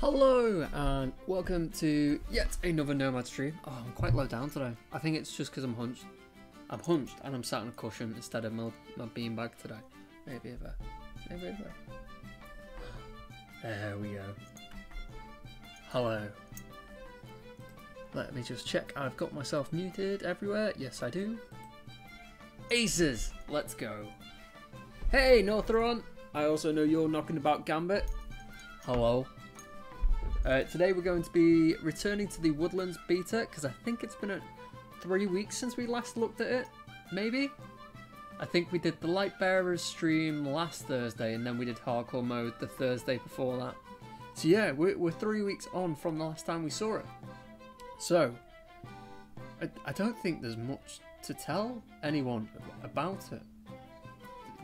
Hello and welcome to yet another Nomad stream. Oh, I'm quite low down today. I think it's just because I'm hunched. I'm hunched and I'm sat on a cushion instead of my beanbag today. Maybe a bit. Maybe a bit. There we go. Hello. Let me just check. I've got myself muted everywhere. Yes, I do. Aces! Let's go. Hey, Northron! I also know you're knocking about Gambit. Hello. Today we're going to be returning to the Woodlands beta because I think it's been 3 weeks since we last looked at it. Maybe? I think we did the Lightbearers stream last Thursday and then we did hardcore mode the Thursday before that. So yeah, we're 3 weeks on from the last time we saw it. So, I don't think there's much to tell anyone about it.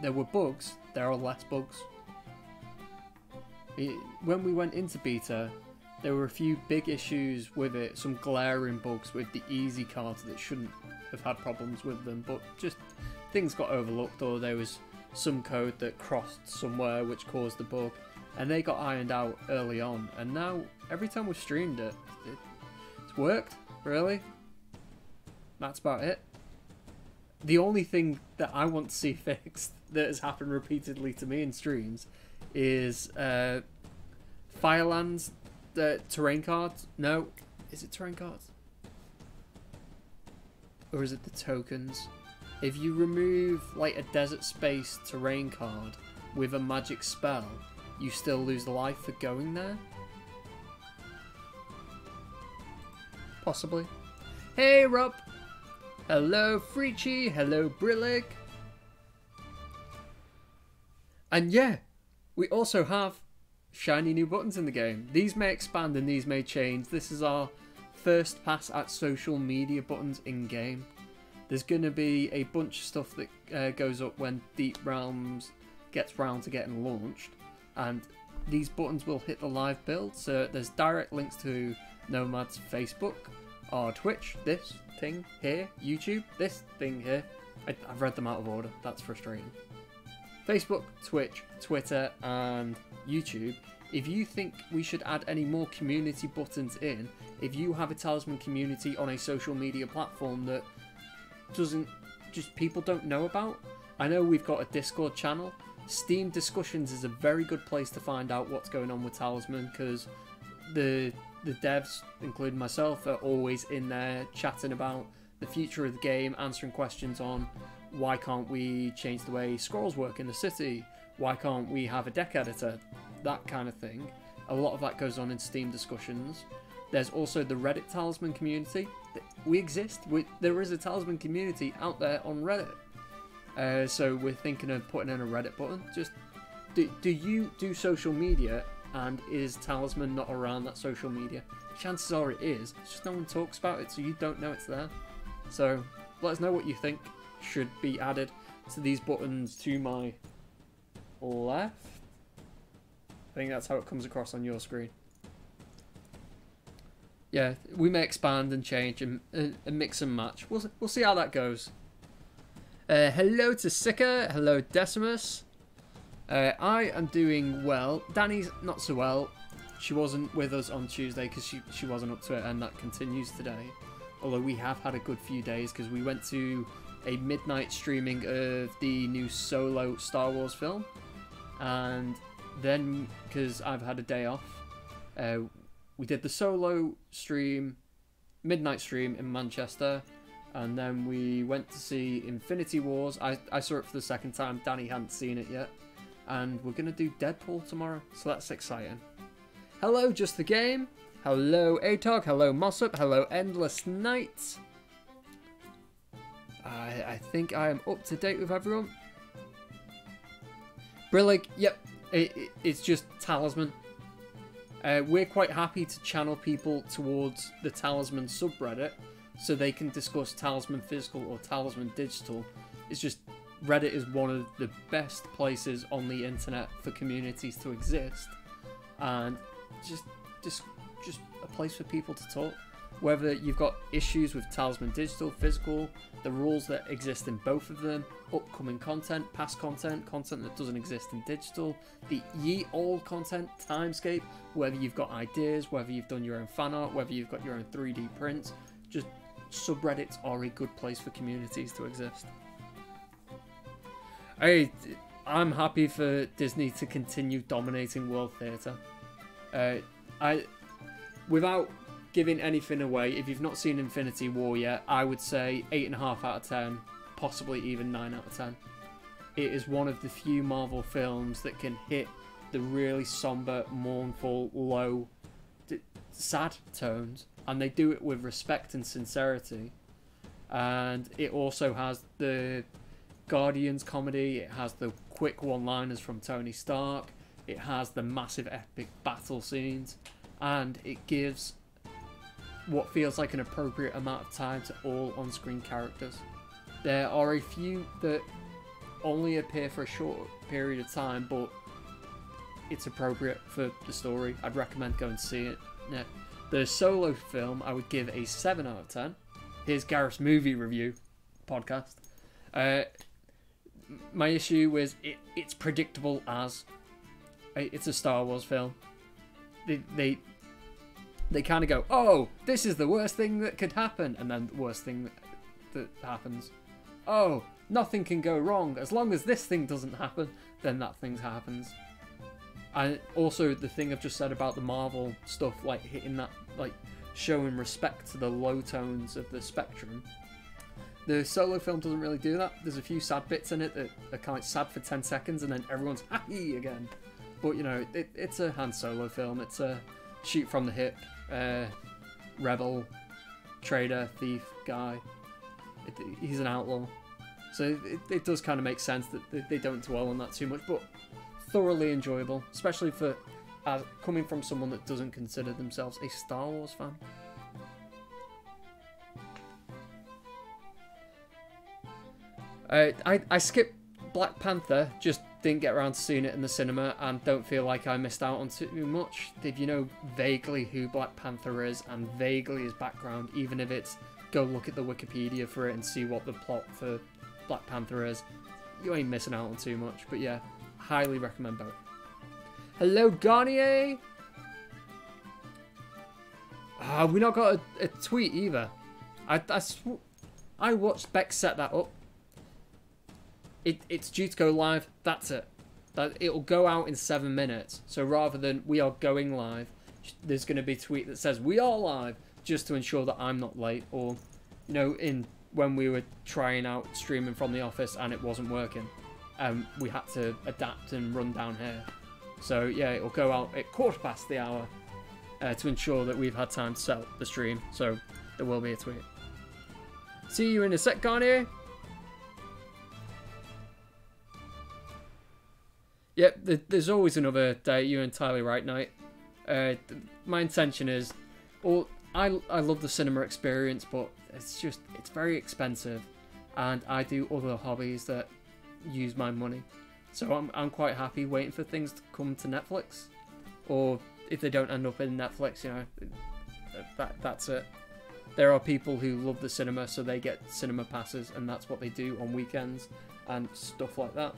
There were bugs, there are less bugs. When we went into beta, there were a few big issues with it, some glaring bugs with the easy cards that shouldn't have had problems with them, but just things got overlooked, or there was some code that crossed somewhere which caused the bug, and they got ironed out early on, and now every time we've streamed it, it's worked, really. That's about it. The only thing that I want to see fixed that has happened repeatedly to me in streams is Firelands, the terrain cards. No, is it terrain cards? Or is it the tokens? If you remove like a desert space terrain card with a magic spell, you still lose life for going there? Possibly. Hey Rob! Hello Freechy, hello Brillig. And yeah, we also have shiny new buttons in the game. These may expand and these may change. This is our first pass at social media buttons in game. There's going to be a bunch of stuff that goes up when Deep Realms gets round to getting launched, and these buttons will hit the live build. So there's direct links to Nomad's Facebook, our Twitch, this thing here, YouTube, this thing here. I've read them out of order, that's frustrating. Facebook, Twitch, Twitter and YouTube. If you think we should add any more community buttons in, if you have a Talisman community on a social media platform that people don't know about, I know we've got a Discord channel. Steam Discussions is a very good place to find out what's going on with Talisman, because the devs, including myself, are always in there chatting about the future of the game, answering questions on why can't we change the way scrolls work in the city, why can't we have a deck editor, that kind of thing. A lot of that goes on in Steam Discussions. There's also the Reddit Talisman community. We exist. There is a Talisman community out there on Reddit. So we're thinking of putting in a Reddit button. Just do you do social media, and is Talisman not around that social media? Chances are it is. It's just no one talks about it, so you don't know it's there. So let us know what you think should be added to these buttons to my left. I think that's how it comes across on your screen. Yeah, we may expand and change and mix and match. We'll see how that goes. Hello to Sika. Hello Decimus. I am doing well. Danny's not so well. She wasn't with us on Tuesday because she wasn't up to it, and that continues today. Although we have had a good few days because we went to a midnight streaming of the new solo Star Wars film, and then because I've had a day off, we did the solo stream, midnight stream in Manchester, and then we went to see Infinity Wars. I saw it for the second time. Danny hadn't seen it yet, and we're gonna do Deadpool tomorrow, so that's exciting. Hello Just the Game, hello Atog, hello Mossop, hello Endless Night. I think I am up to date with everyone. Brillig, yep, it's just Talisman. We're quite happy to channel people towards the Talisman subreddit so they can discuss Talisman Physical or Talisman Digital. It's just Reddit is one of the best places on the internet for communities to exist, and just a place for people to talk. Whether you've got issues with Talisman Digital, Physical, the rules that exist in both of them, upcoming content, past content, content that doesn't exist in digital, the ye old content, Timescape, whether you've got ideas, whether you've done your own fan art, whether you've got your own 3D prints, just subreddits are a good place for communities to exist. I'm happy for Disney to continue dominating world theatre. Without giving anything away, if you've not seen Infinity War yet, I would say 8.5 out of 10, possibly even 9 out of 10. It is one of the few Marvel films that can hit the really somber, mournful, low, sad tones, and they do it with respect and sincerity. And it also has the Guardians comedy, it has the quick one-liners from Tony Stark, it has the massive epic battle scenes, and it gives what feels like an appropriate amount of time to all on-screen characters. There are a few that only appear for a short period of time, but it's appropriate for the story. I'd recommend going to see it. Yeah. The Solo film, I would give a 7 out of 10. Here's Gareth's movie review podcast. My issue is it's predictable as it's a Star Wars film. They kind of go, oh, this is the worst thing that could happen, and then the worst thing that happens. Oh, nothing can go wrong. As long as this thing doesn't happen, then that thing happens. And also the thing I've just said about the Marvel stuff, like hitting that, like showing respect to the low tones of the spectrum. The Solo film doesn't really do that. There's a few sad bits in it that are kind of sad for 10 seconds, and then everyone's happy again. But, you know, it's a Han Solo film. It's a shoot from the hip, rebel, trader, thief guy. He's an outlaw. So it does kind of make sense that they don't dwell on that too much, but thoroughly enjoyable, especially for coming from someone that doesn't consider themselves a Star Wars fan. I skipped Black Panther, just didn't get around to seeing it in the cinema, and don't feel like I missed out on too much. If you know vaguely who Black Panther is and vaguely his background, even if it's go look at the Wikipedia for it and see what the plot for Black Panther is, you ain't missing out on too much. But yeah, highly recommend both. Hello, Garnier! We not got a tweet either. I watched Beck set that up. It's due to go live. That's it. It'll go out in 7 minutes. So rather than we are going live, there's going to be a tweet that says we are live, just to ensure that I'm not late. Or, you know, when we were trying out streaming from the office and it wasn't working, we had to adapt and run down here. So yeah, it'll go out at 1/4 the hour to ensure that we've had time to set up the stream. So there will be a tweet. See you in a sec, Garnier. Yep, there's always another day. You're entirely right, Knight. My intention is, I love the cinema experience, but it's very expensive, and I do other hobbies that use my money. So I'm quite happy waiting for things to come to Netflix, or if they don't end up in Netflix, you know, that's it. There are people who love the cinema, so they get cinema passes, and that's what they do on weekends and stuff like that.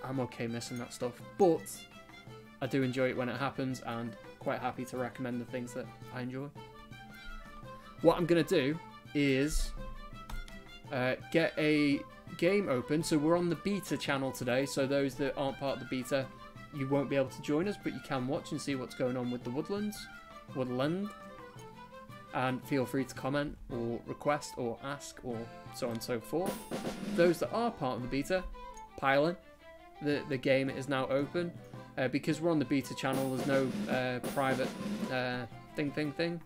I'm okay missing that stuff, but I do enjoy it when it happens, and quite happy to recommend the things that I enjoy. What I'm going to do is get a game open. So we're on the beta channel today, so those that aren't part of the beta, you won't be able to join us, but you can watch and see what's going on with the Woodland, and feel free to comment or request or ask or so on and so forth. Those that are part of the beta, pile in. The game is now open. Because we're on the beta channel, there's no private thing.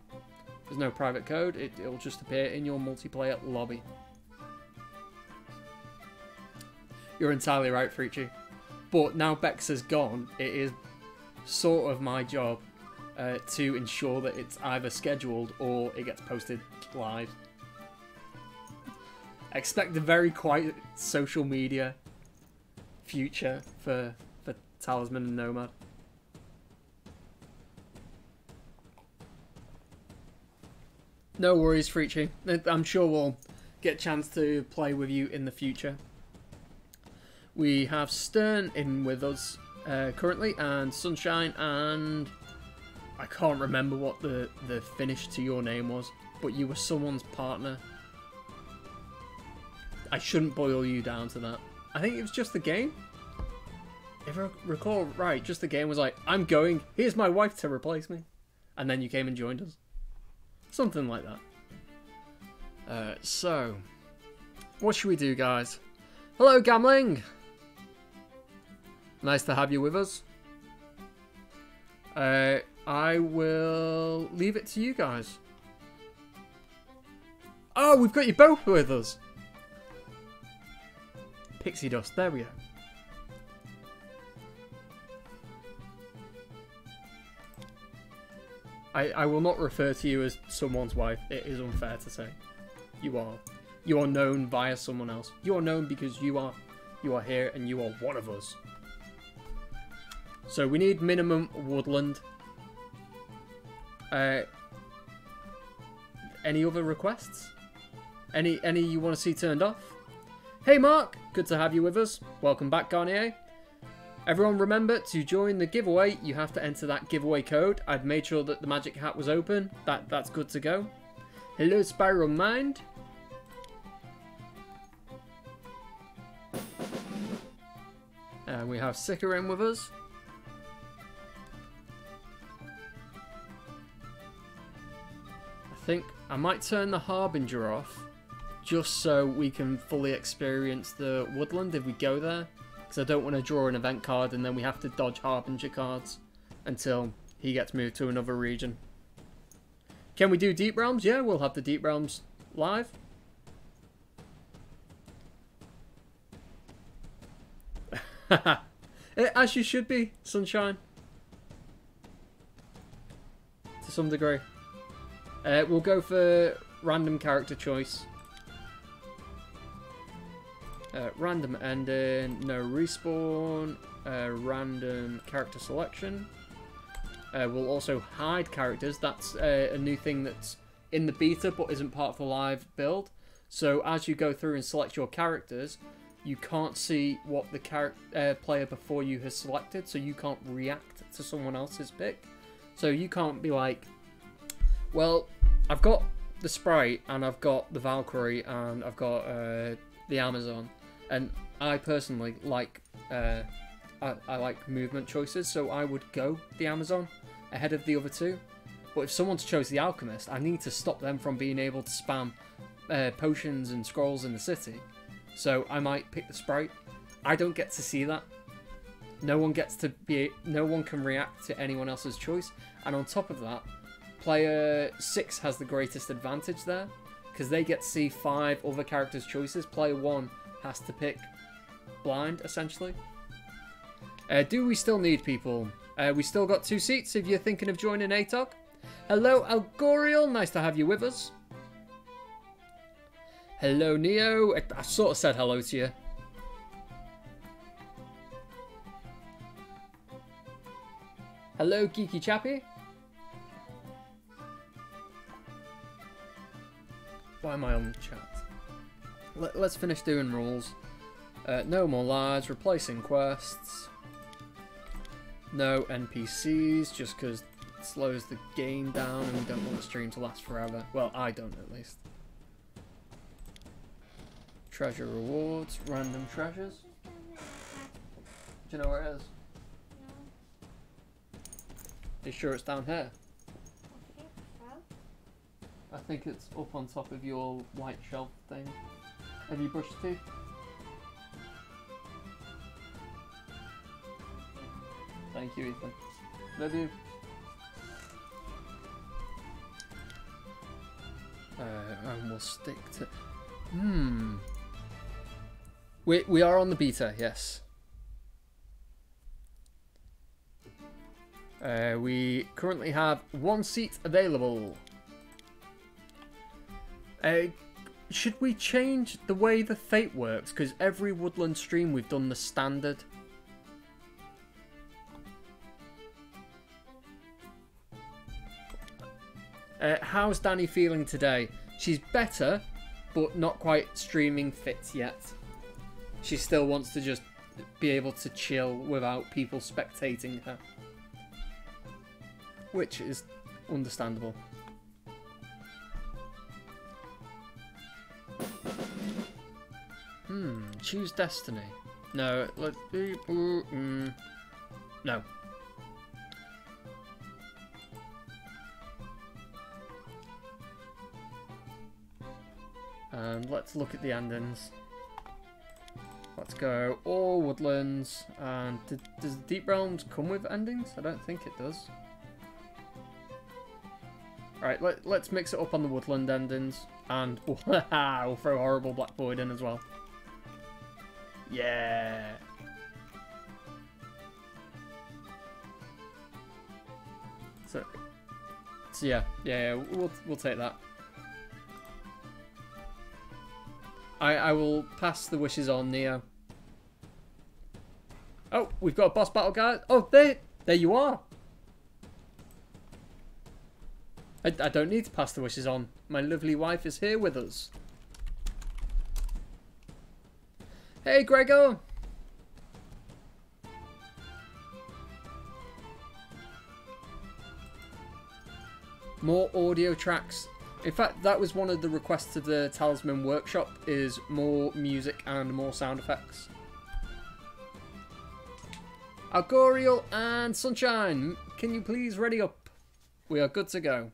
There's no private code. It'll just appear in your multiplayer lobby. You're entirely right, Freachy. But now Bex is gone, it is sort of my job to ensure that it's either scheduled or it gets posted live. Expect a very quiet social media future for Talisman and Nomad. No worries, Freechy. I'm sure we'll get a chance to play with you in the future. We have Stern in with us currently, and Sunshine, and I can't remember what the finish to your name was, but you were someone's partner. I shouldn't boil you down to that. I think it was just the game. If I recall right, just the game was like, I'm going, here's my wife to replace me. And then you came and joined us. Something like that. So, what should we do, guys? Hello, Gamling! Nice to have you with us. I will leave it to you guys. Oh, we've got you both with us. Pixie dust, there we go. I will not refer to you as someone's wife. It is unfair to say. You are known via someone else. You are known because you are here and you are one of us. So we need minimum Woodland. Any other requests? Any you want to see turned off? Hey Mark, good to have you with us. Welcome back, Garnier. Everyone remember, to join the giveaway, you have to enter that giveaway code. I've made sure that the magic hat was open. That's good to go. Hello, Spiral Mind. And we have Sicker in with us. I think I might turn the Harbinger off, just so we can fully experience the Woodland if we go there. Because I don't want to draw an event card and then we have to dodge Harbinger cards until he gets moved to another region. Can we do Deep Realms? Yeah, we'll have the Deep Realms live. As you should be, Sunshine. To some degree. We'll go for random character choice. Random ending, no respawn, random character selection. We'll also hide characters. That's a new thing that's in the beta but isn't part of the live build. So as you go through and select your characters, you can't see what the player before you has selected, so you can't react to someone else's pick. So you can't be like, well, I've got the Sprite and I've got the Valkyrie and I've got the Amazon. And I personally like, I like movement choices, so I would go the Amazon ahead of the other two. But if someone's chose the Alchemist, I need to stop them from being able to spam potions and scrolls in the city. So I might pick the Sprite. I don't get to see that. No one can react to anyone else's choice. And on top of that, player 6 has the greatest advantage there, because they get to see 5 other characters' choices. Player 1 has to pick blind, essentially. Do we still need people? We still got 2 seats if you're thinking of joining ATOG. Hello, Algorial. Nice to have you with us. Hello, Neo. I sort of said hello to you. Hello, Geeky Chappy. Why am I on the chat? Let's finish doing rules. No more lives, replacing quests. No NPCs, just because it slows the game down and we don't want the stream to last forever. Well, I don't at least. Treasure rewards, random treasures. Do you know where it is? Are you sure it's down here? I think it's up on top of your white shelf thing. Have you brushed your teeth? Thank you, Ethan. Love you. And we'll stick to... We are on the beta, yes. We currently have 1 seat available. Should we change the way the fate works? Because every Woodland stream we've done the standard. How's Danny feeling today? She's better, but not quite streaming fit yet. She still wants to just be able to chill without people spectating her. Which is understandable. Choose destiny. No, let's be... no. And let's look at the endings. Let's go all Woodlands. And does Deep Realms come with endings? I don't think it does. Alright, let's mix it up on the Woodland endings. And we'll throw Horrible Black Void in as well. Yeah. So yeah, we'll take that. I will pass the wishes on, Neo. Oh, we've got a boss battle, guys. Oh, there you are. I don't need to pass the wishes on. My lovely wife is here with us. Hey, Gregor. More audio tracks. In fact, that was one of the requests of the Talisman Workshop, is more music and more sound effects. Algorial and Sunshine, can you please ready up? We are good to go.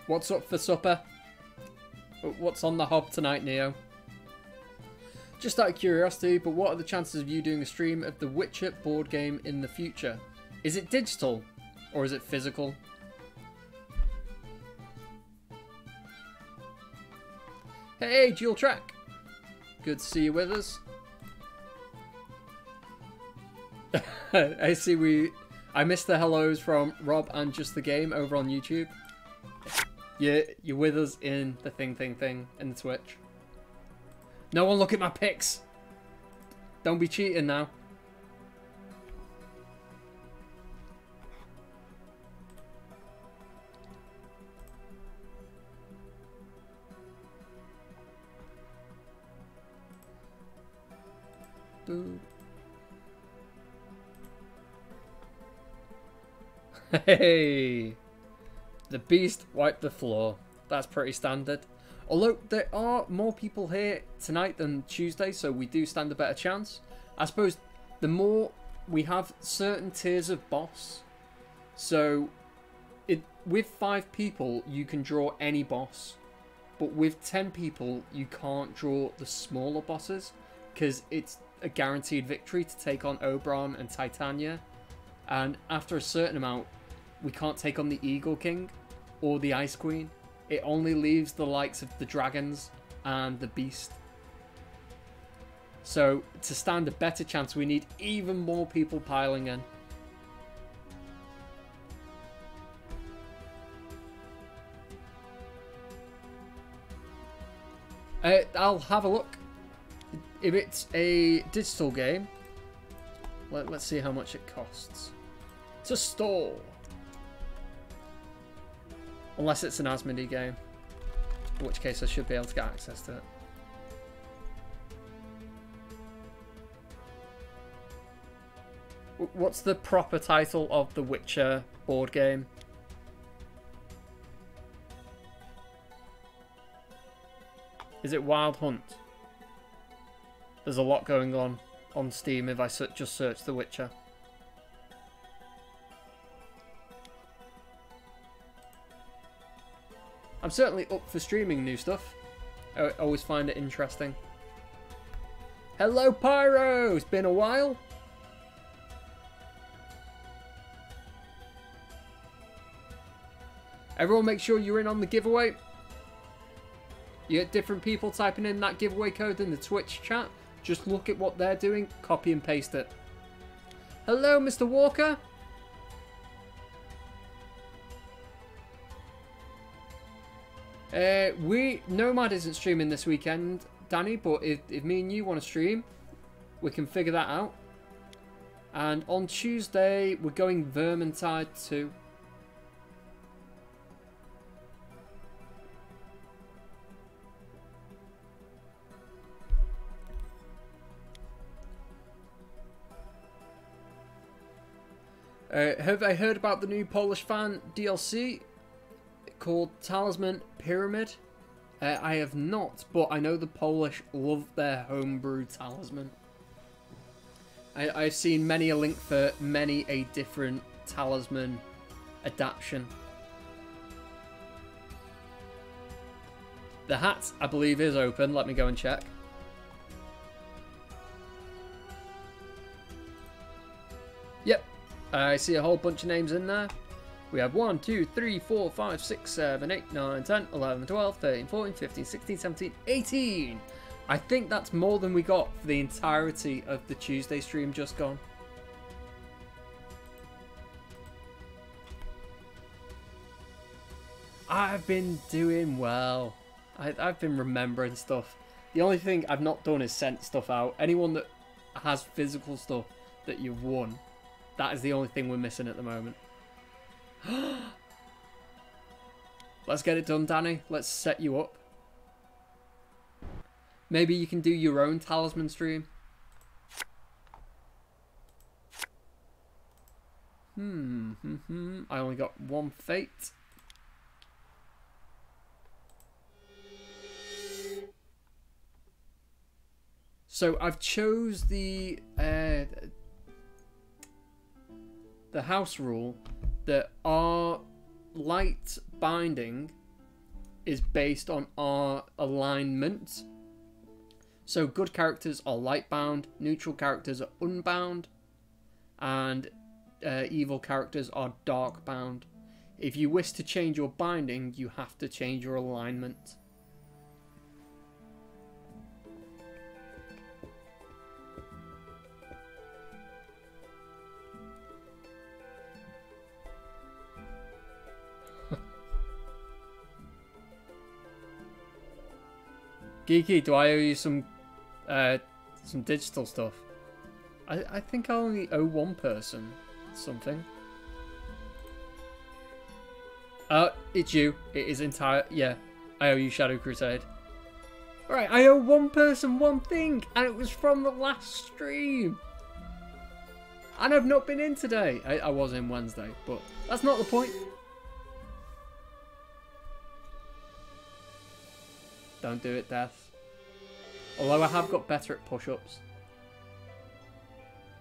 What's up for supper? What's on the hob tonight, Neo? Just out of curiosity, but what are the chances of you doing a stream of the Witcher board game in the future? Is it digital or is it physical? Hey, Dual Track! Good to see you with us. I missed the hellos from Rob and Just the Game over on YouTube. You're with us in the thing in the Twitch. No one look at my pics. Don't be cheating now. Hey. The beast wiped the floor. That's pretty standard. Although there are more people here tonight than Tuesday, so we do stand a better chance. I suppose the more we have certain tiers of boss. So with 5 people, you can draw any boss. But with 10 people, you can't draw the smaller bosses, because it's a guaranteed victory to take on Oberon and Titania. And after a certain amount, we can't take on the Eagle King or the Ice Queen. It only leaves the likes of the dragons and the beast. So to stand a better chance, we need even more people piling in. I'll have a look. If it's a digital game, let's see how much it costs to store. Unless it's an Asmodee game, in which case I should be able to get access to it. What's the proper title of the Witcher board game? Is it Wild Hunt? There's a lot going on Steam if I just search The Witcher. I'm certainly up for streaming new stuff. I always find it interesting. Hello, Pyro! It's been a while. Everyone make sure you're in on the giveaway. You get different people typing in that giveaway code in the Twitch chat. Just look at what they're doing, copy and paste it. Hello, Mr. Walker. Nomad isn't streaming this weekend, Danny, but if me and you want to stream, we can figure that out. And on Tuesday, we're going Vermintide 2. Have I heard about the new Polish fan DLC called Talisman Pyramid? I have not, but I know the Polish love their homebrew talisman. I've seen many a link for many a different talisman adaptation. The hat, I believe, is open. Let me go and check. Yep. I see a whole bunch of names in there. We have 1, 2, 3, 4, 5, 6, 7, 8, 9, 10, 11, 12, 13, 14, 15, 16, 17, 18. I think that's more than we got for the entirety of the Tuesday stream just gone. I've been doing well. I've been remembering stuff. The only thing I've not done is sent stuff out. Anyone that has physical stuff that you've won, that is the only thing we're missing at the moment. Let's get it done, Danny. Let's set you up. Maybe you can do your own talisman stream. I only got one fate. So I've chose the house rule that our light binding is based on our alignment. So good characters are light bound, neutral characters are unbound, and evil characters are dark bound. If you wish to change your binding, you have to change your alignment. Geeky, do I owe you some digital stuff? I think I only owe one person something. It's you. It is entire. Yeah, I owe you Shadow Crusade. Alright, I owe one person one thing, and it was from the last stream. And I've not been in today. I was in Wednesday, but that's not the point. Don't do it, Death. Although I have got better at push-ups.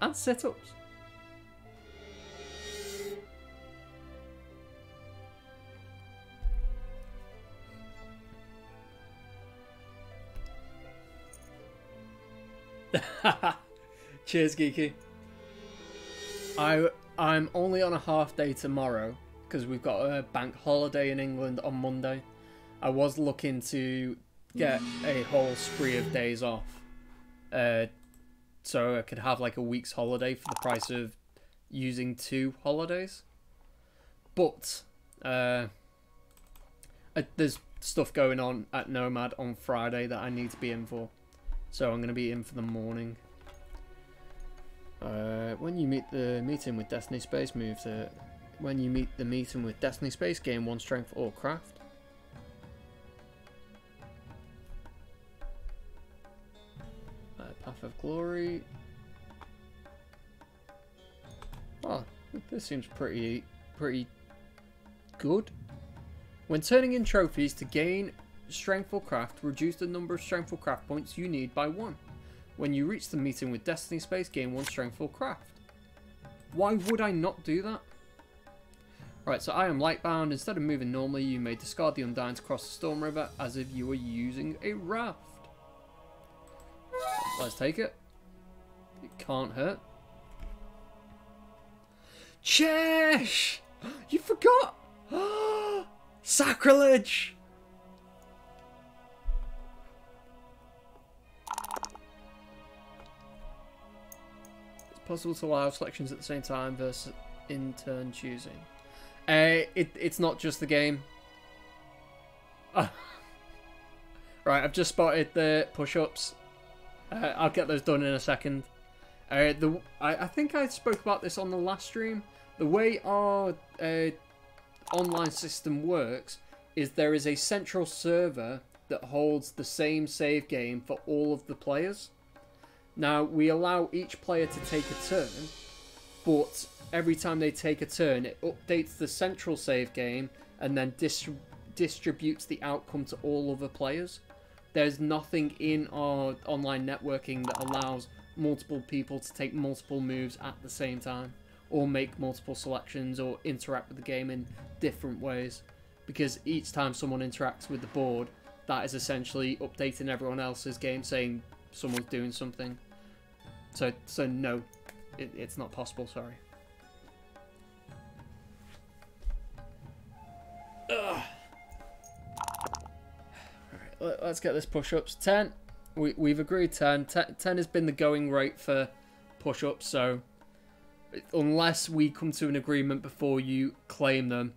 And sit-ups. Cheers, Geeky. I'm only on a half day tomorrow because we've got a bank holiday in England on Monday. I was looking to get a whole spree of days off, so I could have like a week's holiday for the price of using 2 holidays. But there's stuff going on at Nomad on Friday that I need to be in for, so I'm going to be in for the morning. When you meet the meeting with Destiny Space, move to... When you meet the meeting with Destiny Space, gain 1 strength or craft. Path of Glory. Oh, this seems pretty good. When turning in trophies, to gain strength or craft, reduce the number of strength or craft points you need by 1. When you reach the meeting with Destiny Space, gain 1 strength or craft. Why would I not do that? Right, so I am lightbound. Instead of moving normally, you may discard the Undying to cross the Storm River as if you were using a raft. Let's take it. It can't hurt. Chesh! You forgot! Sacrilege! possible to allow selections at the same time versus in turn choosing? It's not just the game. Right, I've just spotted the push-ups. I'll get those done in a second. I think I spoke about this on the last stream. The way our online system works is there is a central server that holds the same save game for all of the players. Now, we allow each player to take a turn, but every time they take a turn, it updates the central save game and then distributes the outcome to all other players. There's nothing in our online networking that allows multiple people to take multiple moves at the same time, or make multiple selections, or interact with the game in different ways. Because each time someone interacts with the board, that is essentially updating everyone else's game, saying someone's doing something. So no, it's not possible, sorry. Ugh. Alright, let's get this push-ups. 10. We've agreed 10. 10 has been the going rate for push-ups, so unless we come to an agreement before you claim them,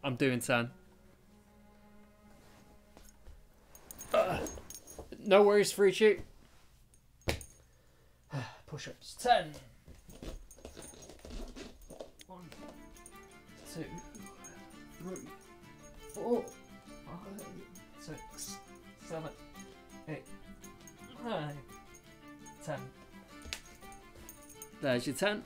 I'm doing 10. No worries, free shoot. Push-ups. 10. 1, 2, 3, 4, 5, 6, 7, 8, 9, 10. There's your 10.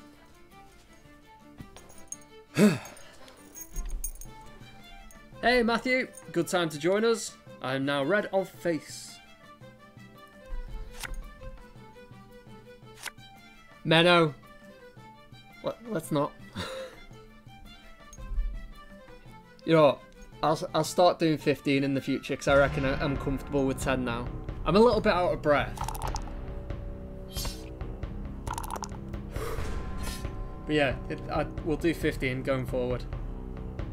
Hey Matthew, good time to join us. I am now red of face. Menno. Let's not. You know what? I'll start doing 15 in the future because I reckon I'm comfortable with 10 now. I'm a little bit out of breath. But yeah, we'll do 15 going forward.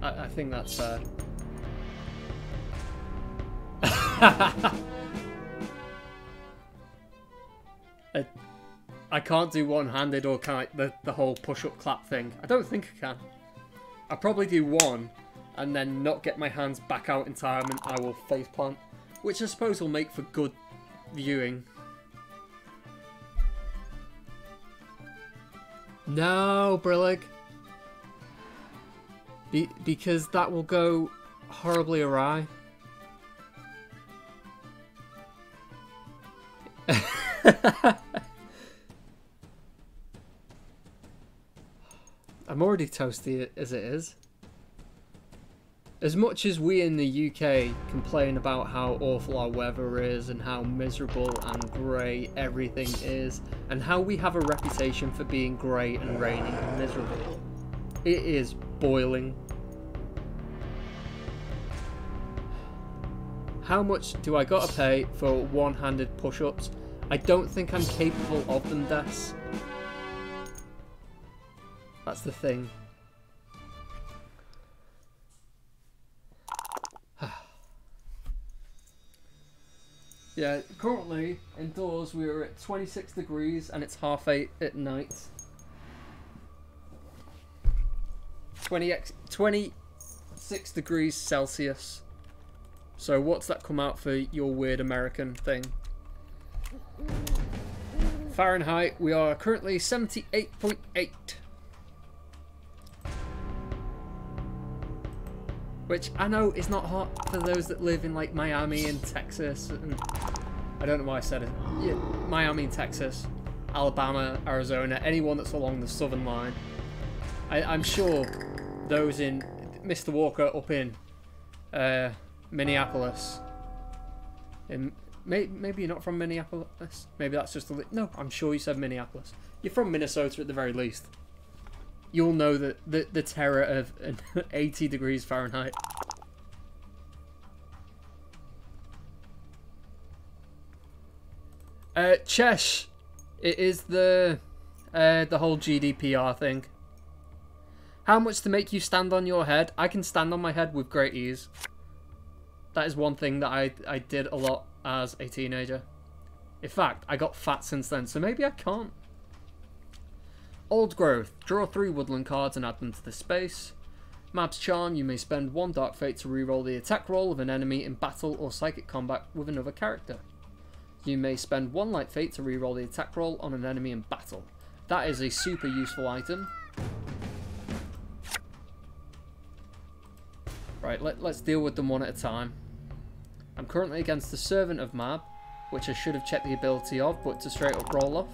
I think that's fair. I can't do one-handed or the whole push-up clap thing. I don't think I can. I'll probably do one and then not get my hands back out in time and I will faceplant, which I suppose will make for good viewing. No, Brillig. Because that will go horribly awry. I'm already toasty as it is. As much as we in the UK complain about how awful our weather is and how miserable and grey everything is, and how we have a reputation for being grey and rainy and miserable, it is boiling. How much do I gotta pay for one-handed push-ups? I don't think I'm capable of them, Des. That's the thing. Yeah, currently indoors we're at 26 degrees and it's 8:30 at night. 26 degrees Celsius. So what's that come out for your weird American thing? Fahrenheit, we are currently 78.8. Which I know is not hot for those that live in like Miami and Texas and I don't know why I said it. Yeah, Miami and Texas, Alabama, Arizona, anyone that's along the southern line. I'm sure those in Mr. Walker up in Minneapolis. Maybe you're not from Minneapolis. Maybe that's just a no. I'm sure you said Minneapolis. You're from Minnesota at the very least. You'll know that the terror of 80 degrees Fahrenheit. Chesh, it is the whole GDPR thing. How much to make you stand on your head? I can stand on my head with great ease. That is one thing that I did a lot as a teenager. In fact, I got fat since then, so maybe I can't. Old Growth. Draw 3 Woodland cards and add them to the space. Mab's Charm. You may spend 1 Dark Fate to reroll the attack roll of an enemy in battle or psychic combat with another character. You may spend 1 Light Fate to reroll the attack roll on an enemy in battle. That is a super useful item. Right, let's deal with them one at a time. I'm currently against the Servant of Mab, which I should have checked the ability of, but to straight up roll off.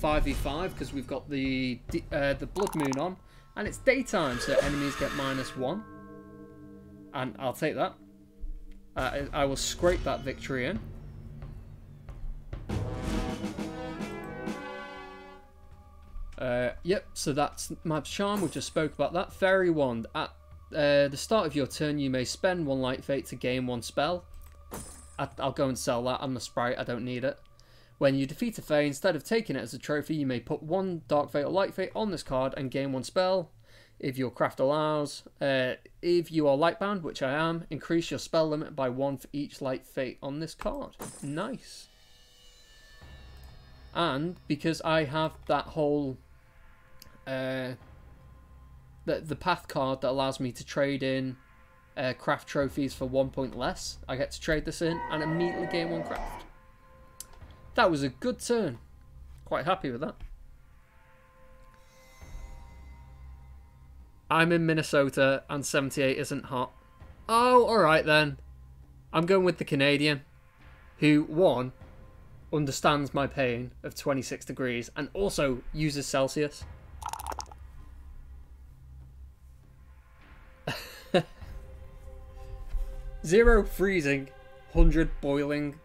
5v5 because we've got the Blood Moon on, and it's daytime, so enemies get -1, and I'll take that. I will scrape that victory in. Yep, so that's Mab's Charm. We just spoke about that. Fairy Wand. At the start of your turn, you may spend 1 Light Fate to gain 1 spell. I'll go and sell that. I'm the sprite. I don't need it. When you defeat a Fae, instead of taking it as a trophy, you may put 1 Dark Fate or Light Fate on this card and gain 1 spell. If your craft allows. If you are Lightbound, which I am, increase your spell limit by 1 for each Light Fate on this card. Nice. And because I have that whole the path card that allows me to trade in craft trophies for 1 point less, I get to trade this in and immediately gain 1 craft. That was a good turn. Quite happy with that. I'm in Minnesota and 78 isn't hot. Oh, alright then. I'm going with the Canadian, who, 1, understands my pain of 26 degrees and also uses Celsius. Zero freezing, 100 boiling,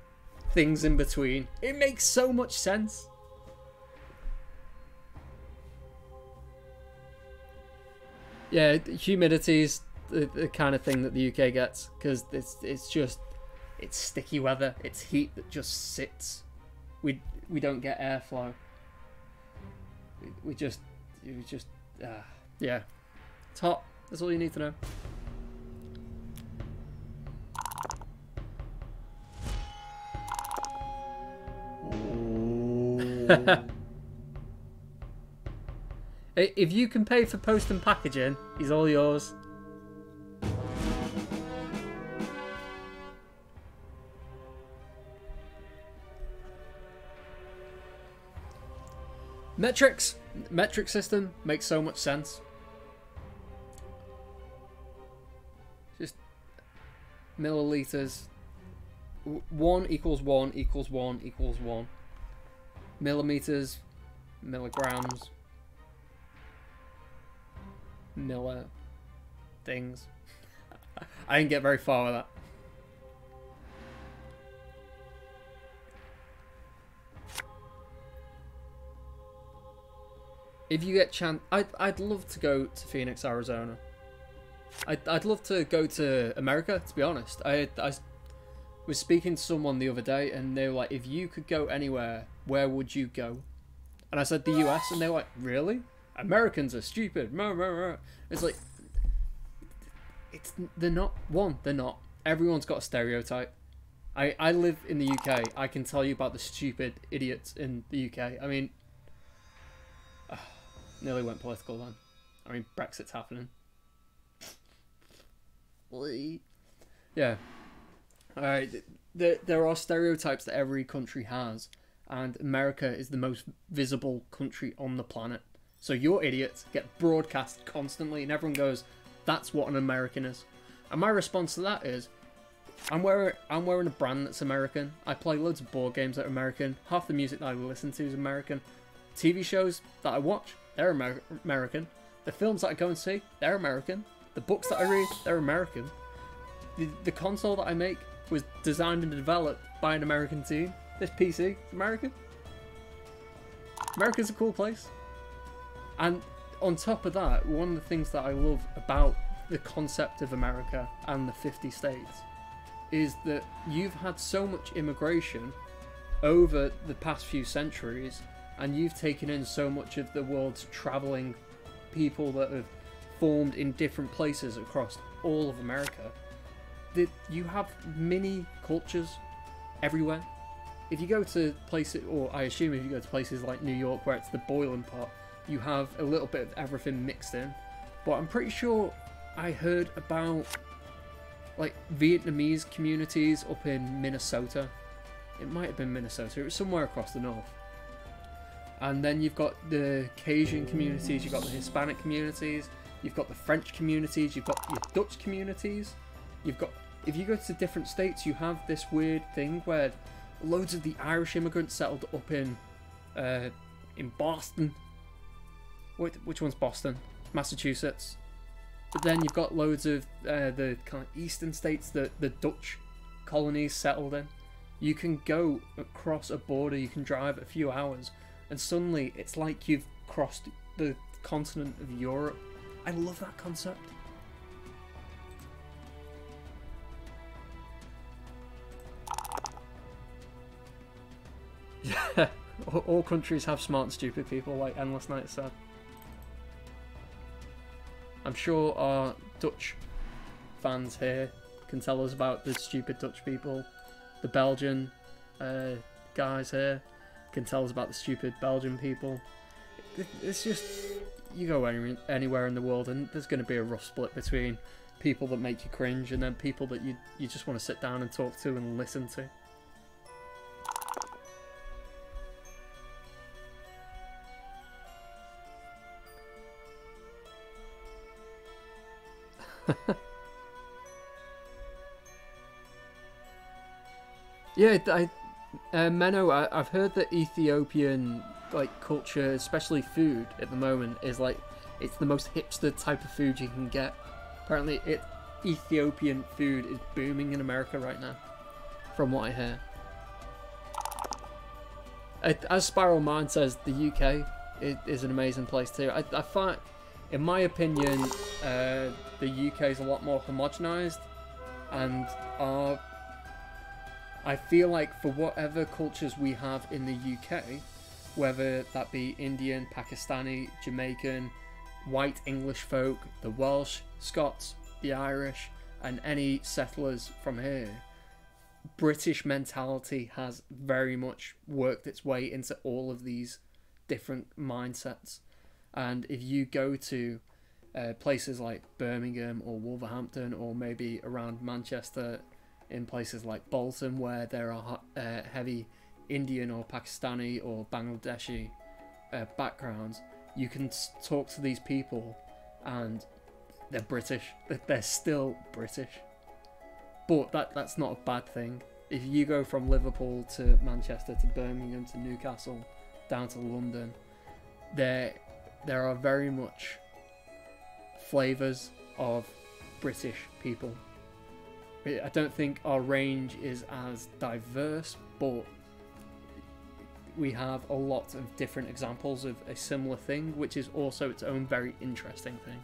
things in between. It makes so much sense. Yeah, humidity is the kind of thing that the UK gets, because it's sticky weather. It's heat that just sits. We don't get airflow. We just yeah. It's hot. That's all you need to know. If you can pay for post and packaging, he's all yours. Metric system makes so much sense. Just milliliters. 1 equals 1 equals 1 equals 1. Millimeters, milligrams, miller things. I didn't get very far with that. If you get chance, I'd love to go to Phoenix, Arizona. I'd love to go to America, to be honest. I was speaking to someone the other day, and they were like, if you could go anywhere, where would you go? And I said the US, and they were like, really? Americans are stupid. It's like, they're not. They're not. Everyone's got a stereotype. I live in the UK. I can tell you about the stupid idiots in the UK. I mean, nearly went political then. I mean, Brexit's happening. Yeah. Alright, there are stereotypes that every country has, and America is the most visible country on the planet. So your idiots get broadcast constantly, and everyone goes, that's what an American is. And my response to that is, I'm wearing a brand that's American. I play loads of board games that are American. Half the music that I listen to is American. TV shows that I watch, they're American. The films that I go and see, they're American. The books that I read, they're American. The console that I make was designed and developed by an American team. This PC is American. America's a cool place. And on top of that, one of the things that I love about the concept of America and the 50 states is that you've had so much immigration over the past few centuries, and you've taken in so much of the world's travelling people that have formed in different places across all of America, that you have mini cultures everywhere. If you go to places, or I assume if you go to places like New York where it's the boiling pot, you have a little bit of everything mixed in. But I'm pretty sure I heard about like Vietnamese communities up in Minnesota. It might have been Minnesota. It was somewhere across the north. And then you've got the Cajun communities, you've got the Hispanic communities, you've got the French communities, you've got your Dutch communities. You've got, if you go to different states, you have this weird thing where loads of the Irish immigrants settled up in Boston. Which one's Boston? Massachusetts. But then you've got loads of the kind of eastern states that the Dutch colonies settled in. You can go across a border, you can drive a few hours, and suddenly it's like you've crossed the continent of Europe. I love that concept. Yeah, all countries have smart and stupid people, like Endless Night said. I'm sure our Dutch fans here can tell us about the stupid Dutch people. The Belgian guys here can tell us about the stupid Belgian people. It's just, you go anywhere in the world and there's going to be a rough split between people that make you cringe and then people that you just want to sit down and talk to and listen to. Yeah, Menno, I've heard that Ethiopian like culture, especially food at the moment, is like it's the most hipster type of food you can get. Apparently, Ethiopian food is booming in America right now, from what I hear. As Spiral Mind says, the UK is an amazing place too. I find, in my opinion, the UK is a lot more homogenized, and I feel like for whatever cultures we have in the UK, whether that be Indian, Pakistani, Jamaican, white English folk, the Welsh, Scots, the Irish, and any settlers from here, British mentality has very much worked its way into all of these different mindsets. And if you go to places like Birmingham or Wolverhampton, or maybe around Manchester, in places like Bolton, where there are heavy Indian or Pakistani or Bangladeshi backgrounds, you can talk to these people and they're British. They're still British. But that's not a bad thing. If you go from Liverpool to Manchester to Birmingham to Newcastle down to London, there are very much flavours of British people. I don't think our range is as diverse, but we have a lot of different examples of a similar thing, which is also its own very interesting thing.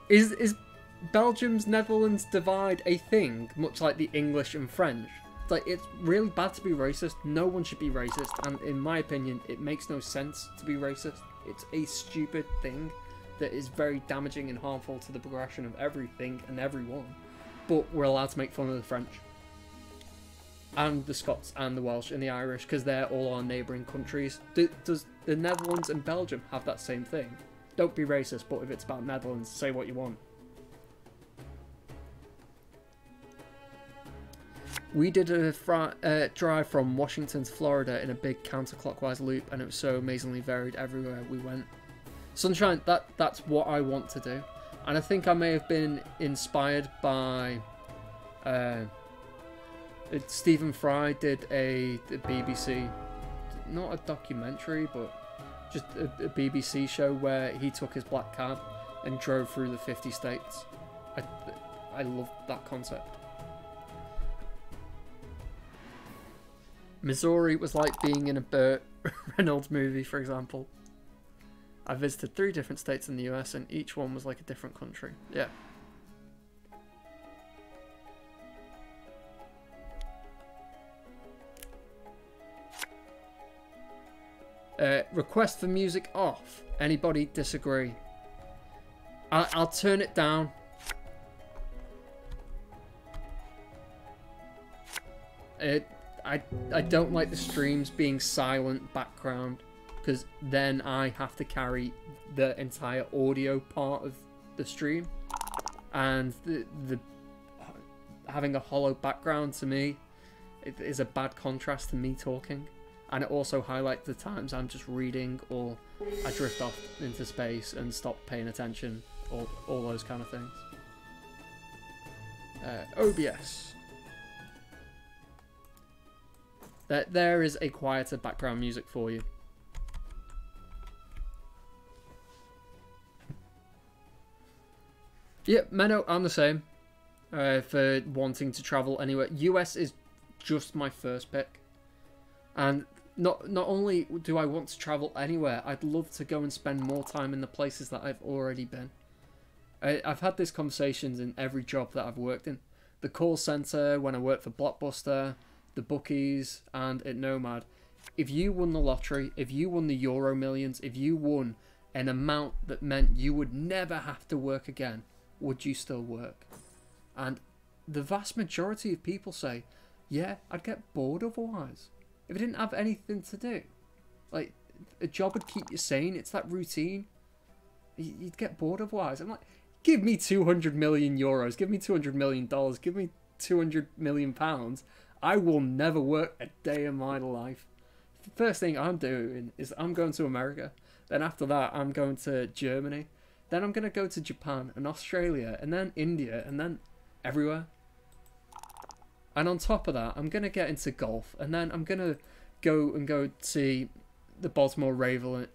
Is Belgium's Netherlands divide a thing, much like the English and French? Like, it's really bad to be racist. No one should be racist, and in my opinion, it makes no sense to be racist. It's a stupid thing that is very damaging and harmful to the progression of everything and everyone. But we're allowed to make fun of the French, and the Scots, and the Welsh, and the Irish, because they're all our neighbouring countries. Does the Netherlands and Belgium have that same thing? Don't be racist, but if it's about Netherlands, say what you want. We did a drive from Washington to Florida in a big counterclockwise loop, and it was so amazingly varied everywhere we went. Sunshine, that's what I want to do. And I think I may have been inspired by... Stephen Fry did a BBC, not a documentary, but just a BBC show where he took his black cab and drove through the 50 states. I love that concept. Missouri was like being in a Burt Reynolds movie, for example. I visited 3 different states in the US, and each one was like a different country. Yeah. Request for music off. Anybody disagree? I'll turn it down. I don't like the streams being silent background, because then I have to carry the entire audio part of the stream, and the having a hollow background to me, it is a bad contrast to me talking, and it also highlights the times I'm just reading or I drift off into space and stop paying attention, or all those kind of things. OBS. There is a quieter background music for you. Yep, Menno, I'm the same. For wanting to travel anywhere. US is just my first pick. And not only do I want to travel anywhere, I'd love to go and spend more time in the places that I've already been. I've had these conversations in every job that I've worked in. The call centre, when I worked for Blockbuster, the bookies, and at Nomad. If you won the lottery, if you won the Euro Millions, if you won an amount that meant you would never have to work again, would you still work? And the vast majority of people say, yeah, I'd get bored otherwise. If I didn't have anything to do. Like, a job would keep you sane. It's that routine. You'd get bored otherwise. I'm like, give me 200 million euros. Give me $200 million. Give me 200 million pounds. I will never work a day in my life. The first thing I'm doing is I'm going to America. Then after that, I'm going to Germany. Then I'm going to go to Japan and Australia and then India and then everywhere. And on top of that, I'm going to get into golf. And then I'm going to go see the Baltimore Ravens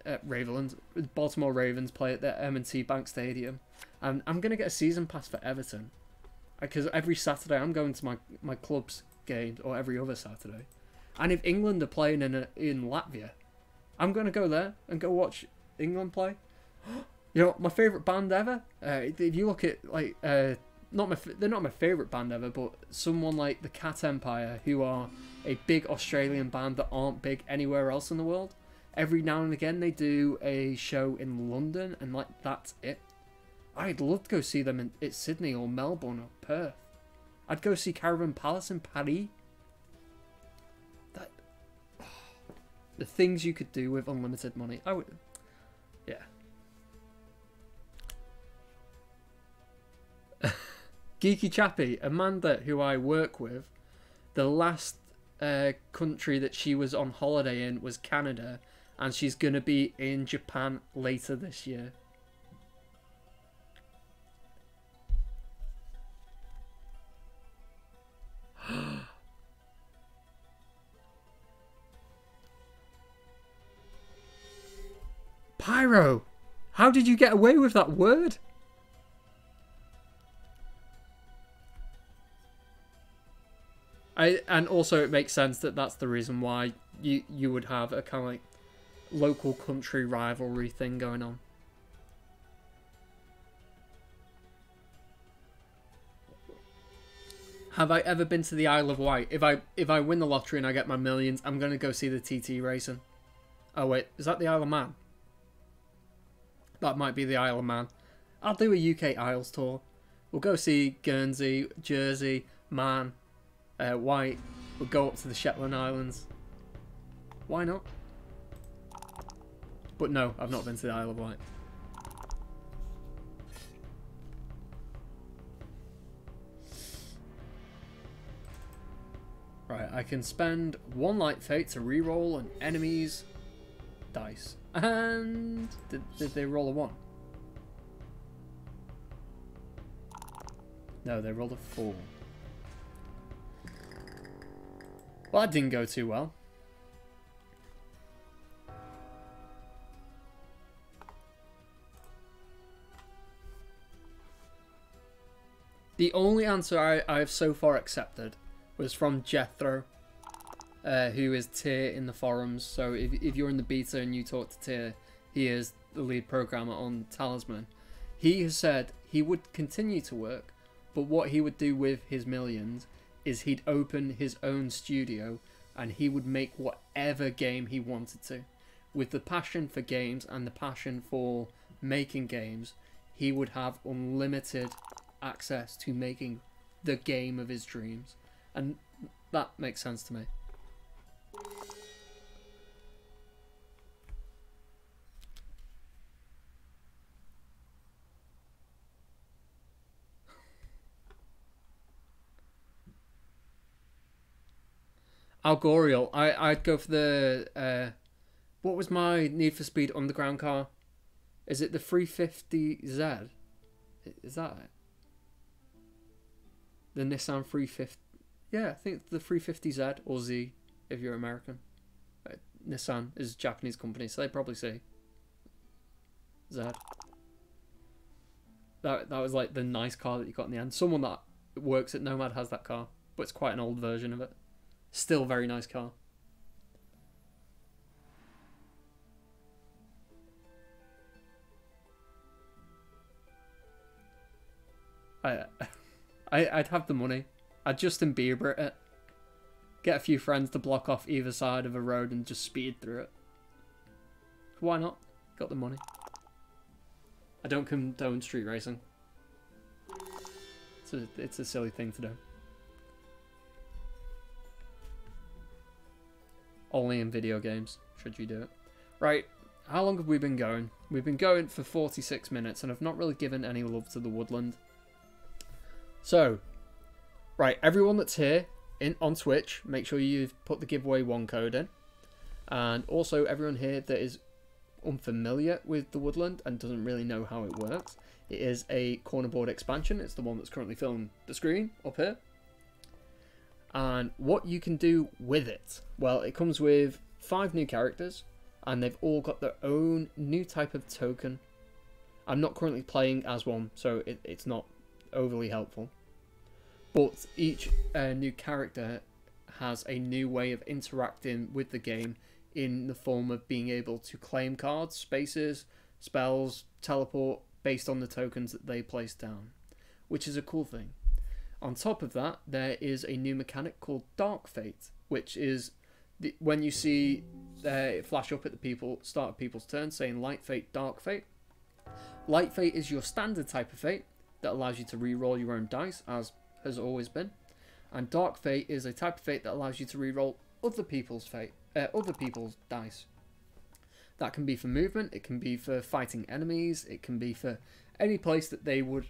play at the M&T Bank Stadium. And I'm going to get a season pass for Everton. Because every Saturday I'm going to my club's games, or every other Saturday. And if England are playing in Latvia, I'm going to go there and go watch England play. You know, my favourite band ever? If you look at, like, they're not my favourite band ever, but someone like the Cat Empire, who are a big Australian band that aren't big anywhere else in the world. Every now and again they do a show in London, and like that's it. I'd love to go see them in Sydney or Melbourne or Perth. I'd go see Caravan Palace in Paris. The things you could do with unlimited money. I would... Yeah. Geeky Chappy, Amanda, who I work with, the last country that she was on holiday in was Canada, and she's going to be in Japan later this year. Pyro! How did you get away with that word? And also it makes sense that that's the reason why you would have a kind of like local country rivalry thing going on. Have I ever been to the Isle of Wight? If I win the lottery and I get my millions, I'm gonna go see the TT racing. Oh wait, is that the Isle of Man? That might be the Isle of Man. I'll do a UK Isles tour. We'll go see Guernsey, Jersey, Man, Wight. We'll go up to the Shetland Islands. Why not? But no, I've not been to the Isle of Wight. Right, I can spend one light fate to reroll an enemy's dice. And did they roll a 1? No, they rolled a 4. Well, that didn't go too well. The only answer I've so far accepted was from Jethro, who is Tyr in the forums. So if you're in the beta and you talk to Tyr, he is the lead programmer on Talisman. He has said he would continue to work, but what he would do with his millions is he'd open his own studio and he would make whatever game he wanted to. With the passion for games and the passion for making games, he would have unlimited access to making the game of his dreams. And that makes sense to me. Algorial. I'd go for the what was my Need for Speed Underground car? Is it the 350Z? Is that it? The Nissan 350. Yeah, I think the 350Z or Z if you're American. Nissan is a Japanese company, so they probably say Z. That was like the nice car that you got in the end. Someone that works at Nomad has that car, but it's quite an old version of it. Still very nice car. I'd have the money. I'd Justin Bieber it. Get a few friends to block off either side of a road and just speed through it. Why not? Got the money. I don't condone street racing. It's a silly thing to do. Only in video games should you do it. Right, how long have we been going? We've been going for 46 minutes and I've not really given any love to the Woodland. So, right, everyone that's here on Twitch, make sure you've put the giveaway 1 code in. And also everyone here that is unfamiliar with the Woodland and doesn't really know how it works. It is a cornerboard expansion. It's the one that's currently filling the screen up here. And what you can do with it, well, it comes with 5 new characters and they've all got their own new type of token. I'm not currently playing as one, so it's not overly helpful, but each new character has a new way of interacting with the game in the form of being able to claim cards, spaces, spells, teleport based on the tokens that they place down, which is a cool thing. On top of that, there is a new mechanic called Dark Fate, which is when you see it flash up at the start of people's turn saying Light Fate, Dark Fate. Light Fate is your standard type of fate that allows you to re-roll your own dice, as has always been. And Dark Fate is a type of fate that allows you to re-roll other people's dice. That can be for movement, it can be for fighting enemies, it can be for any place that they would,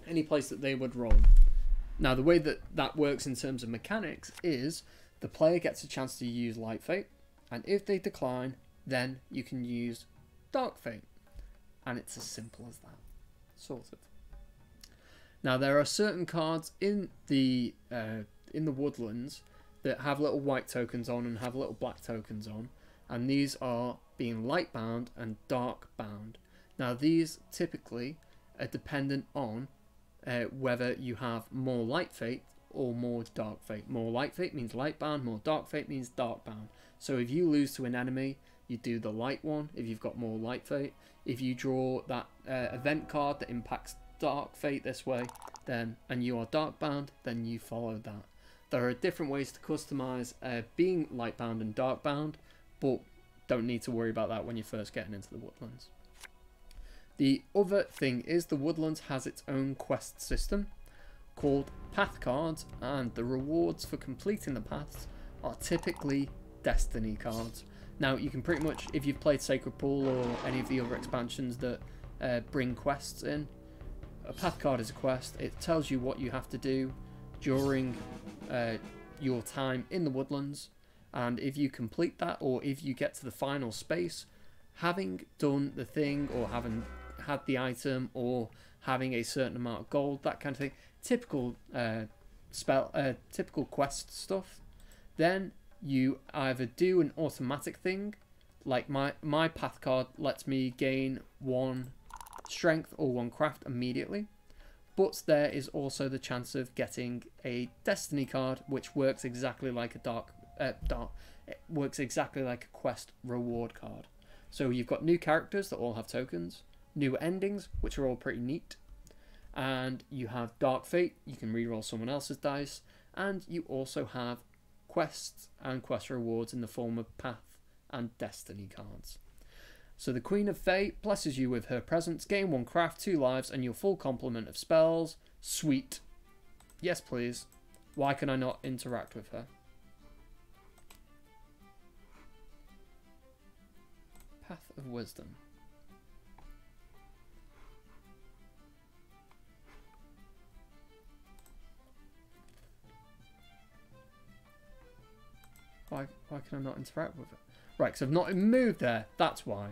any place that they would roll. Now the way that works in terms of mechanics is the player gets a chance to use Light Fate, and if they decline, then you can use Dark Fate. And it's as simple as that. Sorted. Now there are certain cards in the Woodlands that have little white tokens on and have little black tokens on, and these are being light bound and dark bound. Now these typically are dependent on whether you have more Light Fate or more Dark Fate. More Light Fate means light bound, more Dark Fate means dark bound. So if you lose to an enemy, you do the light one if you've got more Light Fate. If you draw that event card that impacts Dark Fate this way, then and you are dark bound, then you follow that. There are different ways to customize being light bound and dark bound, but don't need to worry about that when you're first getting into the Woodlands. The other thing is the Woodlands has its own quest system called path cards, and the rewards for completing the paths are typically destiny cards. Now you can pretty much, if you've played Sacred Pool or any of the other expansions that bring quests in, a path card is a quest. It tells you what you have to do during your time in the Woodlands, and if you complete that, or if you get to the final space, having done the thing, or having had the item, or having a certain amount of gold, that kind of thing, typical typical quest stuff, then you either do an automatic thing, like my path card lets me gain 1 strength or 1 craft immediately, but there is also the chance of getting a destiny card, which works exactly like it works exactly like a quest reward card. So you've got new characters that all have tokens, new endings, which are all pretty neat, and you have Dark Fate, you can reroll someone else's dice, and you also have quests and quest rewards in the form of path and destiny cards. So the Queen of Fate blesses you with her presence, gain 1 craft, 2 lives, and your full complement of spells. Sweet. Yes, please. Why can I not interact with her? Path of Wisdom. Why can I not interact with it? Right, because I've not moved there. That's why.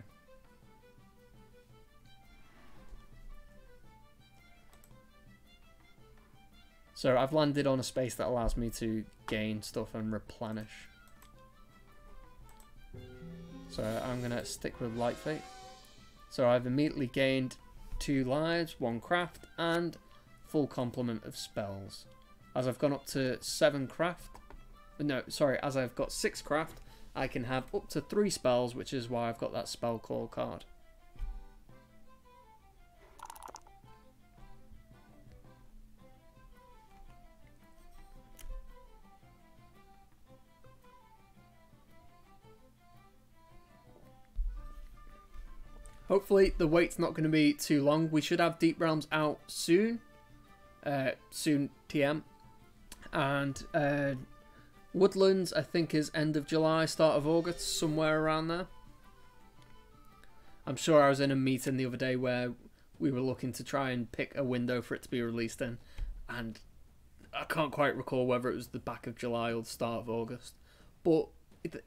So I've landed on a space that allows me to gain stuff and replenish. So I'm going to stick with Light Fate. So I've immediately gained 2 lives, 1 craft, and full complement of spells. As I've gone up to 7 craft, no, sorry, as I've got 6 craft, I can have up to 3 spells, which is why I've got that spell call card. Hopefully the wait's not going to be too long. We should have Deep Realms out soon. Soon TM. And Woodlands, I think, is end of July, start of August, somewhere around there. I'm sure I was in a meeting the other day where we were looking to try and pick a window for it to be released in. And I can't quite recall whether it was the back of July or the start of August. But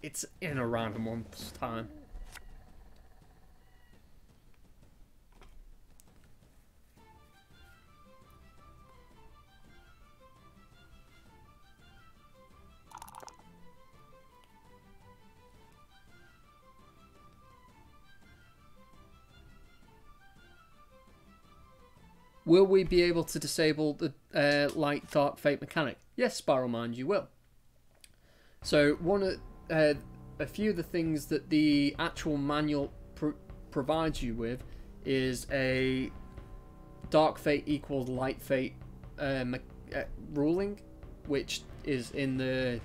it's in around a month's time. Will we be able to disable the light dark fate mechanic? Yes, Spiral Mind, you will. So a few of the things that the actual manual provides you with is a dark fate equals light fate ruling, which is in the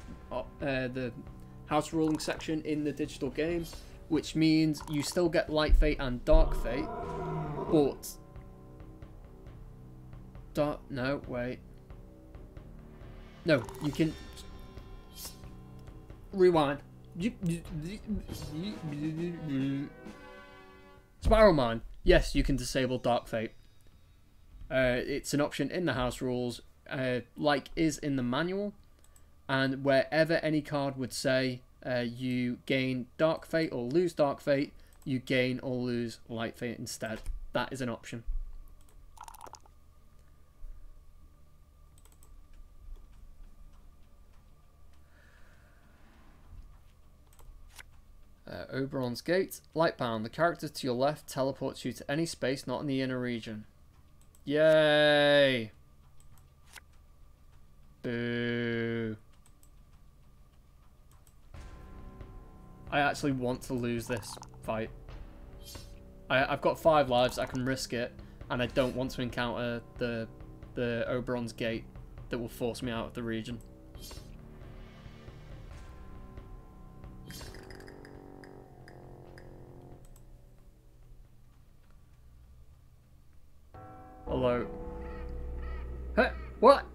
house ruling section in the digital game, which means you still get light fate and dark fate, but no, wait. No, you can rewind. Spiral Mind. Yes, you can disable Dark Fate. It's an option in the house rules, like is in the manual, and wherever any card would say you gain Dark Fate or lose Dark Fate, you gain or lose Light Fate instead. That is an option. Oberon's Gate. Lightbound. The character to your left teleports you to any space not in the inner region. Yay! Boo. I actually want to lose this fight. I've got 5 lives, I can risk it, and I don't want to encounter the Oberon's Gate that will force me out of the region. Hello. Hey, what?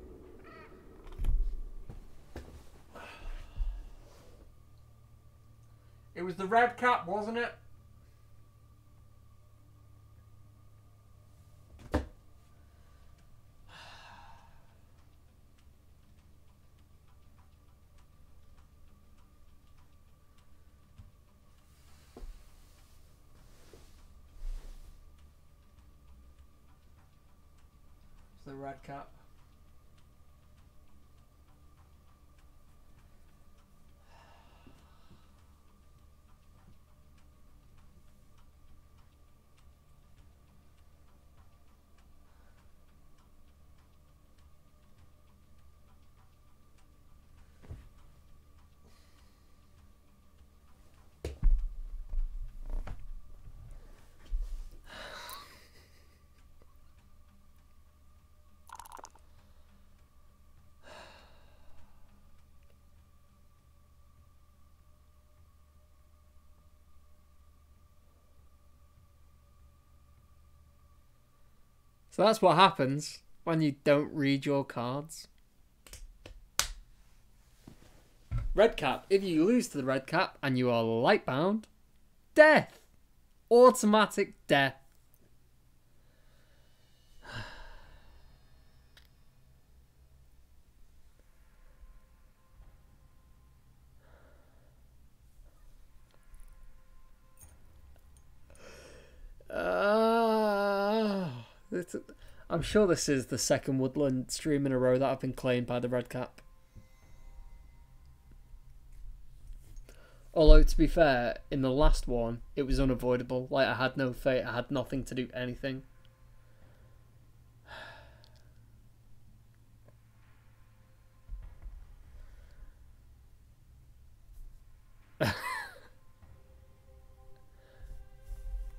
It was the red cap, wasn't it? The red cap. So that's what happens when you don't read your cards. Red cap. If you lose to the red cap and you are lightbound, death. Automatic death. I'm sure this is the second Woodland stream in a row that I've been claimed by the red cap. Although, to be fair, in the last one, it was unavoidable. Like, I had no fate, I had nothing to do anything.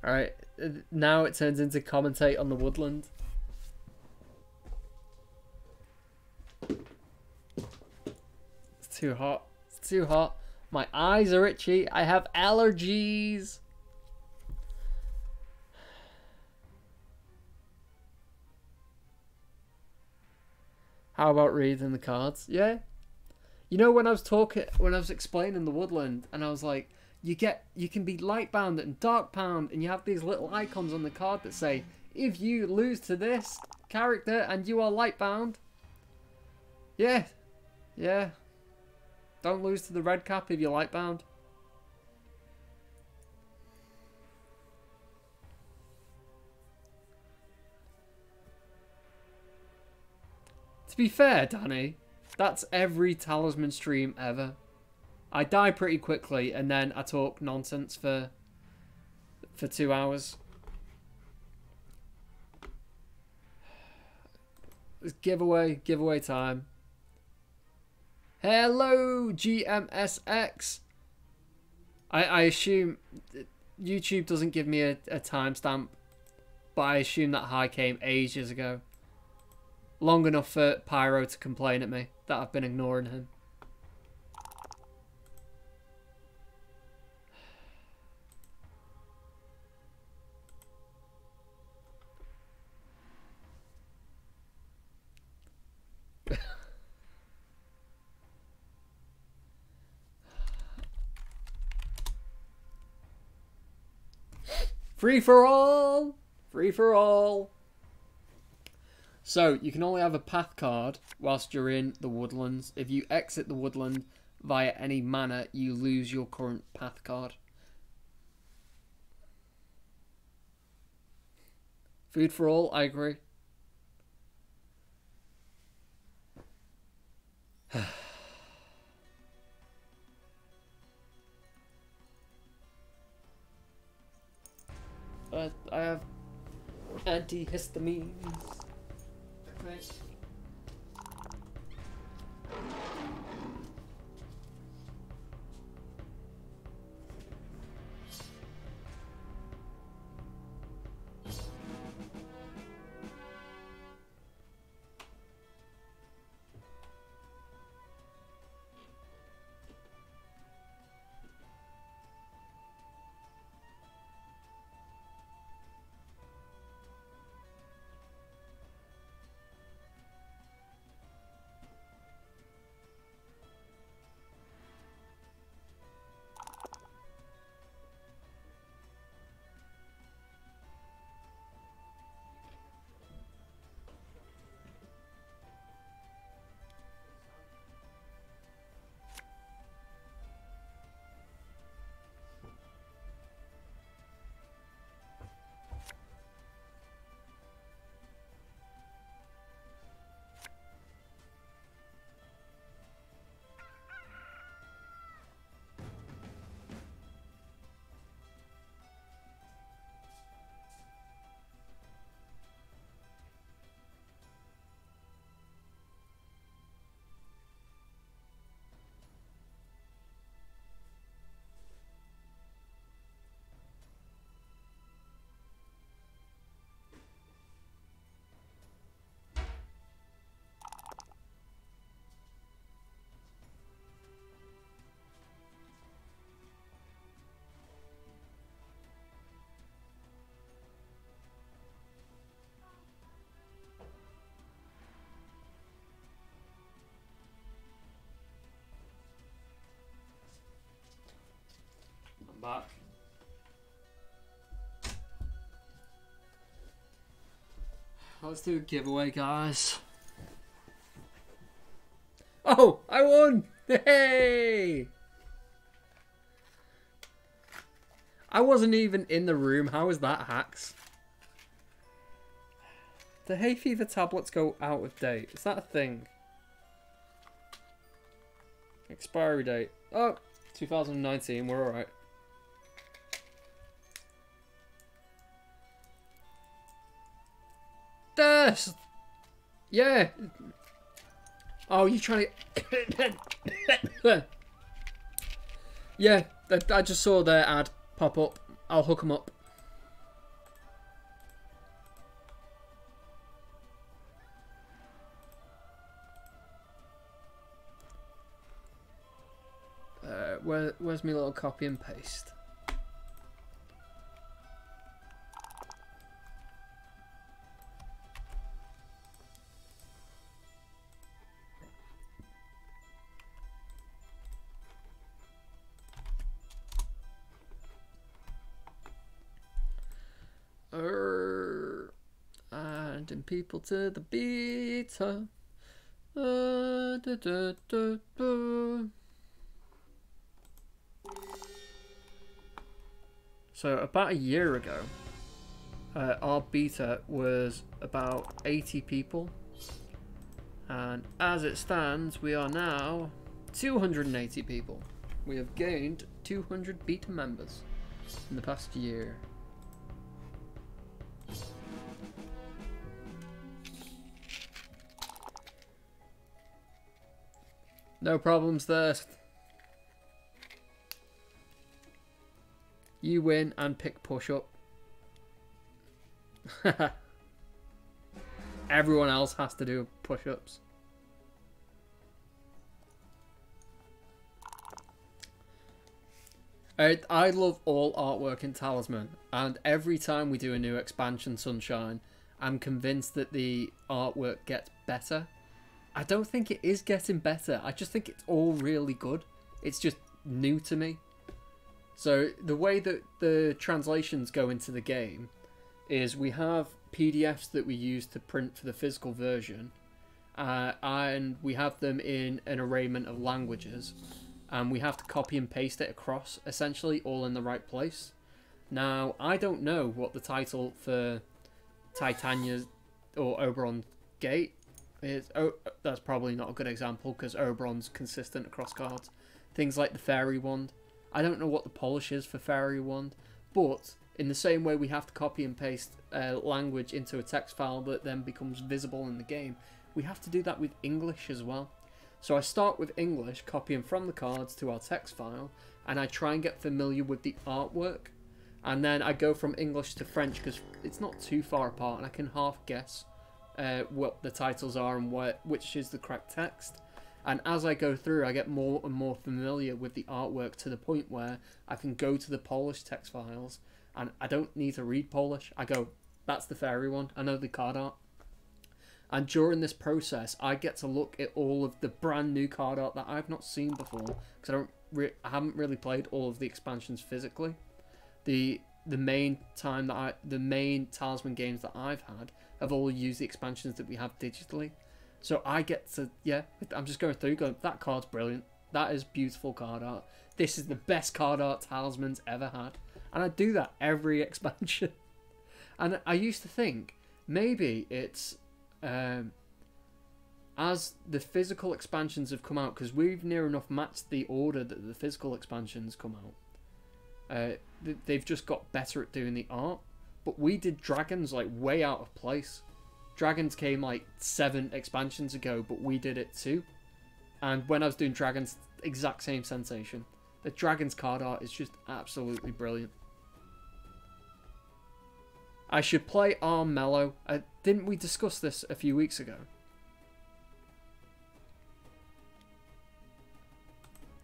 Alright, now it turns into commentate on the Woodland. It's too hot. It's too hot. My eyes are itchy. I have allergies. How about reading the cards? Yeah. You know, when I was explaining the Woodland, and I was like, you can be lightbound and darkbound, and you have these little icons on the card that say, if you lose to this character and you are lightbound. Yeah. Yeah. Don't lose to the red cap if you're lightbound. To be fair, Danny, that's every talisman stream ever. I die pretty quickly and then I talk nonsense for 2 hours. It's giveaway time. Hello, GMSX. I assume YouTube doesn't give me a timestamp, but I assume that high came ages ago. Long enough for Pyro to complain at me that I've been ignoring him. Free for all! Free for all! So, you can only have a path card whilst you're in the Woodlands. If you exit the Woodland via any manner, you lose your current path card. Food for all, I agree. I have antihistamines. Okay. back. Let's do a giveaway, guys. Oh, I won! Hey! I wasn't even in the room. How was that, hacks? The hay fever tablets go out of date. Is that a thing? Expiry date. Oh, 2019. We're alright. This! Yeah! Oh, you trying to... Yeah, I just saw their ad pop up. I'll hook them up. Where's my little copy and paste? Adding people to the beta. So about a year ago, our beta was about 80 people, and as it stands, we are now 280 people. We have gained 200 beta members in the past year. No problems there. You win and pick push up. Everyone else has to do push-ups. I love all artwork in Talisman, and every time we do a new expansion, Sunshine, I'm convinced that the artwork gets better. I don't think it is getting better. I just think it's all really good. It's just new to me. So the way that the translations go into the game is we have PDFs that we use to print for the physical version, and we have them in an arrayment of languages, and we have to copy and paste it across, essentially all in the right place. Now, I don't know what the title for Titania or Oberon Gate is. Oh, that's probably not a good example because Oberon's consistent across cards. Things like the Fairy Wand. I don't know what the polish is for Fairy Wand, but in the same way we have to copy and paste language into a text file that then becomes visible in the game, we have to do that with English as well. So I start with English, copying from the cards to our text file, and I try and get familiar with the artwork. And then I go from English to French because it's not too far apart, and I can half guess what the titles are and which is the correct text. And as I go through, I get more and more familiar with the artwork to the point where I can go to the Polish text files and I don't need to read Polish. I go, that's the Fairy one. I know the card art. And during this process, I get to look at all of the brand new card art that I've not seen before because I haven't really played all of the expansions physically. The main Talisman games that I've had have all used the expansions that we have digitally. So I get to, yeah, I'm just going through going, that card's brilliant. That is beautiful card art. This is the best card art Talisman's ever had. And I do that every expansion. And I used to think, maybe it's, as the physical expansions have come out, because we've near enough matched the order that the physical expansions come out. They've just got better at doing the art. But we did Dragons like way out of place. Dragons came like 7 expansions ago, but we did it too. And when I was doing Dragons, exact same sensation. The Dragons card art is just absolutely brilliant. I should play Arm Mellow. Didn't we discuss this a few weeks ago?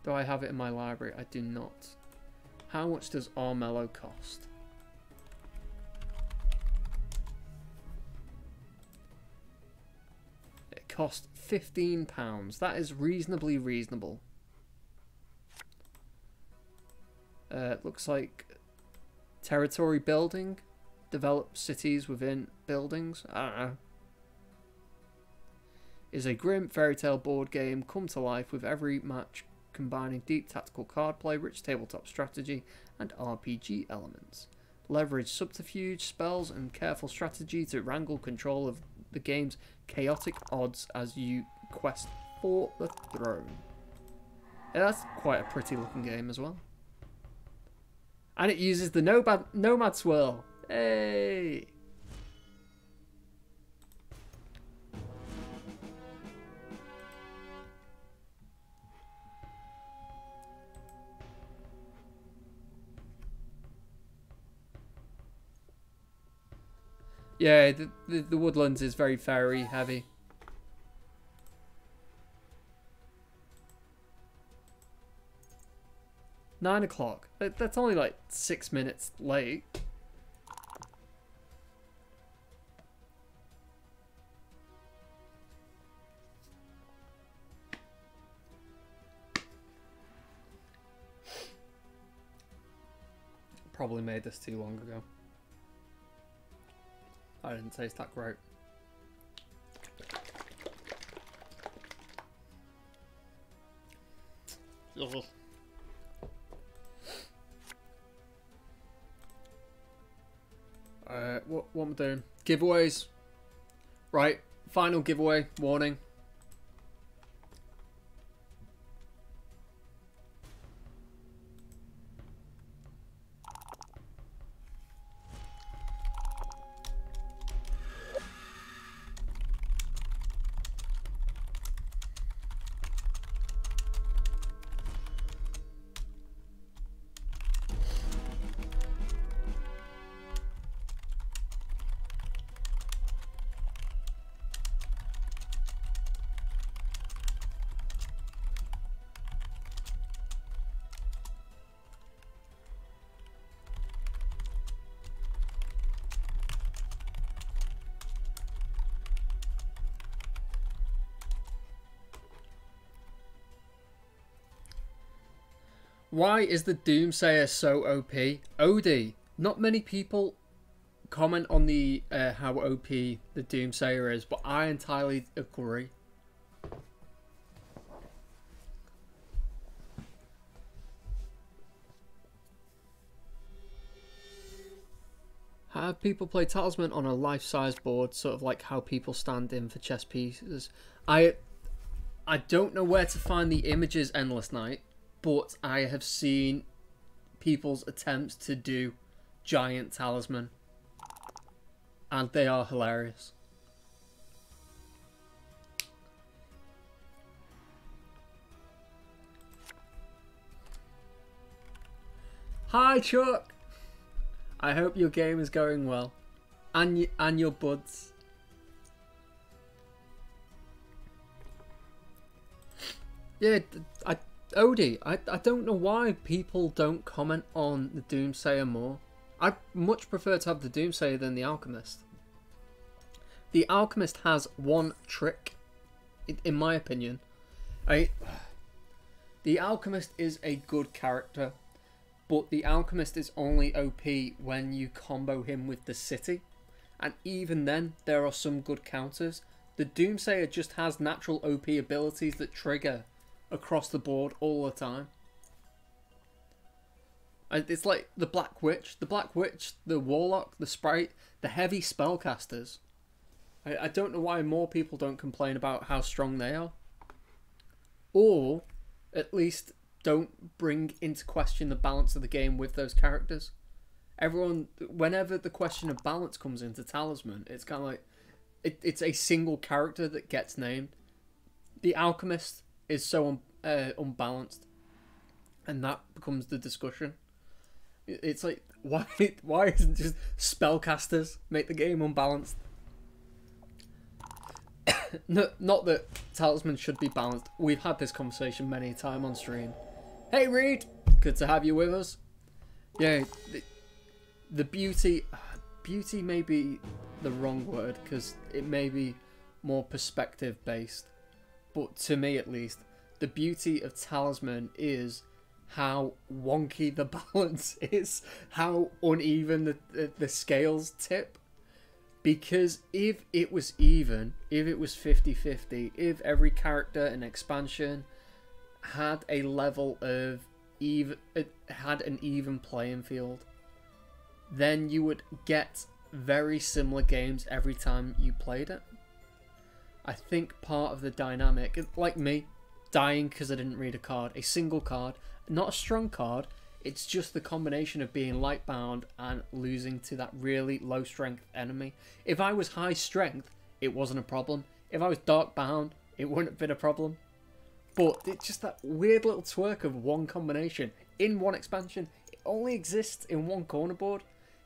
Do I have it in my library? I do not. How much does Arm Mellow cost? Cost £15. That is reasonably reasonable. Looks like territory building. Develop cities within buildings. I don't know. Is a grim fairy tale board game come to life with every match combining deep tactical card play, rich tabletop strategy, and RPG elements. Leverage subterfuge, spells, and careful strategy to wrangle control of the game's chaotic odds as you quest for the throne. Yeah, that's quite a pretty looking game as well. And it uses the Nomad swirl. Hey! Yeah, the Woodlands is very fairy heavy. $9 o'clock. That's only like 6 minutes late. Probably made this too long ago. I didn't taste that great. What am I doing? Giveaways. Right, final giveaway, warning. Why is the Doomsayer so OP? Odie, not many people comment on the how OP the Doomsayer is, but I entirely agree. Have people play Talisman on a life-size board, sort of like how people stand in for chess pieces? I don't know where to find the images Endless Night, but I have seen people's attempts to do giant Talisman, and they are hilarious. Hi Chuck! I hope your game is going well, and your buds. Yeah, Odie, I don't know why people don't comment on the Doomsayer more. I'd much prefer to have the Doomsayer than the Alchemist. The Alchemist has one trick, in my opinion. The Alchemist is a good character, but the Alchemist is only OP when you combo him with the City. And even then, there are some good counters. The Doomsayer just has natural OP abilities that trigger across the board all the time. It's like the Black Witch, the Warlock, the Sprite, the heavy spellcasters. I don't know why more people don't complain about how strong they are. Or, at least, don't bring into question the balance of the game with those characters. Everyone, whenever the question of balance comes into Talisman, it's kind of like, it's a single character that gets named. The Alchemist is so unbalanced, and that becomes the discussion. It's like, why isn't just spellcasters make the game unbalanced? No, not that Talisman should be balanced. We've had this conversation many a time on stream. Hey Reed, good to have you with us. Yeah, the beauty may be the wrong word, because it may be more perspective based. But to me, at least, the beauty of Talisman is how wonky the balance is, how uneven the scales tip. Because if it was even, if it was 50-50, if every character and expansion had a level of even, it had an even playing field, then you would get very similar games every time you played it. I think part of the dynamic, like me, dying because I didn't read a card, a single card, not a strong card, it's just the combination of being light bound and losing to that really low strength enemy. If I was high strength, it wasn't a problem. If I was dark bound, it wouldn't have been a problem. But it's just that weird little twerk of one combination in one expansion. It only exists in one corner board.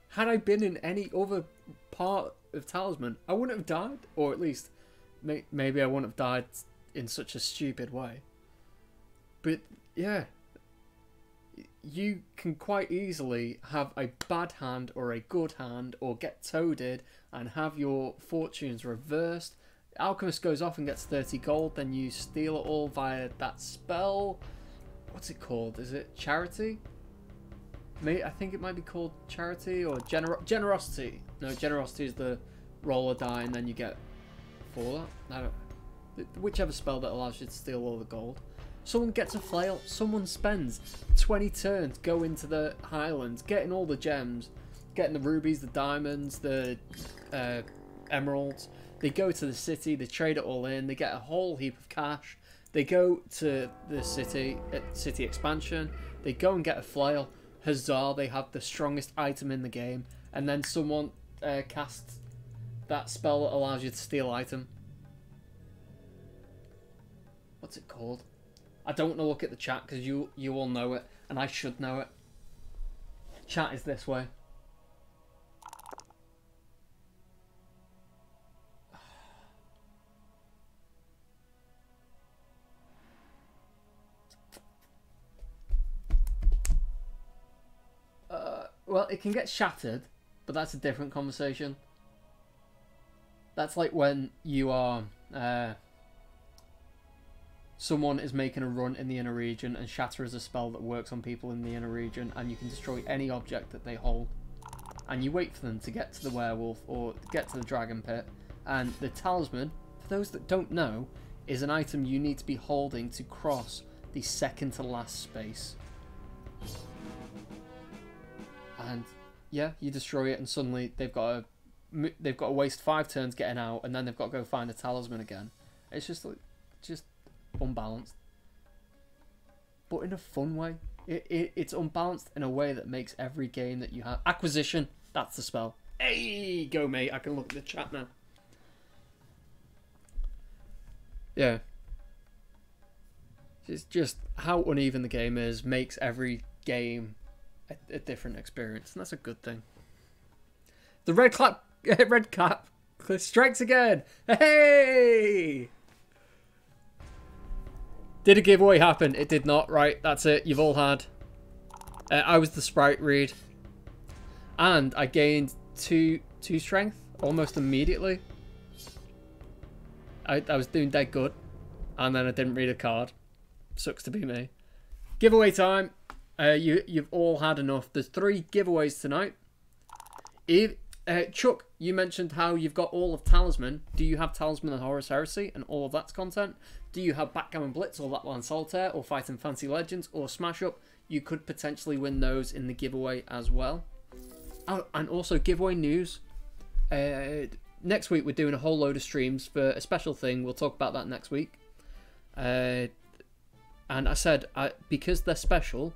Had I been in any other part of Talisman, I wouldn't have died. Or at least, maybe I wouldn't have died in such a stupid way. But yeah, you can quite easily have a bad hand or a good hand, or get toaded and have your fortunes reversed. Alchemist goes off and gets 30 gold, then you steal it all via that spell. What's it called? Is it Charity? I think it might be called Charity or Generosity. No, Generosity is the roll a die and then you get for that. Whichever spell that allows you to steal all the gold. Someone gets a flail, someone spends 20 turns, go into the Highlands, getting all the gems, getting the rubies, the diamonds, the emeralds. They go to the city, they trade it all in, they get a whole heap of cash. They go to the city expansion, they go and get a flail. Huzzah, they have the strongest item in the game. And then someone casts that spell that allows you to steal item. What's it called? I don't want to look at the chat because you all know it, and I should know it. Chat is this way. Well, it can get shattered, but that's a different conversation. That's like when you are... someone is making a run in the inner region, and Shatter is a spell that works on people in the inner region, and you can destroy any object that they hold. And you wait for them to get to the werewolf or get to the dragon pit. And the talisman, for those that don't know, is an item you need to be holding to cross the second to last space. And yeah, you destroy it, and suddenly they've got to waste 5 turns getting out, and then they've got to go find a talisman again. It's just unbalanced, but in a fun way. It's unbalanced in a way that makes every game that you have. Acquisition, that's the spell. Hey, go mate! I can look at the chat now. Yeah, it's just how uneven the game is makes every game a different experience, and that's a good thing. The red cap strikes again. Hey! Did a giveaway happen? It did not. Right, that's it. You've all had. I was the sprite read, and I gained two strength almost immediately. I was doing dead good, and then I didn't read a card. Sucks to be me. Giveaway time. You've all had enough. There's 3 giveaways tonight. Chuck, you mentioned how you've got all of Talisman. Do you have Talisman and Horus Heresy and all of that's content? Do you have Backgammon Blitz or Lapland Solitaire or Fighting Fancy Legends or Smash Up? You could potentially win those in the giveaway as well. Oh, and also giveaway news. Next week we're doing a whole load of streams for a special thing. We'll talk about that next week. And I said, because they're special,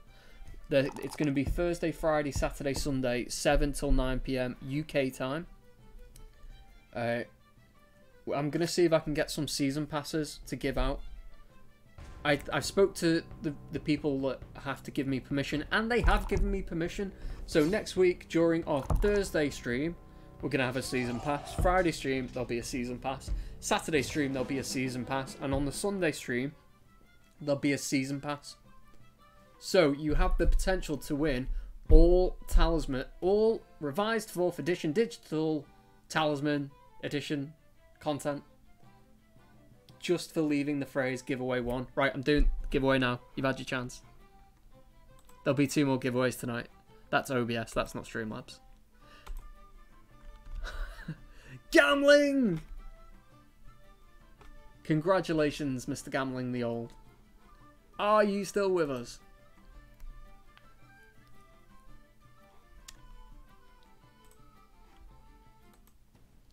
it's going to be Thursday, Friday, Saturday, Sunday, 7 till 9 PM UK time. I'm going to see if I can get some season passes to give out. I've spoke to the people that have to give me permission, and they have given me permission. So next week, during our Thursday stream, we're going to have a season pass. Friday stream, there'll be a season pass. Saturday stream, there'll be a season pass. And on the Sunday stream, there'll be a season pass. So you have the potential to win all Talisman, all revised 4th edition digital Talisman edition content, just for leaving the phrase giveaway 1. Right, I'm doing giveaway now. You've had your chance. There'll be 2 more giveaways tonight. That's OBS, that's not Streamlabs. Gambling! Congratulations, Mr. Gambling the Old. Are you still with us?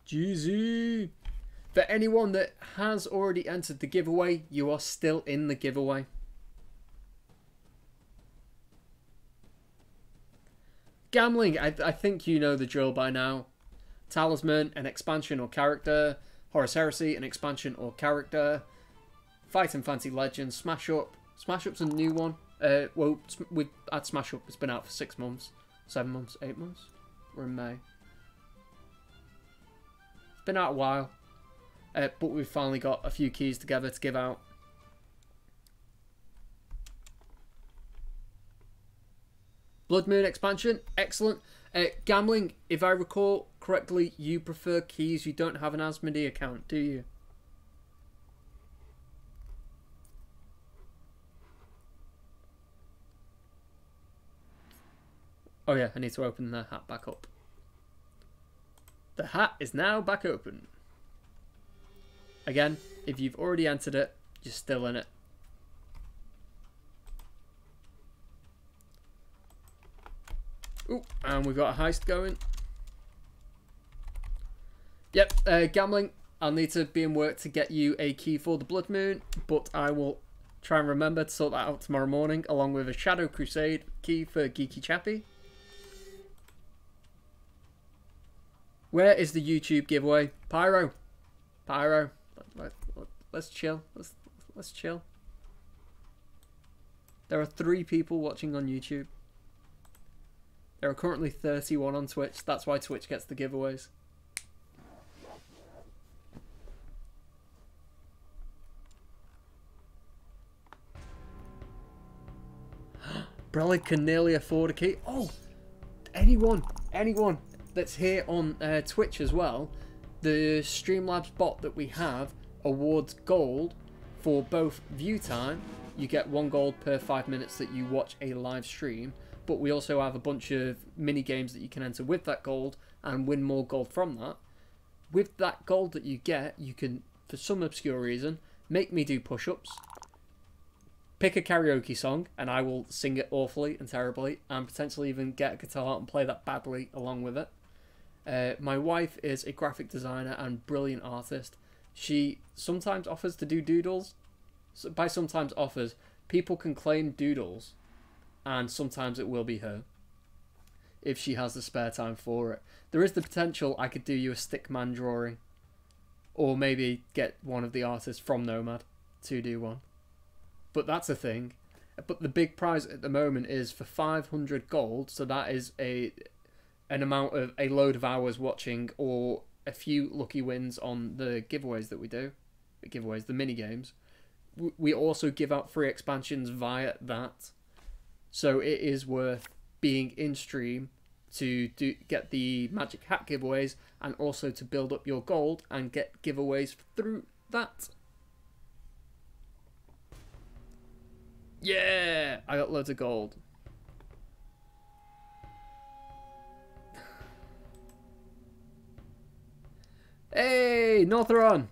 GZ! For anyone that has already entered the giveaway, you are still in the giveaway. Gambling, I think you know the drill by now. Talisman, an expansion or character. Horus Heresy, an expansion or character. Fight and Fantasy Legends, Smash Up. Smash Up's a new one. Well, we've had Smash Up. It's been out for 6 months, 7 months, 8 months. We're in May. It's been out a while. But we've finally got a few keys together to give out. Blood Moon expansion, excellent. Gambling, if I recall correctly, you prefer keys. You don't have an Asmodee account, do you? Oh yeah, I need to open the hat back up. The hat is now back open. Again, if you've already entered it, you're still in it. Ooh, and we've got a heist going. Yep, Gambling, I'll need to be in work to get you a key for the Blood Moon, but I will try and remember to sort that out tomorrow morning, along with a Shadow Crusade key for Geeky Chappy. Where is the YouTube giveaway? Pyro. Pyro. Let's chill. Let's chill. There are 3 people watching on YouTube. There are currently 31 on Twitch. That's why Twitch gets the giveaways. Brellig can nearly afford a key. Oh, anyone that's here on Twitch as well, the Streamlabs bot that we have awards gold for both view time. You get 1 gold per 5 minutes that you watch a live stream. But we also have a bunch of mini games that you can enter with that gold and win more gold from that. With that gold that you get, you can, for some obscure reason, make me do push-ups, pick a karaoke song, and I will sing it awfully and terribly, and potentially even get a guitar and play that badly along with it. My wife is a graphic designer and brilliant artist. She sometimes offers to do doodles. So by sometimes offers, people can claim doodles, and sometimes it will be her, if she has the spare time for it. There is the potential I could do you a stickman drawing, or maybe get one of the artists from Nomad to do one. But that's a thing. But the big prize at the moment is for 500 gold, so that is an amount of a load of hours watching, or a few lucky wins on the giveaways that we do. The mini games. We also give out free expansions via that. So it is worth being in stream to get the magic hat giveaways, and also to build up your gold and get giveaways through that. Yeah, I got loads of gold. Hey, Northeron.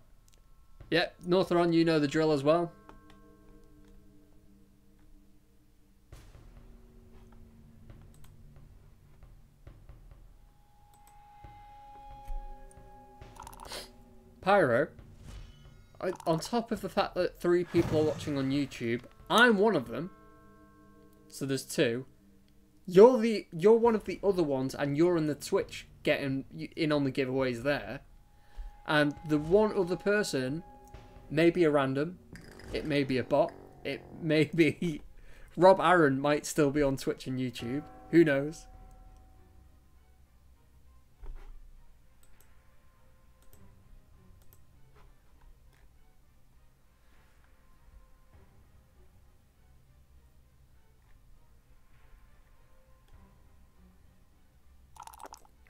Yep, Northeron, you know the drill as well. Pyro, on top of the fact that 3 people are watching on YouTube, I'm one of them. So there's 2. You're one of the other ones, and you're in the Twitch getting in on the giveaways there. And the one other person may be a random. It may be a bot. It may be Rob Aaron might still be on Twitch and YouTube. Who knows?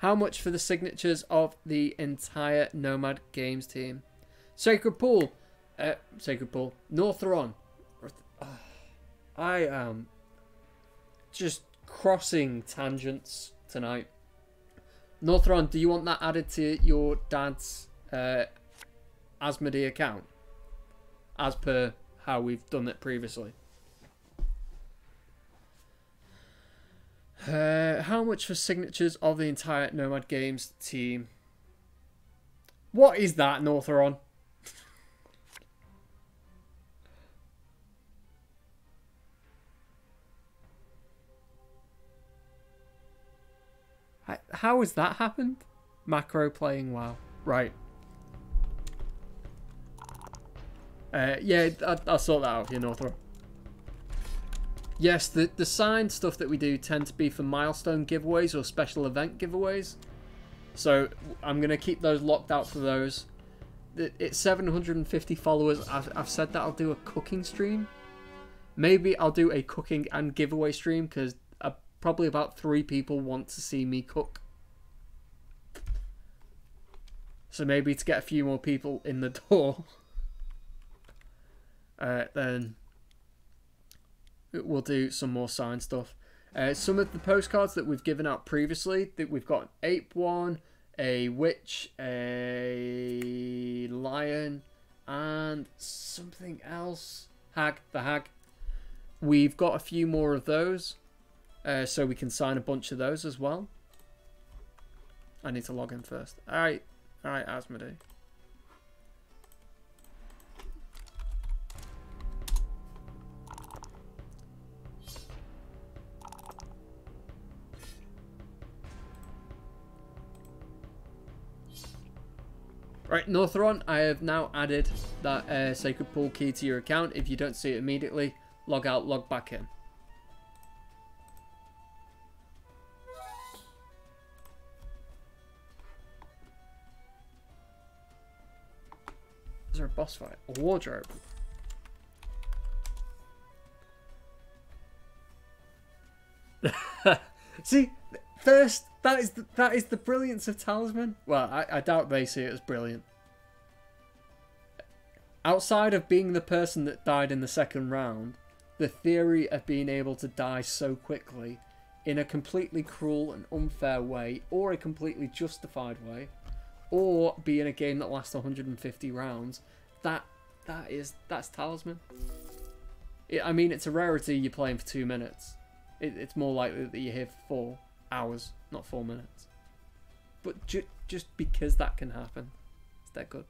How much for the signatures of the entire Nomad Games team? Sacred Pool, Northeron. I am just crossing tangents tonight. Northron, do you want that added to your dad's Asmodee account? As per how we've done it previously. How much for signatures of the entire Nomad Games team? What is that, Northron? How has that happened? Macro playing WoW. Right. Yeah, I'll sort that out for you, Northron. Yes, the signed stuff that we do tend to be for milestone giveaways or special event giveaways. So I'm going to keep those locked out for those. It's 750 followers. I've said that I'll do a cooking stream. Maybe I'll do a cooking and giveaway stream because probably about 3 people want to see me cook. So maybe to get a few more people in the door, then we'll do some more signed stuff. Some of the postcards that we've given out previously, that we've got an ape one, a witch, a lion, and something else. Hag, the hag. We've got a few more of those, so we can sign a bunch of those as well. I need to log in first. Alright, Asmodee. Right, Northron, I have now added that Sacred Pool key to your account. If you don't see it immediately, log out, log back in. Is there a boss fight? A wardrobe? See, first, that is the brilliance of Talisman. Well, I doubt they see it as brilliant. Outside of being the person that died in the second round, the theory of being able to die so quickly in a completely cruel and unfair way, or a completely justified way, or be in a game that lasts 150 rounds, that's Talisman. I mean, it's a rarity you're playing for 2 minutes. It's more likely that you're here for 4 hours, not 4 minutes. But just because that can happen, it's that good.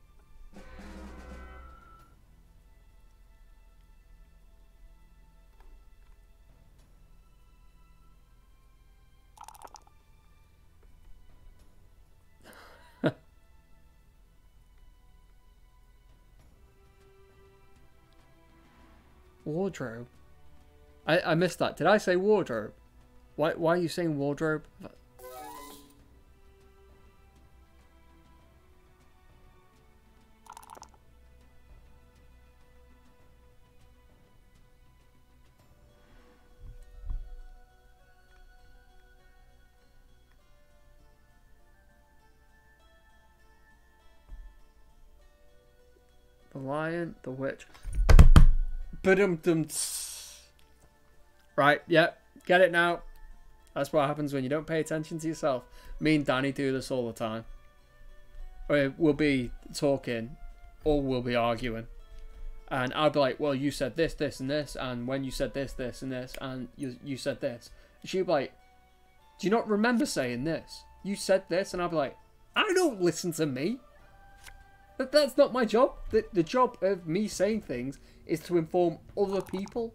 Wardrobe? I missed that. Did I say wardrobe? Why are you saying wardrobe? The lion, the witch. Ba-dum-dum. Right, yep, get it now. That's what happens when you don't pay attention to yourself. Me and Danny do this all the time. We'll be talking, or we'll be arguing. And I'll be like, well, you said this, this, and this, and when you said this, this, and this, and you said this. And she'll be like, do you not remember saying this? You said this, and I'll be like, I don't listen to me. That's not my job. The job of me saying things is to inform other people.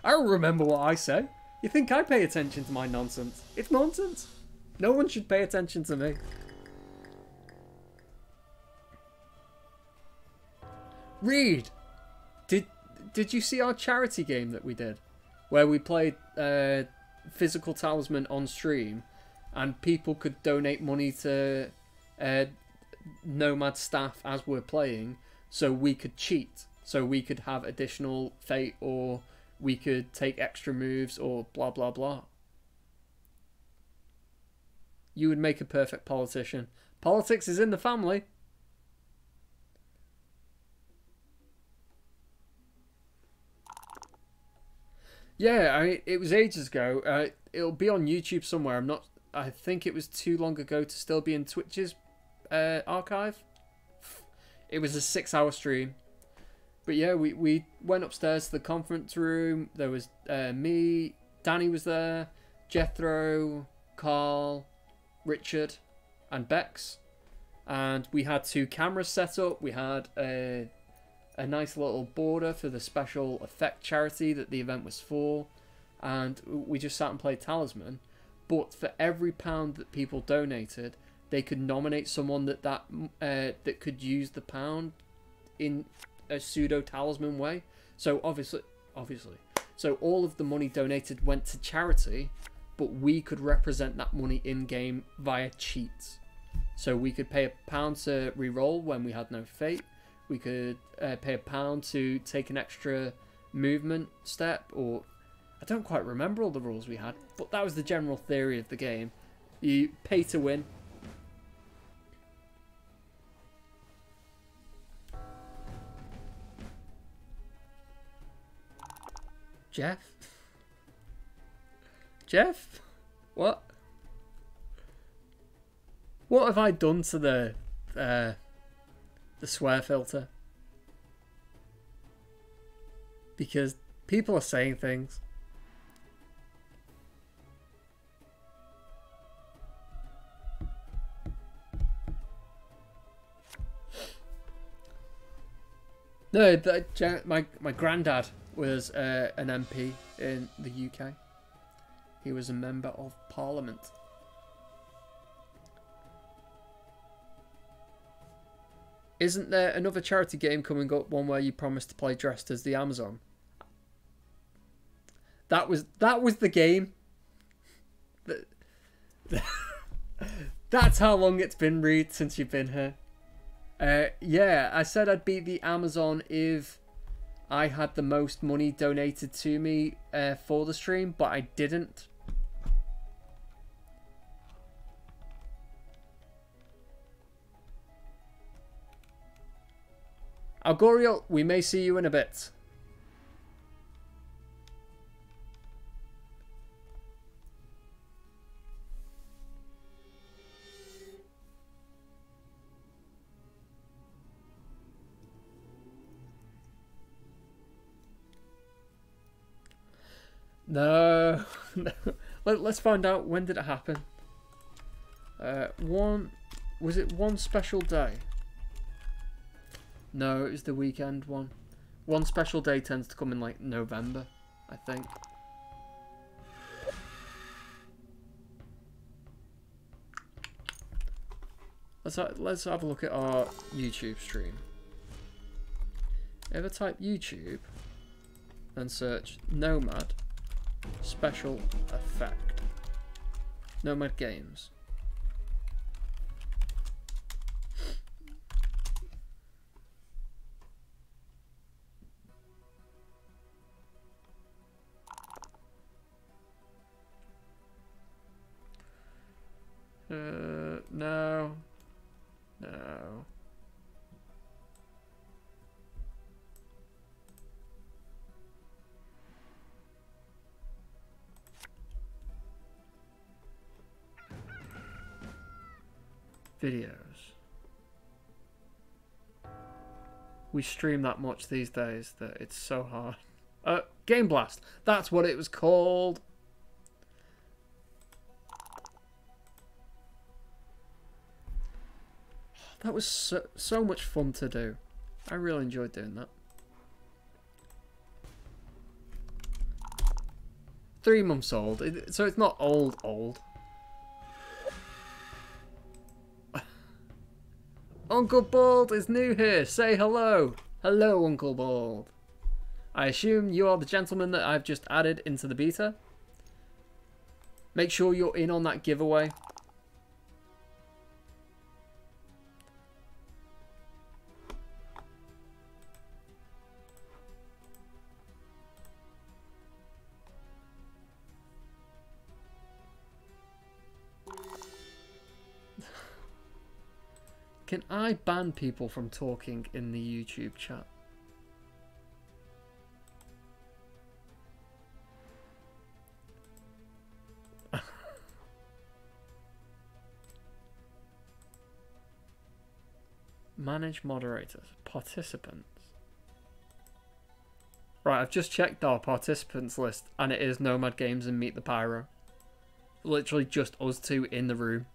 I don't remember what I say. You think I pay attention to my nonsense? It's nonsense. No one should pay attention to me. Reed, did you see our charity game that we did? Where we played Physical Talisman on stream and people could donate money to Nomad staff as we're playing so we could cheat. So we could have additional fate, or we could take extra moves, or blah blah blah. You would make a perfect politician. Politics is in the family. Yeah, it was ages ago. It'll be on YouTube somewhere. I'm not. I think it was too long ago to still be in Twitch's archive. It was a 6-hour stream. But yeah, we went upstairs to the conference room. There was me, Danny was there, Jethro, Carl, Richard, and Bex. And we had 2 cameras set up. We had a nice little border for the special effect charity that the event was for. And we just sat and played Talisman. But for every pound that people donated, they could nominate someone that could use the pound in a pseudo talisman way. So obviously, so all of the money donated went to charity, but we could represent that money in game via cheats. So we could pay £1 to re-roll when we had no fate. We could pay £1 to take an extra movement step, or I don't quite remember all the rules we had, but that was the general theory of the game. You pay to win. Jeff? What? What have I done to the swear filter? Because people are saying things. No, my granddad was an MP in the UK. He was a member of Parliament. Isn't there another charity game coming up, one where you promised to play dressed as the Amazon? That was the game. That's how long it's been, Reed, since you've been here. Yeah, I said I'd beat the Amazon if I had the most money donated to me for the stream, but I didn't. Algoriel, we may see you in a bit. No. Let's find out, when did it happen? Was it one special day? No, it was the weekend one. One special day tends to come in like November, I think. Let's have a look at our YouTube stream. Ever type YouTube and search Nomad special effect. Nomad games. No. No. Videos. We stream that much these days that it's so hard. Game Blast. That's what it was called. That was so much fun to do. I really enjoyed doing that. 3 months old, so it's not old. Uncle Bald is new here. Say hello. Hello, Uncle Bald. I assume you are the gentleman that I've just added into the beta. Make sure you're in on that giveaway. Can I ban people from talking in the YouTube chat? Manage moderators. Participants. Right, I've just checked our participants list, and it is Nomad Games and Meet the Pyro. Literally just us two in the room.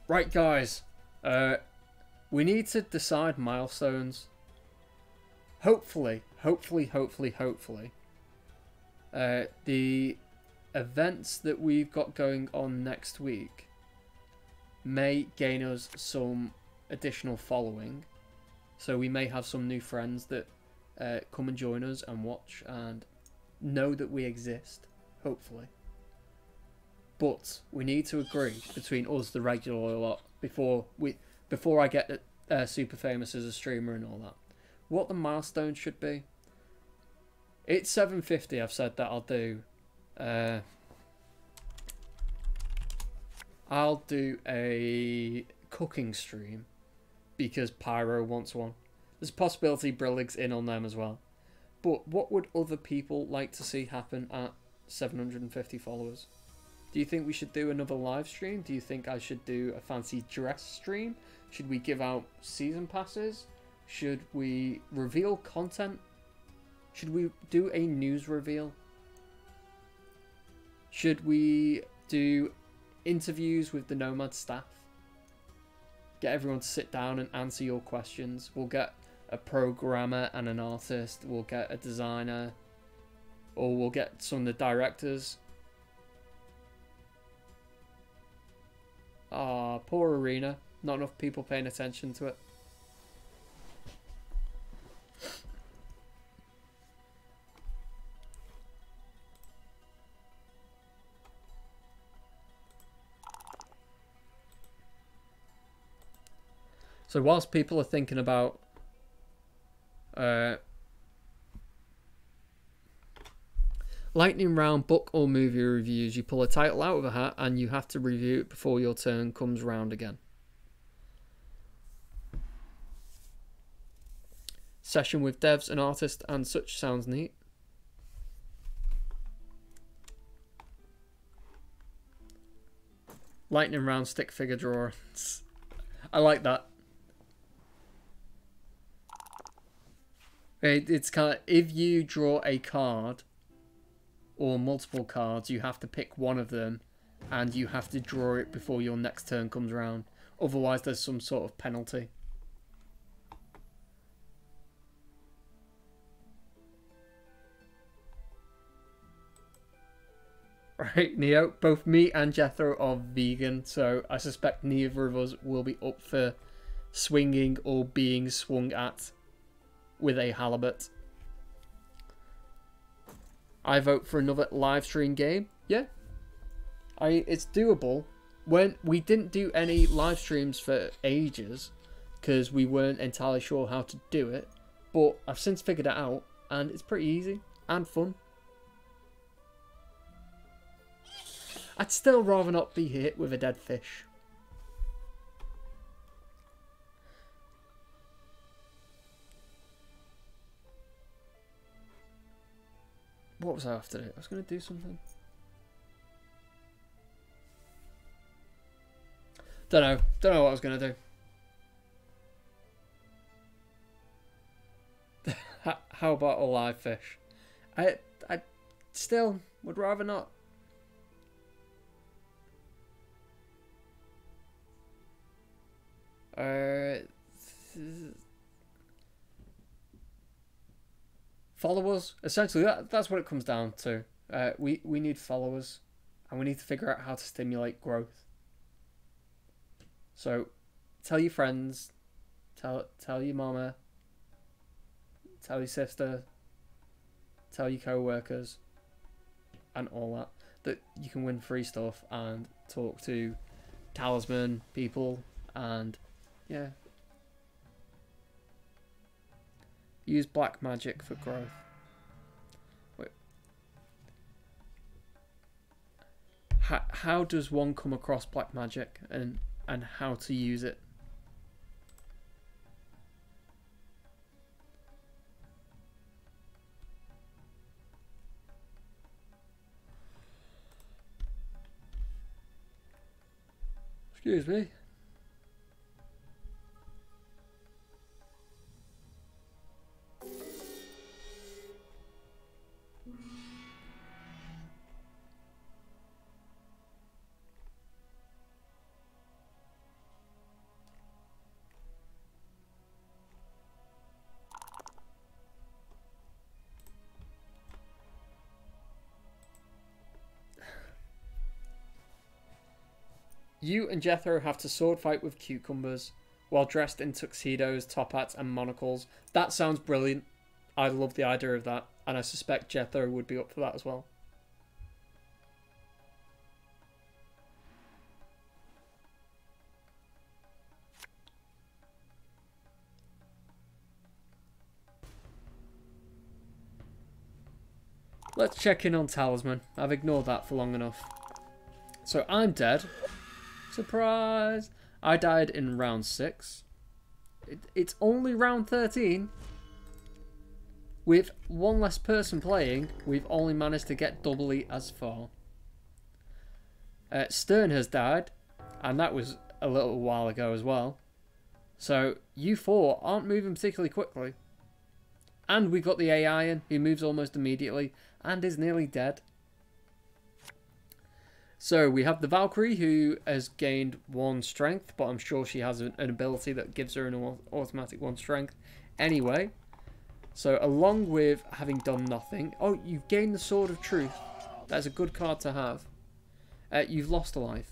Right, guys. We need to decide milestones. Hopefully. The events that we've got going on next week may gain us some additional following. So we may have some new friends that come and join us and watch and know that we exist. Hopefully. But we need to agree between us, the regular lot, before I get super famous as a streamer and all that, what the milestone should be. It's 750. I've said that I'll do a cooking stream because Pyro wants one. There's a possibility Brillig's in on them as well. But what would other people like to see happen at 750 followers? Do you think we should do another live stream? Do you think I should do a fancy dress stream? Should we give out season passes? Should we reveal content? Should we do a news reveal? Should we do interviews with the Nomad staff? Get everyone to sit down and answer your questions. We'll get a programmer and an artist. We'll get a designer. Or we'll get some of the directors. Ah, poor arena. Not enough people paying attention to it. So whilst people are thinking about lightning round book or movie reviews, you pull a title out of a hat and you have to review it before your turn comes round again. Session with devs and artists and such sounds neat. Lightning round stick figure drawings. I like that. It's kind of, if you draw a card or multiple cards, you have to pick one of them and you have to draw it before your next turn comes around. Otherwise there's some sort of penalty. Right, Neo, both me and Jethro are vegan, so I suspect neither of us will be up for swinging or being swung at with a halibut. I vote for another live stream game. Yeah, it's doable. When we didn't do any live streams for ages because we weren't entirely sure how to do it, but I've since figured it out and it's pretty easy and fun. I'd still rather not be hit with a dead fish. What was I after? I was going to do something. Don't know what I was going to do. How about a live fish? I still would rather not. Followers, essentially that's what it comes down to. We need followers and we need to figure out how to stimulate growth. So tell your friends, tell your mama, tell your sister, tell your co-workers and all that you can win free stuff and talk to talisman people and yeah. Use black magic for growth. Wait. How does one come across black magic? And and how to use it. Excuse me. You and Jethro have to sword fight with cucumbers while dressed in tuxedos, top hats, and monocles. That sounds brilliant. I love the idea of that, and I suspect Jethro would be up for that as well. Let's check in on Talisman. I've ignored that for long enough. So I'm dead. Surprise! I died in round 6. It's only round 13. With one less person playing, we've only managed to get doubly as far. Stern has died, and that was a little while ago as well. So you 4 aren't moving particularly quickly. And we got the AI in, who moves almost immediately, and is nearly dead. So we have the Valkyrie, who has gained 1 strength, but I'm sure she has an ability that gives her an automatic 1 strength anyway. So along with having done nothing... Oh, you've gained the Sword of Truth. That's a good card to have. You've lost a life.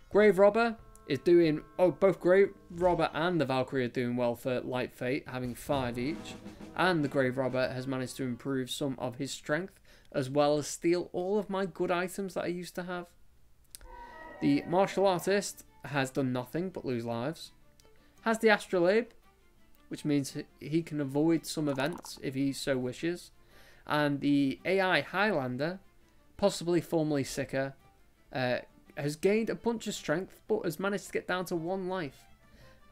Grave Robber is doing... Oh, both Grave Robber and the Valkyrie are doing well for Light Fate, having 5 each. And the Grave Robber has managed to improve some of his strength, as well as steal all of my good items that I used to have. The Martial Artist has done nothing but lose lives. Has the Astrolabe, which means he can avoid some events if he so wishes. And the AI Highlander, possibly formerly Sicker, has gained a bunch of strength, but has managed to get down to 1 life.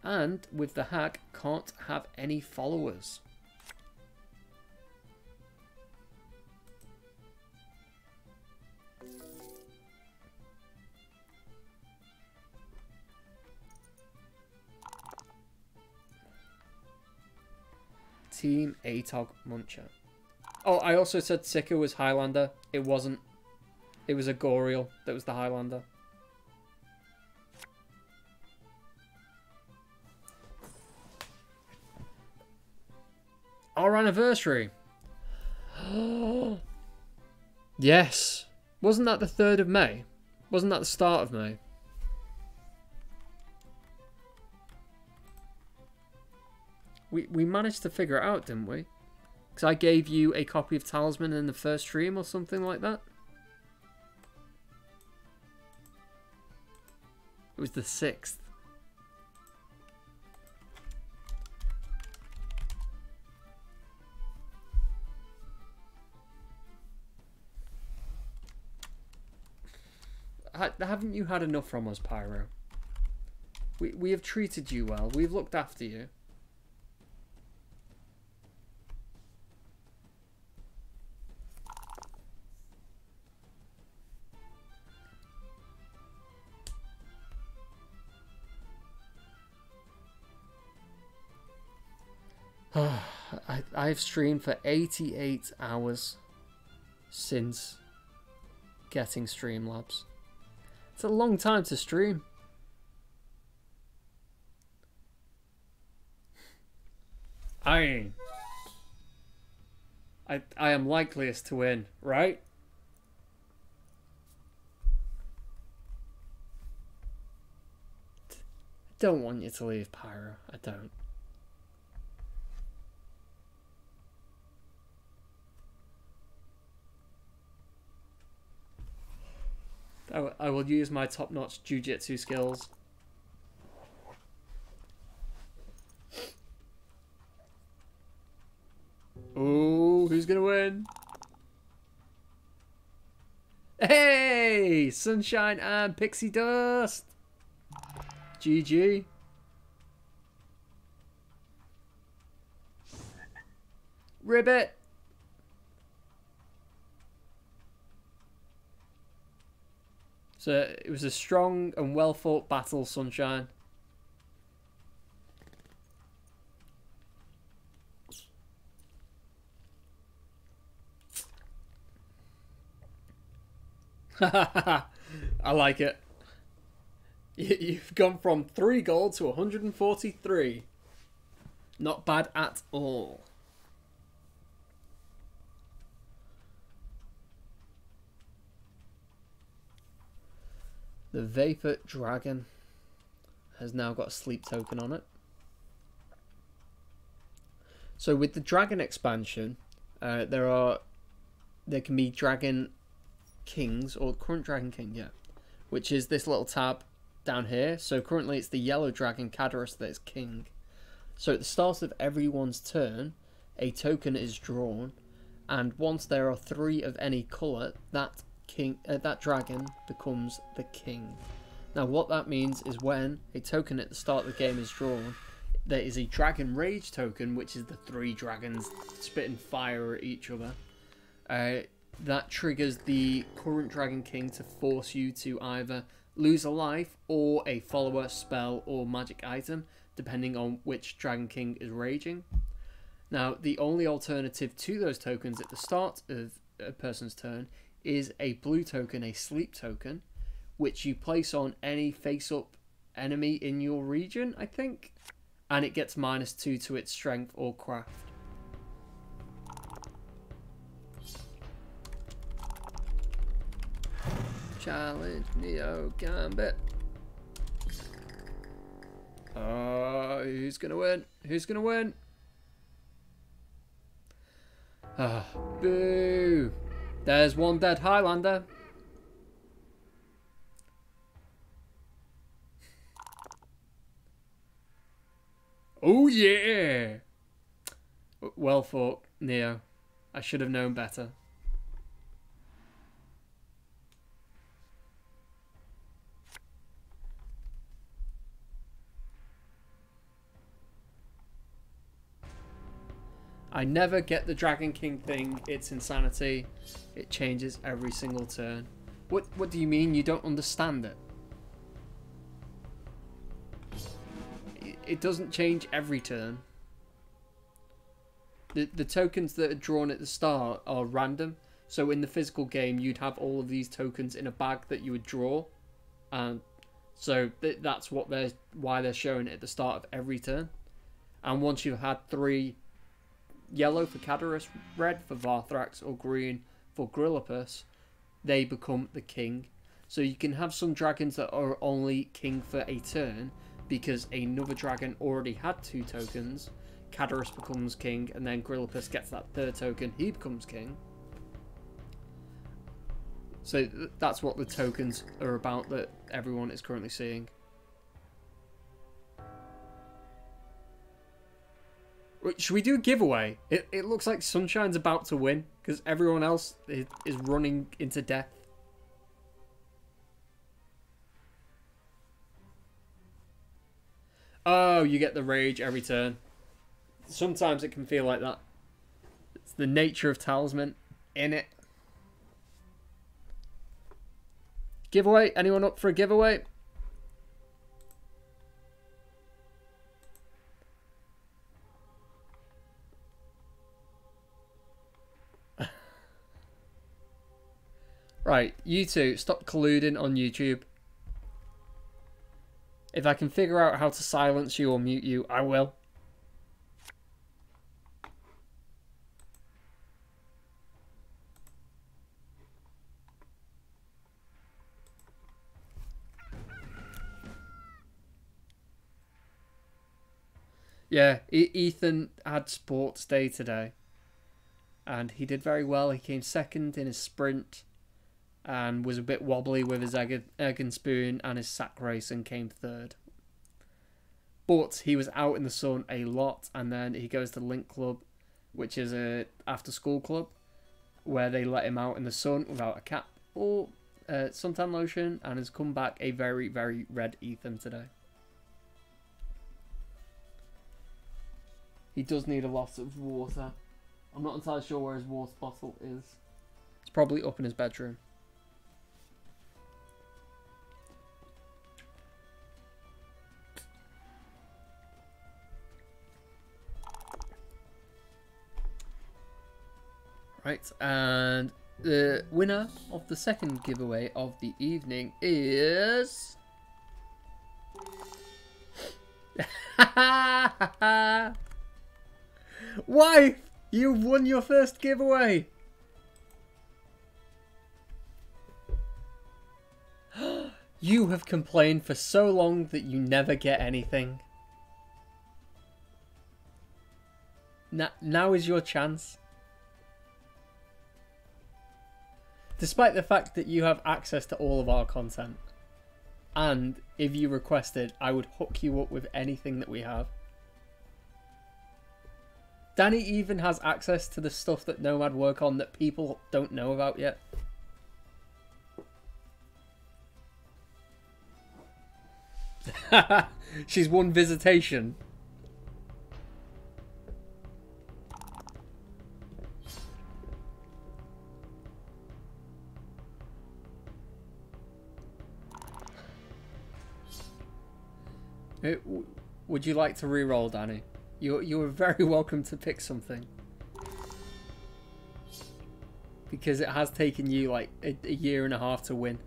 And with the hack, can't have any followers. Team Atog Muncher. Oh, I also said Sicker was Highlander. It wasn't. It was a Goriel that was the Highlander. Our anniversary. Yes. Wasn't that the 3rd of May? Wasn't that the start of May? We managed to figure it out, didn't we? Because I gave you a copy of Talisman in the first stream or something like that. It was the 6th. Haven't you had enough from us, Pyro? We have treated you well. We've looked after you. I've streamed for 88 hours since getting Streamlabs. It's a long time to stream. I am likeliest to win, right? I don't want you to leave, Pyro. I don't. I will use my top-notch jiu-jitsu skills. Ooh, who's gonna win? Hey! Sunshine and Pixie Dust! GG. Ribbit. So it was a strong and well fought battle, Sunshine. I like it. You've gone from 3 gold to 143. Not bad at all. The Vapor Dragon has now got a sleep token on it. So with the Dragon expansion, there can be Dragon Kings, or current Dragon King, yeah, which is this little tab down here. So currently it's the yellow dragon Cadaris that is king. So at the start of everyone's turn, a token is drawn, and once there are 3 of any colour, that dragon becomes the king. Now what that means is when a token at the start of the game is drawn, there is a Dragon Rage token, which is the 3 dragons spitting fire at each other. That triggers the current Dragon King to force you to either lose a life or a follower, spell, or magic item, depending on which Dragon King is raging. Now, the only alternative to those tokens at the start of a person's turn is a blue token, a sleep token, which you place on any face-up enemy in your region, I think, and it gets -2 to its strength or craft. Challenge Neo Gambit. Oh, who's gonna win? Who's gonna win? Ah, boo! There's one dead Highlander. Oh yeah! Well fought, Neo. I should have known better. I never get the Dragon King thing. It's insanity. It changes every single turn. What do you mean you don't understand it? It doesn't change every turn. The tokens that are drawn at the start are random. So in the physical game, you'd have all of these tokens in a bag that you would draw. And so that's why they're showing it at the start of every turn. And once you've had 3... yellow for Cadaris, red for Varthrax, or green for Grillipus, they become the king. So you can have some dragons that are only king for a turn because another dragon already had 2 tokens. Cadaris becomes king, and then Grillipus gets that 3rd token, he becomes king. So that's what the tokens are about that everyone is currently seeing. Should we do a giveaway? It looks like Sunshine's about to win because everyone else is running into death. Oh, you get the rage every turn. Sometimes it can feel like that. It's the nature of Talisman in it. Giveaway? Anyone up for a giveaway? Right, you two, stop colluding on YouTube. If I can figure out how to silence you or mute you, I will. Yeah, Ethan had sports day today. And he did very well. He came 2nd in his sprint. And was a bit wobbly with his egg and spoon and his sack race and came 3rd. But he was out in the sun a lot, and then he goes to Link Club, which is a after school club, where they let him out in the sun without a cap or suntan lotion, and has come back a very, very red Ethan today. He does need a lot of water. I'm not entirely sure where his water bottle is. It's probably up in his bedroom. Right, and the winner of the second giveaway of the evening is... Wife! You've won your first giveaway! You have complained for so long that you never get anything. Now is your chance. Despite the fact that you have access to all of our content. And if you requested, I would hook you up with anything that we have. Danny even has access to the stuff that Nomad work on that people don't know about yet. She's won visitation. Would you like to re-roll, Danny? You're very welcome to pick something. Because it has taken you like a year and a half to win.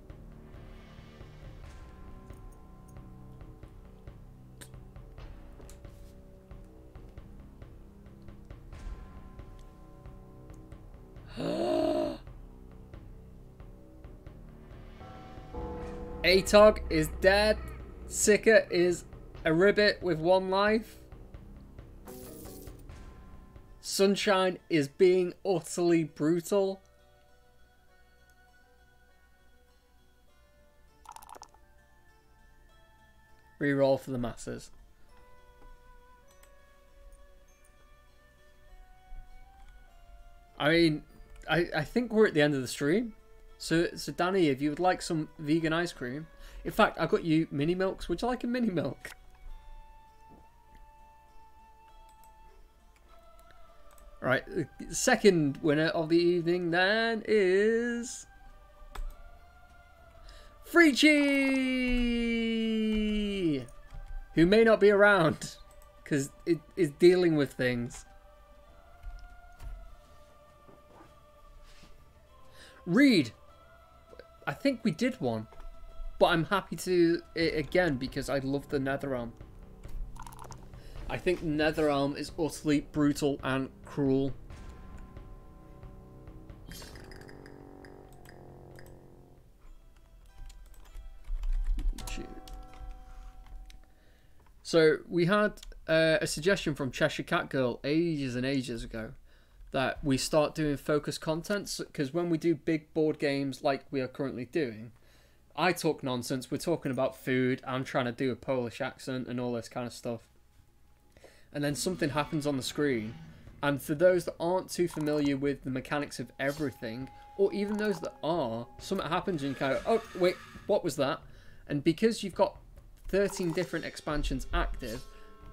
Atog is dead. Sika is a ribbit with 1 life. Sunshine is being utterly brutal. Reroll for the masses. I mean, I think we're at the end of the stream. So Danny, if you would like some vegan ice cream. In fact, I got you mini milks. Would you like a mini milk? Right, the second winner of the evening then is... Freechy! Who may not be around, because it is dealing with things. Reed! I think we did one, but I'm happy to it again because I love the Netherrealm. I think Netherrealm is utterly brutal and cruel. So we had a suggestion from Cheshire Cat Girl ages and ages ago that we start doing focus content, because when we do big board games like we are currently doing, I talk nonsense, we're talking about food, I'm trying to do a Polish accent and all this kind of stuff. And then something happens on the screen, and for those that aren't too familiar with the mechanics of everything, or even those that are, something happens and you kind of, oh wait, what was that? And because you've got 13 different expansions active,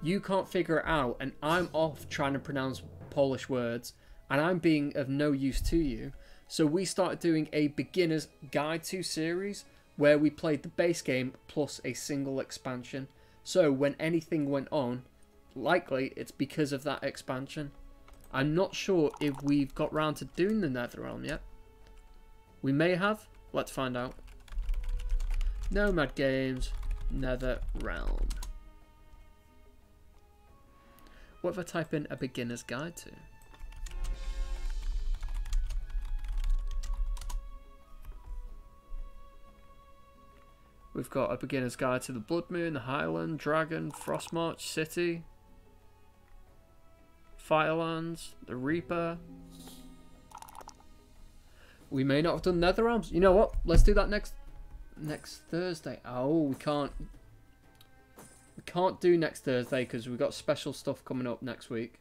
you can't figure it out, and I'm off trying to pronounce Polish words, and I'm being of no use to you. So we started doing a beginner's guide to series where we played the base game plus a single expansion. So when anything went on, likely it's because of that expansion. I'm not sure if we've got round to doing the Netherrealm yet. We may have. Let's find out. Nomad Games, Netherrealm. What if I type in a beginner's guide to? We've got a beginner's guide to the Blood Moon, the Highland, Dragon, Frostmarch, City, Firelands, the Reaper. We may not have done Netherrealms. You know what? Let's do that next Thursday. Oh, we can't do next Thursday because we've got special stuff coming up next week.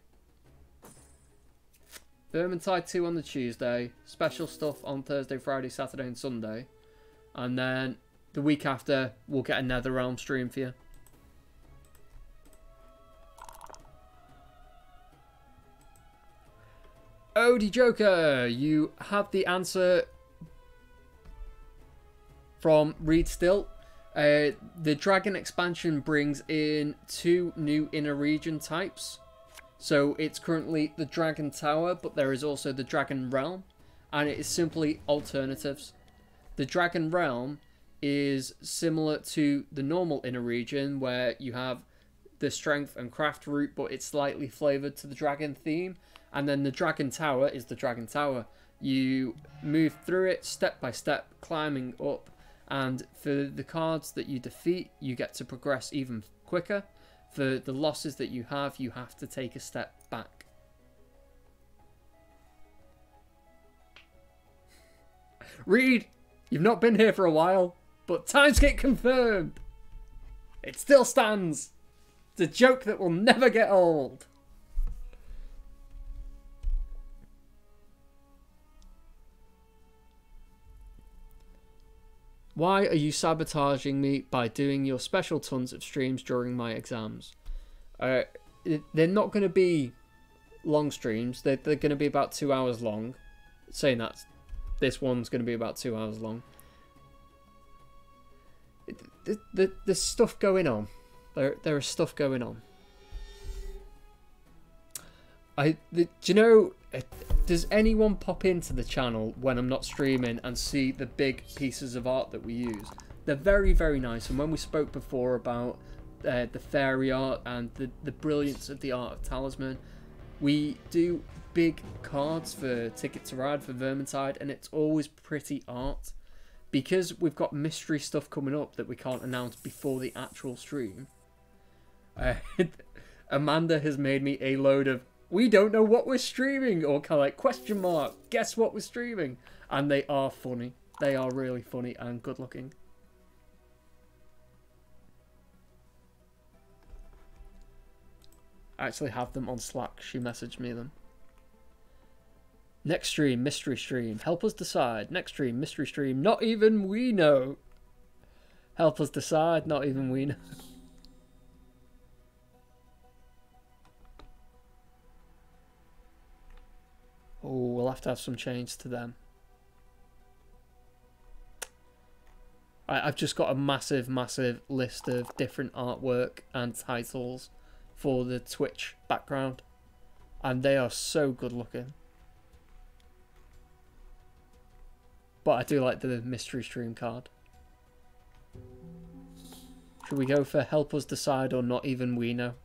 Vermintide 2 on the Tuesday, special stuff on Thursday, Friday, Saturday and Sunday. And then the week after, we'll get a Netherrealm stream for you. Odie Joker, you have the answer from Reed Still. The Dragon expansion brings in 2 new inner region types. So it's currently the Dragon Tower, but there is also the Dragon Realm, and it is simply alternatives. The Dragon Realm is similar to the normal inner region, where you have the strength and craft route, but it's slightly flavoured to the dragon theme. And then the Dragon Tower is the Dragon Tower. You move through it step by step, climbing up, and for the cards that you defeat, you get to progress even quicker. For the losses that you have to take a step back. Reed, you've not been here for a while, but timeskip confirmed. It still stands. It's a joke that will never get old. Why are you sabotaging me by doing your special tons of streams during my exams? They're not going to be long streams. They're going to be about 2 hours long. Saying that, this one's going to be about 2 hours long. There's stuff going on. There is stuff going on. Do you know... Does anyone pop into the channel when I'm not streaming and see the big pieces of art that we use? They're very, very nice. And when we spoke before about the fairy art and the brilliance of the art of Talisman, we do big cards for Ticket to Ride, for Vermintide, and it's always pretty art. Because we've got mystery stuff coming up that we can't announce before the actual stream, Amanda has made me a load of "we don't know what we're streaming," or kind of like question mark, guess what we're streaming. And they are funny. They are really funny and good looking. I actually have them on Slack. She messaged me them. Next stream, mystery stream. Help us decide. Next stream, mystery stream. Not even we know. Help us decide. Not even we know. Oh, we'll have to have some change to them. I've just got a massive, massive list of different artwork and titles for the Twitch background. And they are so good looking. But I do like the mystery stream card. Should we go for help us decide or not even we know?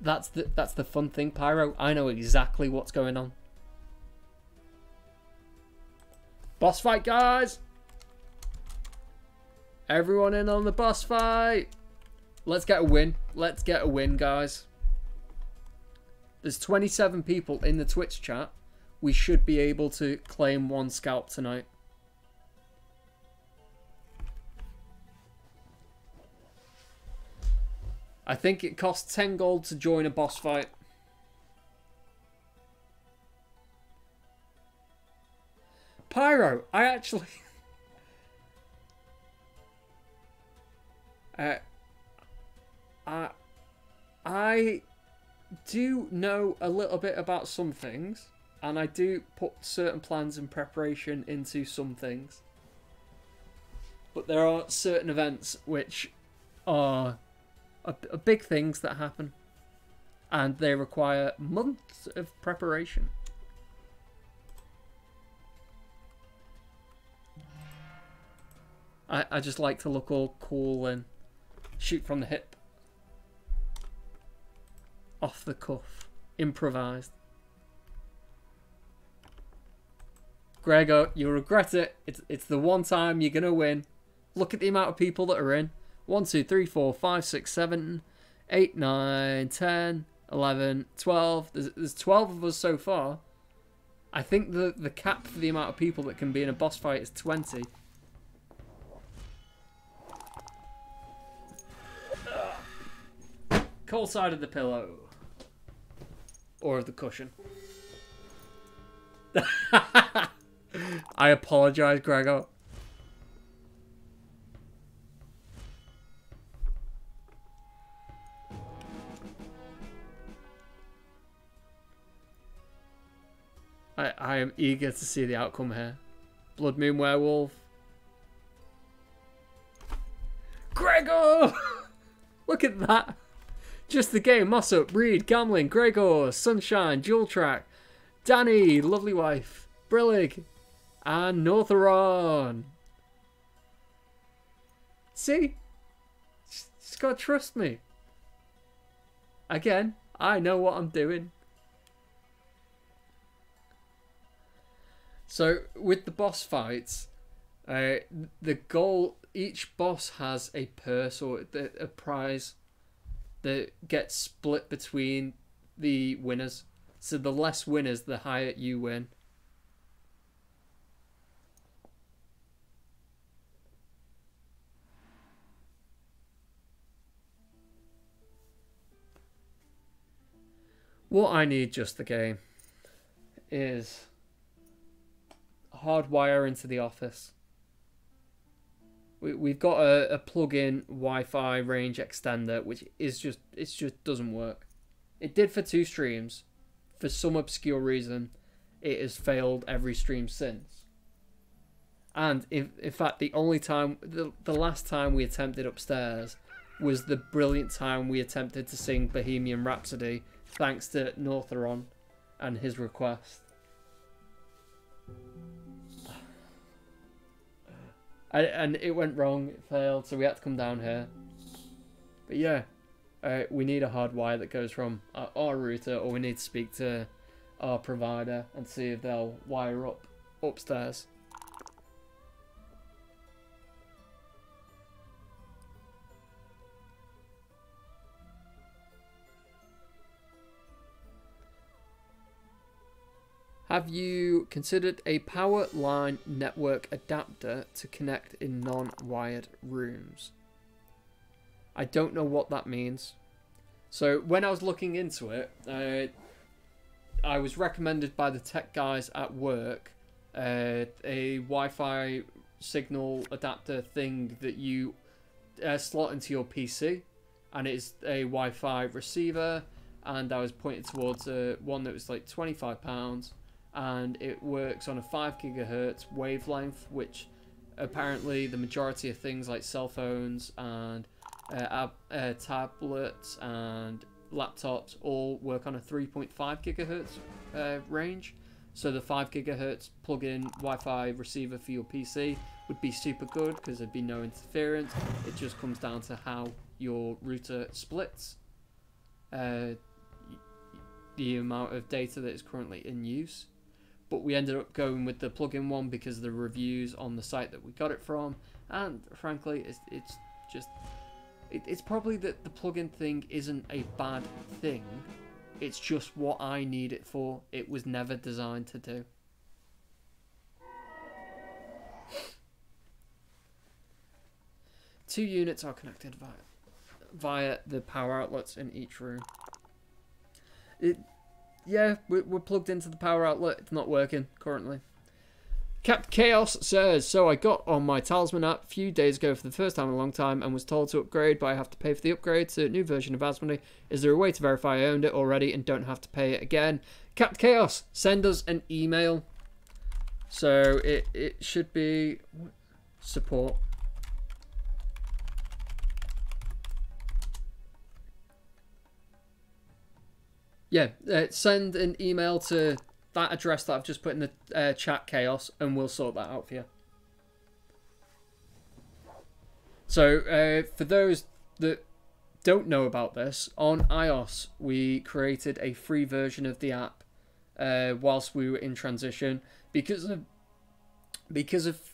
That's the fun thing, Pyro. I know exactly what's going on. Boss fight, guys! Everyone in on the boss fight! Let's get a win. Let's get a win, guys. There's 27 people in the Twitch chat. We should be able to claim 1 scalp tonight. I think it costs 10 gold to join a boss fight. Pyro, I actually... I do know a little bit about some things, and I do put certain plans and preparation into some things. But there are certain events which are big things that happen, and they require months of preparation. I just like to look all cool and shoot from the hip. Off the cuff. Improvised. Gregor, you'll regret it. It's the one time you're going to win. Look at the amount of people that are in. 1, 2, 3, 4, 5, 6, 7, 8, 9, 10, 11, 12. There's 12 of us so far. I think the cap for the amount of people that can be in a boss fight is 20. Cold side of the pillow. or of the cushion. I apologize, Gregor. I am eager to see the outcome here. Blood Moon Werewolf. Gregor! Look at that. Just the Game, Mossop, Reed, Gamlin, Gregor, Sunshine, Jewel Track, Danny, Lovely Wife, Brillig, and Northeron. See? Just gotta trust me. Again, I know what I'm doing. So, with the boss fights, the goal, each boss has a purse or a prize that gets split between the winners. So the less winners, the higher you win. What I need, just the game, is hardwire into the office. We've got a plug-in Wi-Fi range extender, which is just doesn't work. It did for 2 streams. For some obscure reason, it has failed every stream since. And in fact, the last time we attempted upstairs was the brilliant time we attempted to sing Bohemian Rhapsody, thanks to Northeron and his request. And it went wrong, it failed, so we had to come down here. But yeah, we need a hard wire that goes from our router, or we need to speak to our provider and see if they'll wire up upstairs. Have you considered a power line network adapter to connect in non-wired rooms? I don't know what that means. So when I was looking into it, I was recommended by the tech guys at work a Wi-Fi signal adapter thing that you slot into your PC, and it's a Wi-Fi receiver, and I was pointed towards one that was like £25. And it works on a 5 gigahertz wavelength, which apparently the majority of things like cell phones and tablets and laptops all work on a 3.5 gigahertz range. So the 5 gigahertz plug-in Wi-Fi receiver for your PC would be super good because there'd be no interference. It just comes down to how your router splits the amount of data that is currently in use. But we ended up going with the plug-in one because of the reviews on the site that we got it from, and frankly, it's probably that the plug-in thing isn't a bad thing. It's just what I need it for. It was never designed to do. Two units are connected via the power outlets in each room. Yeah, we're plugged into the power outlet. It's not working currently. Cap Chaos says, so I got on my Talisman app a few days ago for the first time in a long time and was told to upgrade, but I have to pay for the upgrade to a new version of Asmodee. Is there a way to verify I owned it already and don't have to pay it again? Cap Chaos, send us an email. So it should be support. Yeah, send an email to that address that I've just put in the chat, Chaos, and we'll sort that out for you. So, for those that don't know about this, on iOS we created a free version of the app whilst we were in transition because of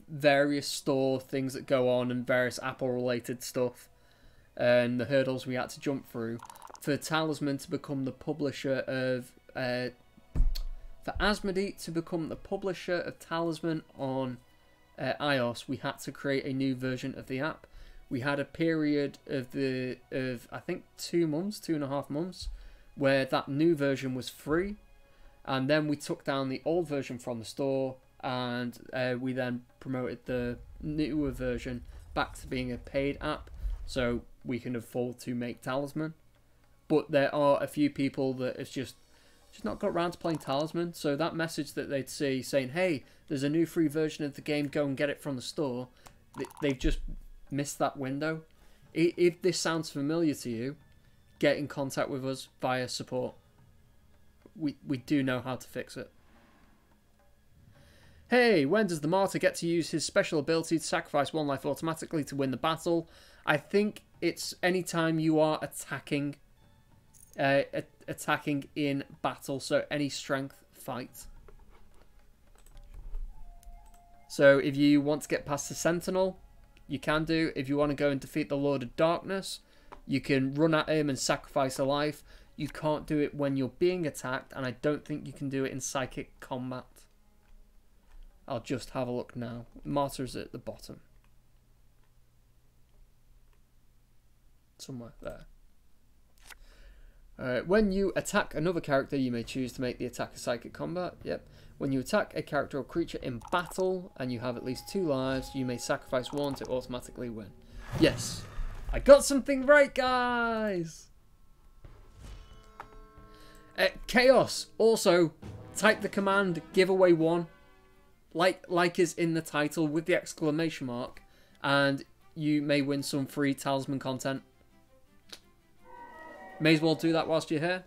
various store things that go on and various Apple related stuff and the hurdles we had to jump through. For Talisman to become the publisher of for Asmodee to become the publisher of Talisman on iOS, we had to create a new version of the app. We had a period of I think 2.5 months, where that new version was free, and then we took down the old version from the store, and we then promoted the newer version back to being a paid app, so we can afford to make Talisman. But there are a few people that have just not got around to playing Talisman, so that message that they'd see saying, hey, there's a new free version of the game, go and get it from the store, they've just missed that window. If this sounds familiar to you, get in contact with us via support. We do know how to fix it. Hey, when does the Martyr get to use his special ability to sacrifice one life automatically to win the battle? I think it's anytime you are attacking in battle, so any strength fight. So if you want to get past the Sentinel, you can do. If you want to go and defeat the Lord of Darkness, you can run at him and sacrifice a life. You can't do it when you're being attacked, and I don't think you can do it in psychic combat. I'll just have a look now. Martyr's at the bottom. Somewhere there. When you attack another character, you may choose to make the attack a psychic combat. Yep. When you attack a character or creature in battle and you have at least 2 lives, you may sacrifice 1 to automatically win. Yes. I got something right, guys! Chaos. Also, type the command giveaway 1, like is in the title with the exclamation mark, and you may win some free Talisman content. May as well do that whilst you're here.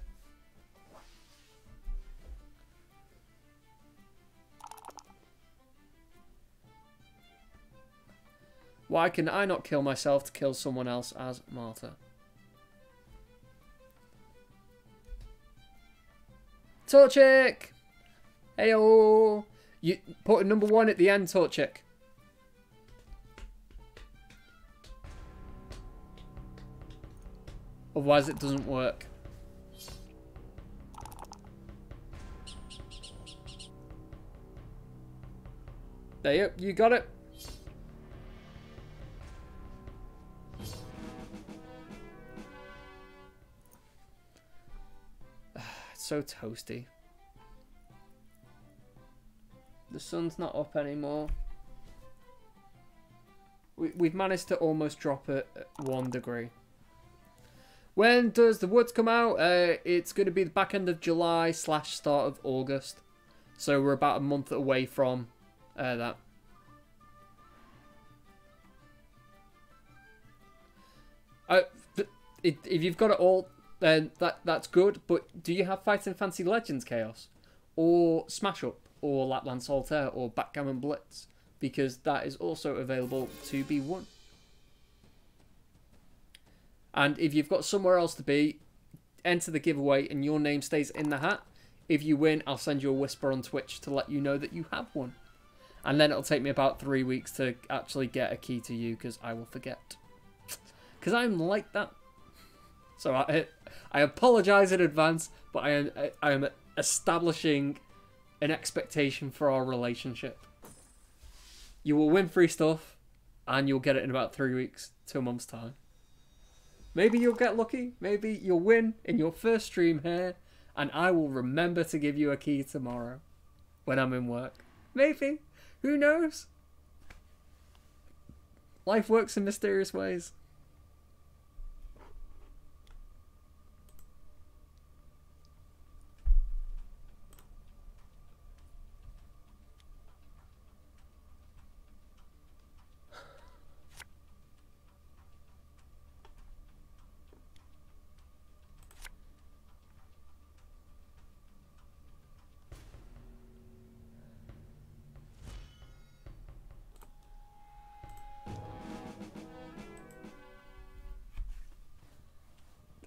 Why can I not kill myself to kill someone else as Martyr? Torchic! Heyo! You put a number 1 at the end, Torchic. Otherwise it doesn't work. There you got it. It's so toasty. The sun's not up anymore. We've managed to almost drop it at 1 degree. When does the Woods come out? It's going to be the back end of July / start of August. So we're about a month away from that. If you've got it all, then that's good. But do you have Fighting Fantasy Legends Chaos? Or Smash Up? Or Lapland Solitaire? Or Backgammon Blitz? Because that is also available to be won. And if you've got somewhere else to be, enter the giveaway and your name stays in the hat. If you win, I'll send you a whisper on Twitch to let you know that you have won. And then it'll take me about 3 weeks to actually get a key to you, because I will forget. Because I'm like that. So I apologise in advance, but I am establishing an expectation for our relationship. You will win free stuff, and you'll get it in about 3 weeks to a month's time. Maybe you'll get lucky. Maybe you'll win in your first stream here, and I will remember to give you a key tomorrow when I'm in work. Maybe. Who knows? Life works in mysterious ways.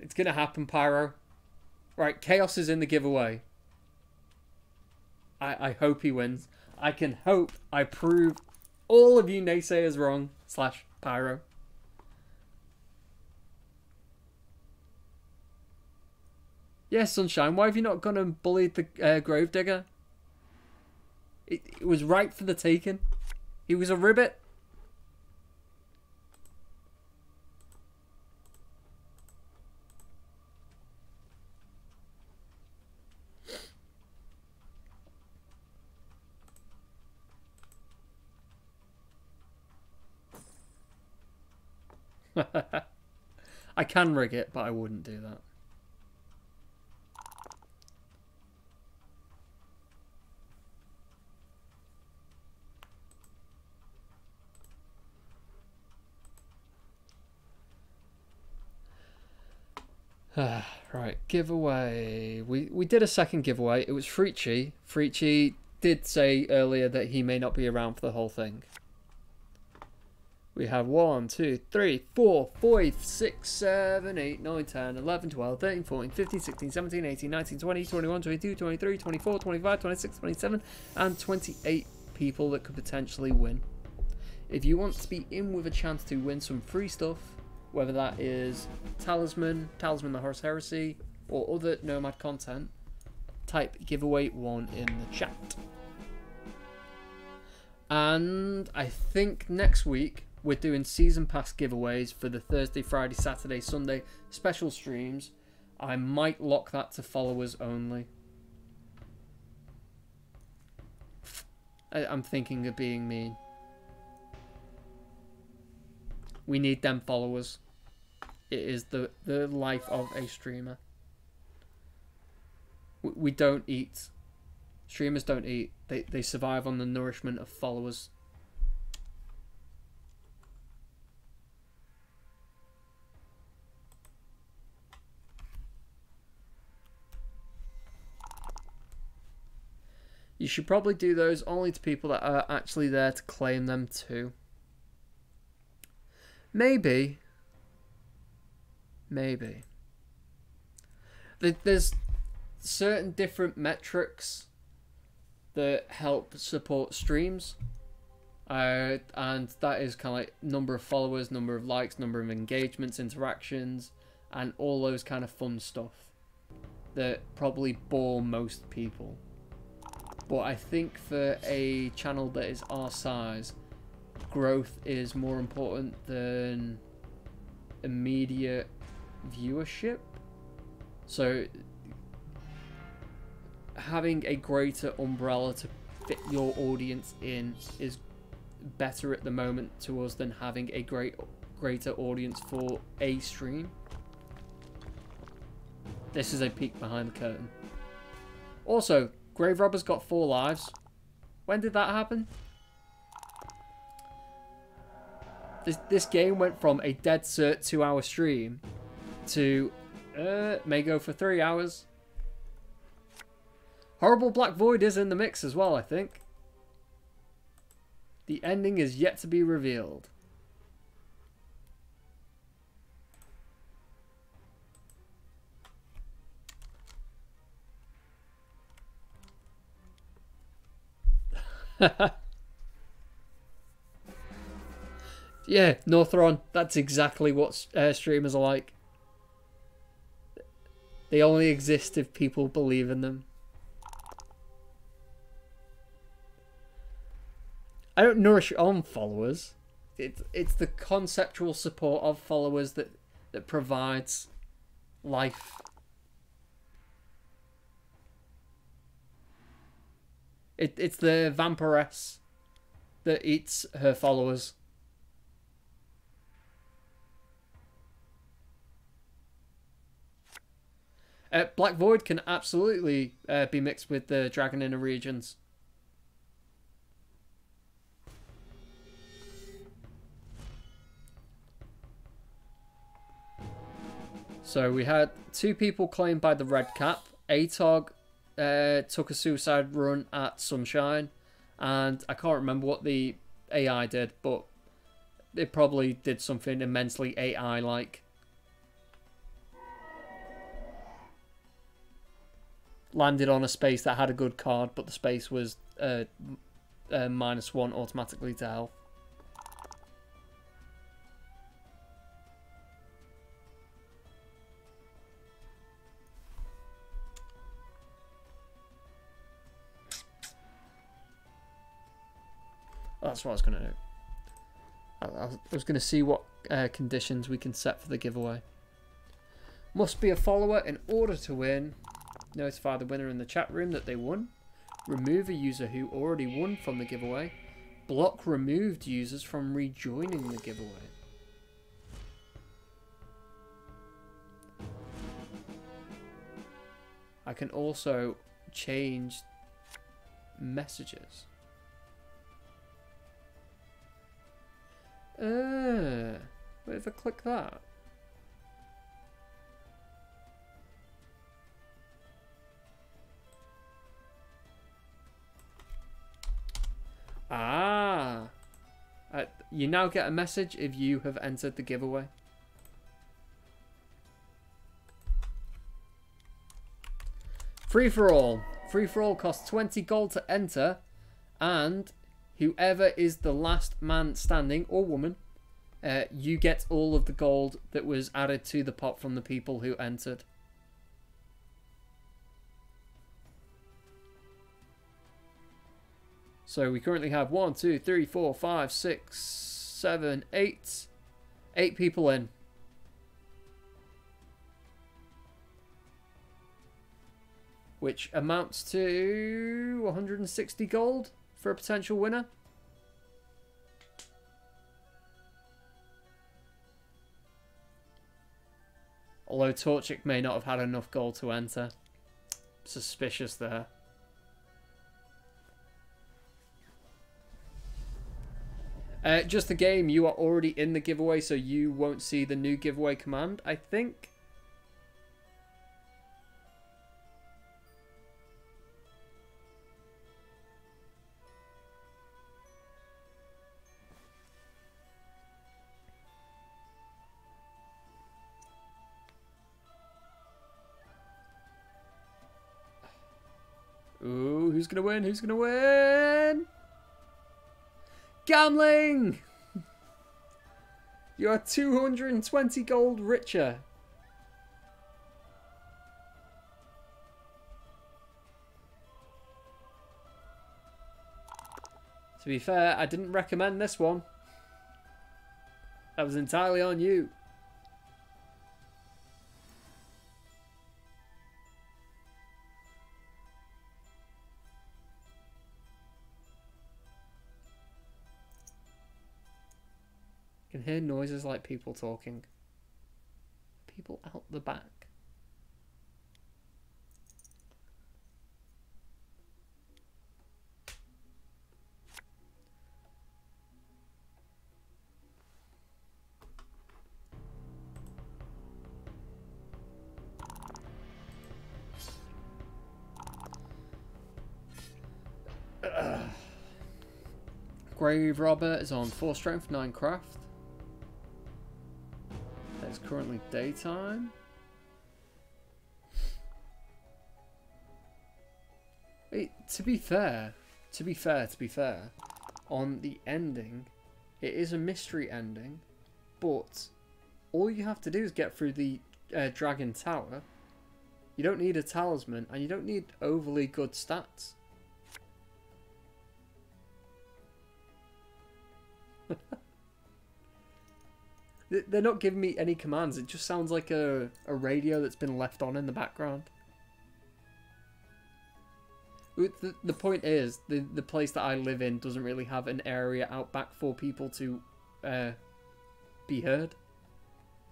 It's going to happen, Pyro. Right, Chaos is in the giveaway. I hope he wins. I can hope I prove all of you naysayers wrong, / Pyro. Yeah, Sunshine, why have you not gone and bullied the Gravedigger? It was right for the taking. He was a ribbit. I can rig it, but I wouldn't do that. Right, giveaway. We did a second giveaway. It was Freechy. Freechy did say earlier that he may not be around for the whole thing. We have 1, 2, 3, 4, 5, 6, 7, 8, 9, 10, 11, 12, 13, 14, 15, 16, 17, 18, 19, 20, 21, 22, 23, 24, 25, 26, 27, and 28 people that could potentially win. If you want to be in with a chance to win some free stuff, whether that is Talisman the Horus Heresy, or other Nomad content, type giveaway 1 in the chat. And I think next week we're doing season pass giveaways for the Thursday, Friday, Saturday, Sunday special streams. I might lock that to followers only. I'm thinking of being mean. We need them followers. It is the life of a streamer. We don't eat. Streamers don't eat. They survive on the nourishment of followers. You should probably do those only to people that are actually there to claim them too. Maybe. There's certain different metrics that help support streams. And that is kind of like number of followers, number of likes, number of engagements, interactions, and all those kind of fun stuff that probably bore most people. But I think for a channel that is our size, growth is more important than immediate viewership. So having a greater umbrella to fit your audience in is better at the moment to us than having a greater audience for a stream. This is a peek behind the curtain. Also, Grave Robber's got 4 lives. When did that happen? This game went from a dead cert 2-hour stream to may go for 3 hours. Horrible Black Void is in the mix as well, I think. The ending is yet to be revealed. Yeah, Northron, that's exactly what streamers are like. They only exist if people believe in them. I don't nourish on followers. It's the conceptual support of followers that provides life. It's the vampiress that eats her followers. Black Void can absolutely be mixed with the Dragon Inner Regions. So we had 2 people claimed by the Red Cap. ATOG took a suicide run at Sunshine, and I can't remember what the AI did, but it probably did something immensely AI-like. Landed on a space that had a good card, but the space was -1 automatically to health. That's what I was going to do. I was going to see what conditions we can set for the giveaway. Must be a follower in order to win. Notify the winner in the chat room that they won. Remove a user who already won from the giveaway. Block removed users from rejoining the giveaway. I can also change messages. What if I click that? Ah! You now get a message if you have entered the giveaway. Free for all. Free for all costs 20 gold to enter, and whoever is the last man standing, or woman, you get all of the gold that was added to the pot from the people who entered. So we currently have 1, 2, 3, 4, 5, 6, 7, 8. 8 people in. Which amounts to 160 gold for a potential winner. Although Torchic may not have had enough gold to enter. Suspicious there. Just the game, you are already in the giveaway, so you won't see the new giveaway command, I think. Ooh, who's gonna win? Who's gonna win? Gambling! You are 220 gold richer. To be fair, I didn't recommend this one. That was entirely on you. I can hear noises like people talking. People out the back. Grave Robber is on 4 strength, 9 craft. It's currently daytime. Wait, to be fair, on the ending, it is a mystery ending, but all you have to do is get through the Dragon Tower. You don't need a talisman, and you don't need overly good stats. They're not giving me any commands. It just sounds like a radio that's been left on in the background. The point is, the place that I live in doesn't really have an area out back for people to be heard.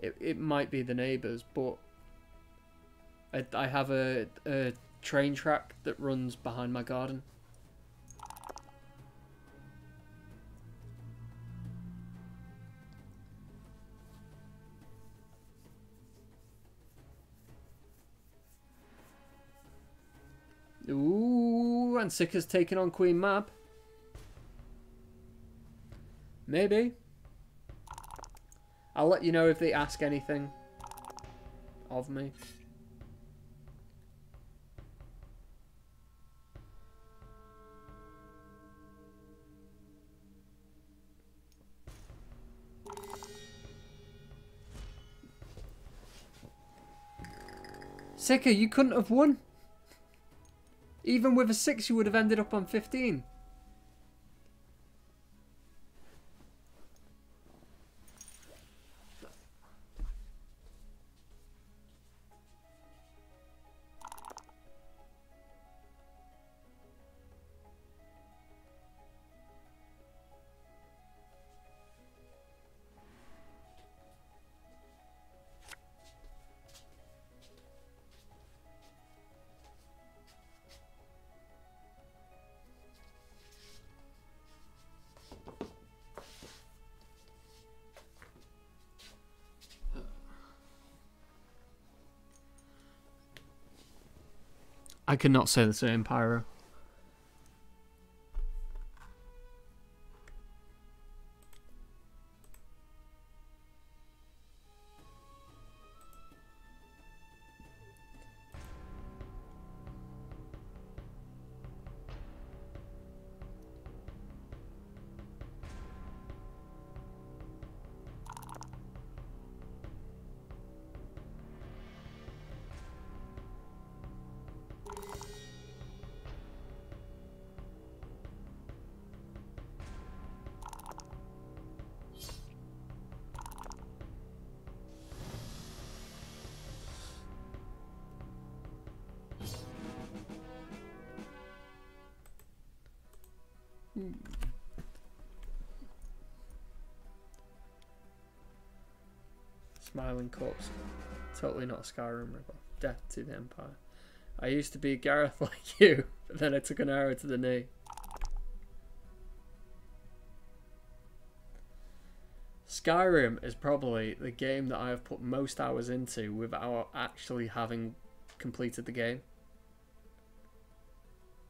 It might be the neighbours, but I have a train track that runs behind my garden. Ooh, and Sika's taking on Queen Mab. Maybe. I'll let you know if they ask anything of me. Sika, you couldn't have won. Even with a 6, you would have ended up on 15. I cannot say the same, Pyro. Smiling corpse. Totally not a Skyrim ripoff. Death to the Empire. I used to be Gareth like you, but then I took an arrow to the knee. Skyrim is probably the game that I have put most hours into without actually having completed the game.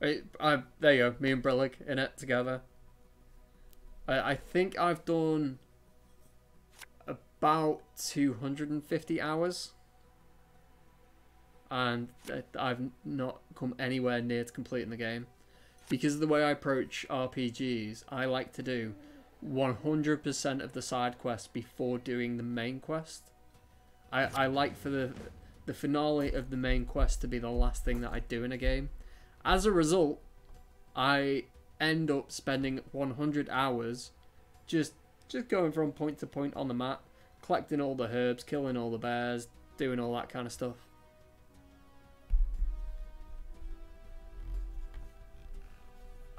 There you go, me and Brillig in it together. I think I've done about 250 hours. And I've not come anywhere near to completing the game. Because of the way I approach RPGs, I like to do 100% of the side quests before doing the main quest. I like for the finale of the main quest to be the last thing that I do in a game. As a result, I end up spending 100 hours just going from point to point on the map, collecting all the herbs, killing all the bears, doing all that kind of stuff.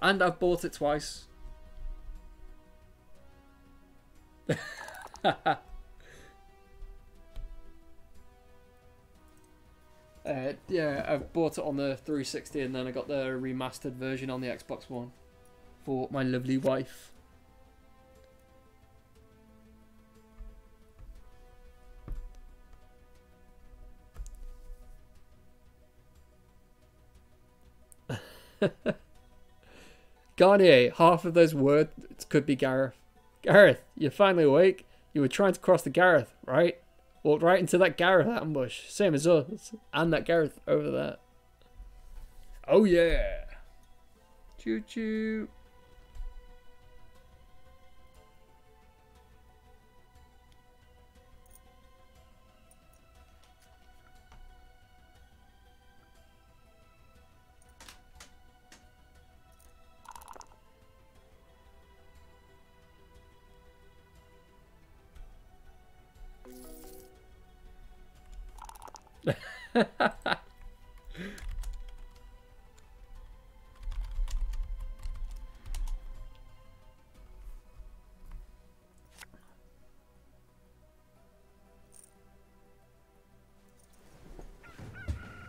And I've bought it twice. Yeah, I've bought it on the 360 and then I got the remastered version on the Xbox One for my lovely wife. Garnier, half of those words could be Gareth. Gareth, you're finally awake. You were trying to cross the Gareth, right? Walked right into that Gareth ambush. Same as us. And that Gareth over there. Oh yeah. Choo choo.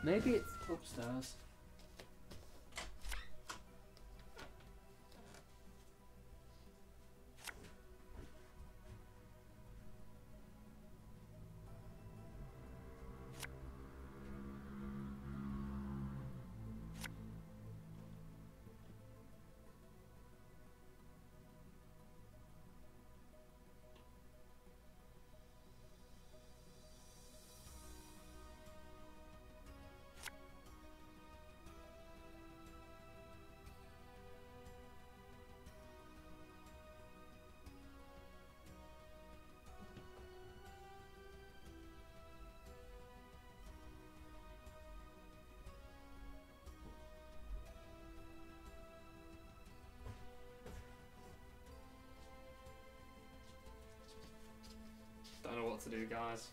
Maybe it's upstairs. Don't know what to do, guys.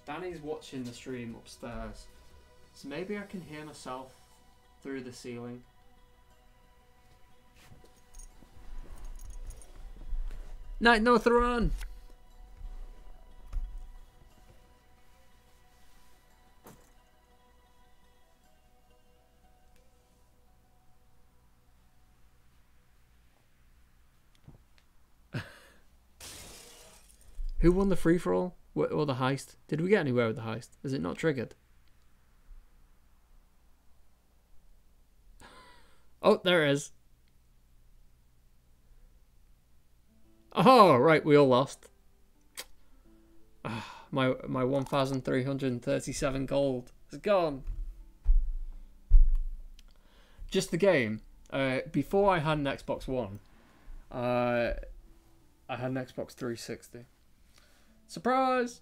Danny's watching the stream upstairs, so maybe I can hear myself through the ceiling. Night Northaron! Who won the free-for-all? Or the heist? Did we get anywhere with the heist? Is it not triggered? Oh, there it is. Oh, right, we all lost. My 1,337 gold is gone. Just the game. Before I had an Xbox One, I had an Xbox 360. Surprise!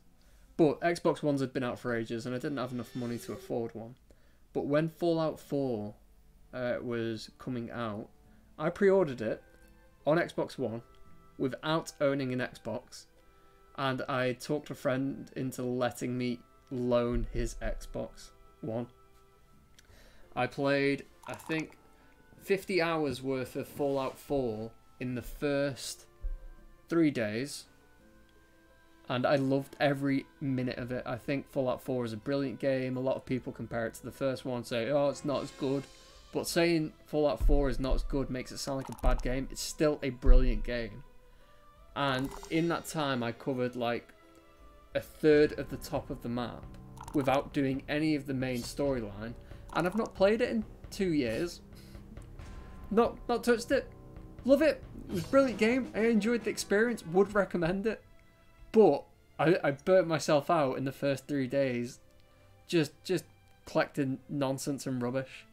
But Xbox Ones had been out for ages and I didn't have enough money to afford one. But when Fallout 4 was coming out, I pre-ordered it on Xbox One without owning an Xbox, and I talked a friend into letting me loan his Xbox One. I played, I think, 50 hours worth of Fallout 4 in the first 3 days, and I loved every minute of it. I think Fallout 4 is a brilliant game. A lot of people compare it to the first one, say, oh, it's not as good. But saying Fallout 4 is not as good makes it sound like a bad game. It's still a brilliant game. And in that time, I covered like a third of the top of the map without doing any of the main storyline. And I've not played it in 2 years. Not touched it. Love it. It was a brilliant game. I enjoyed the experience. Would recommend it. But I burnt myself out in the first 3 days. Just collecting nonsense and rubbish.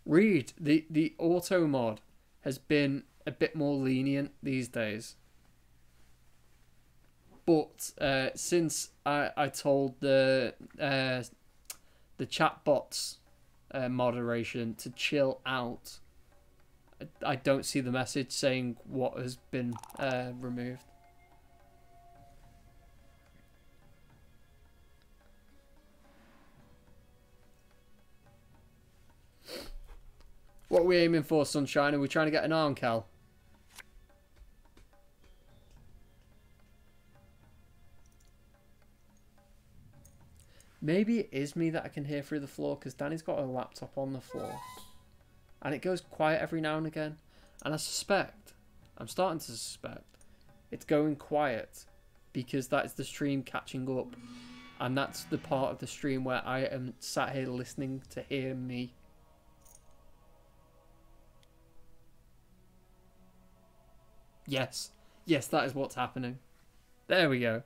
Read, the auto mod has been a bit more lenient these days. But since I told the chatbots moderation to chill out, I don't see the message saying what has been removed. What are we aiming for, Sunshine? Are we trying to get an arm, Cal? Maybe it is me that I can hear through the floor, because Danny's got a laptop on the floor. And it goes quiet every now and again. And I suspect, I'm starting to suspect, it's going quiet because that is the stream catching up. And that's the part of the stream where I am sat here listening to hear me. Yes. Yes, that is what's happening. There we go.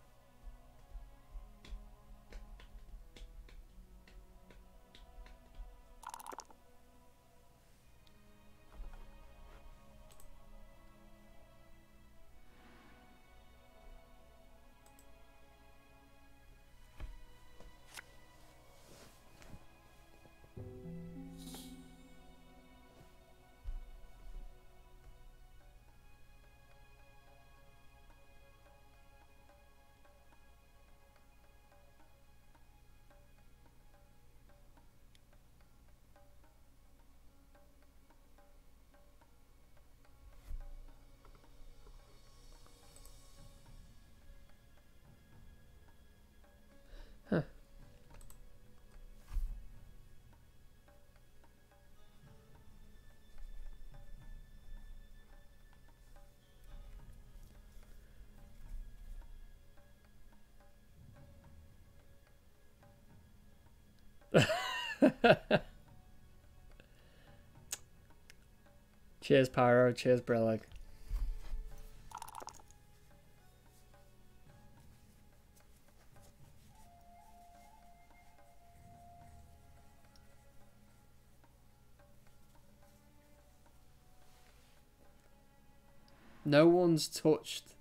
Cheers, Pyro. Cheers, Brillig. No one's touched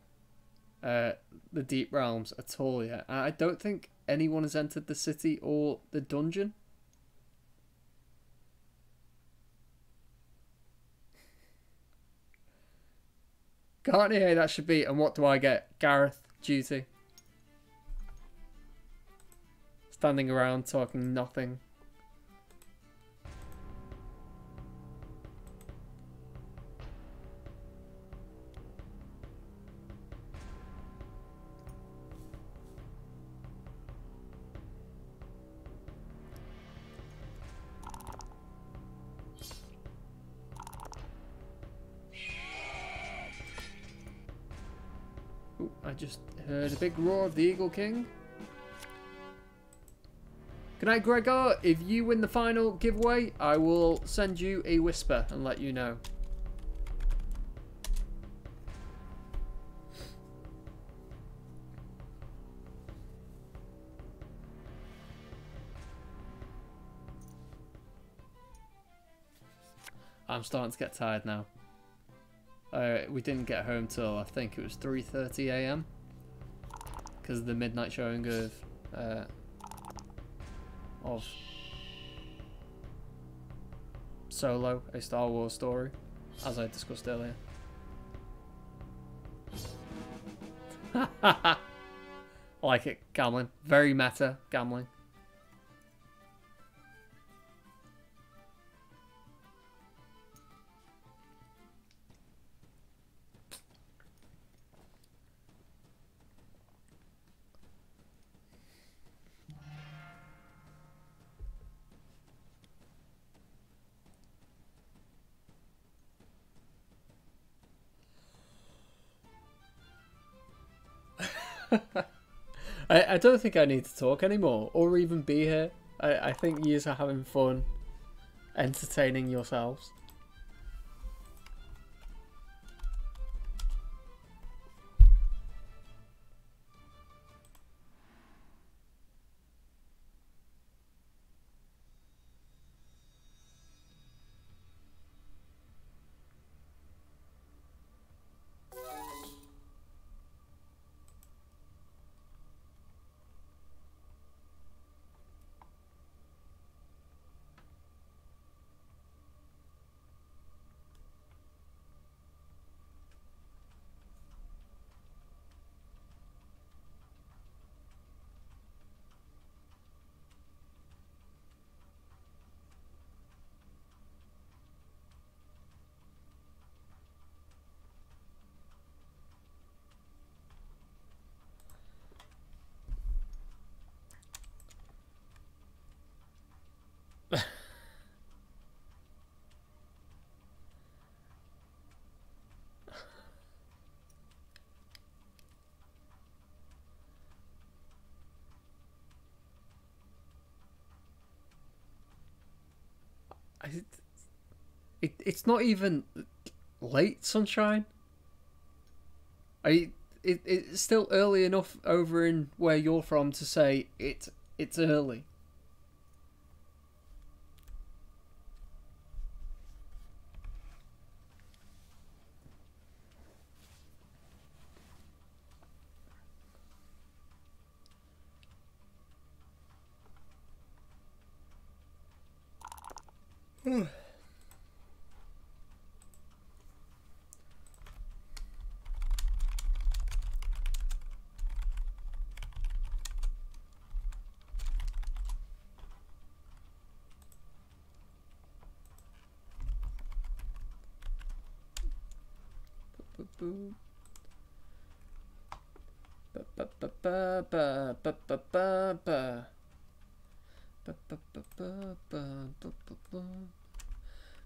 the Deep Realms at all yet. I don't think anyone has entered the city or the dungeon. Can't hear that should be. And what do I get? Gareth duty. Standing around talking nothing. I just heard a big roar of the Eagle King. Good night, Gregor. If you win the final giveaway, I will send you a whisper and let you know. I'm starting to get tired now. We didn't get home till I think it was 3:30 AM because of the midnight showing of Solo, a Star Wars story, as I discussed earlier. I like it, gambling. Very meta gambling. I don't think I need to talk anymore or even be here. I think you are having fun entertaining yourselves. It's not even late, sunshine. It's still early enough over in where you're from to say it's early.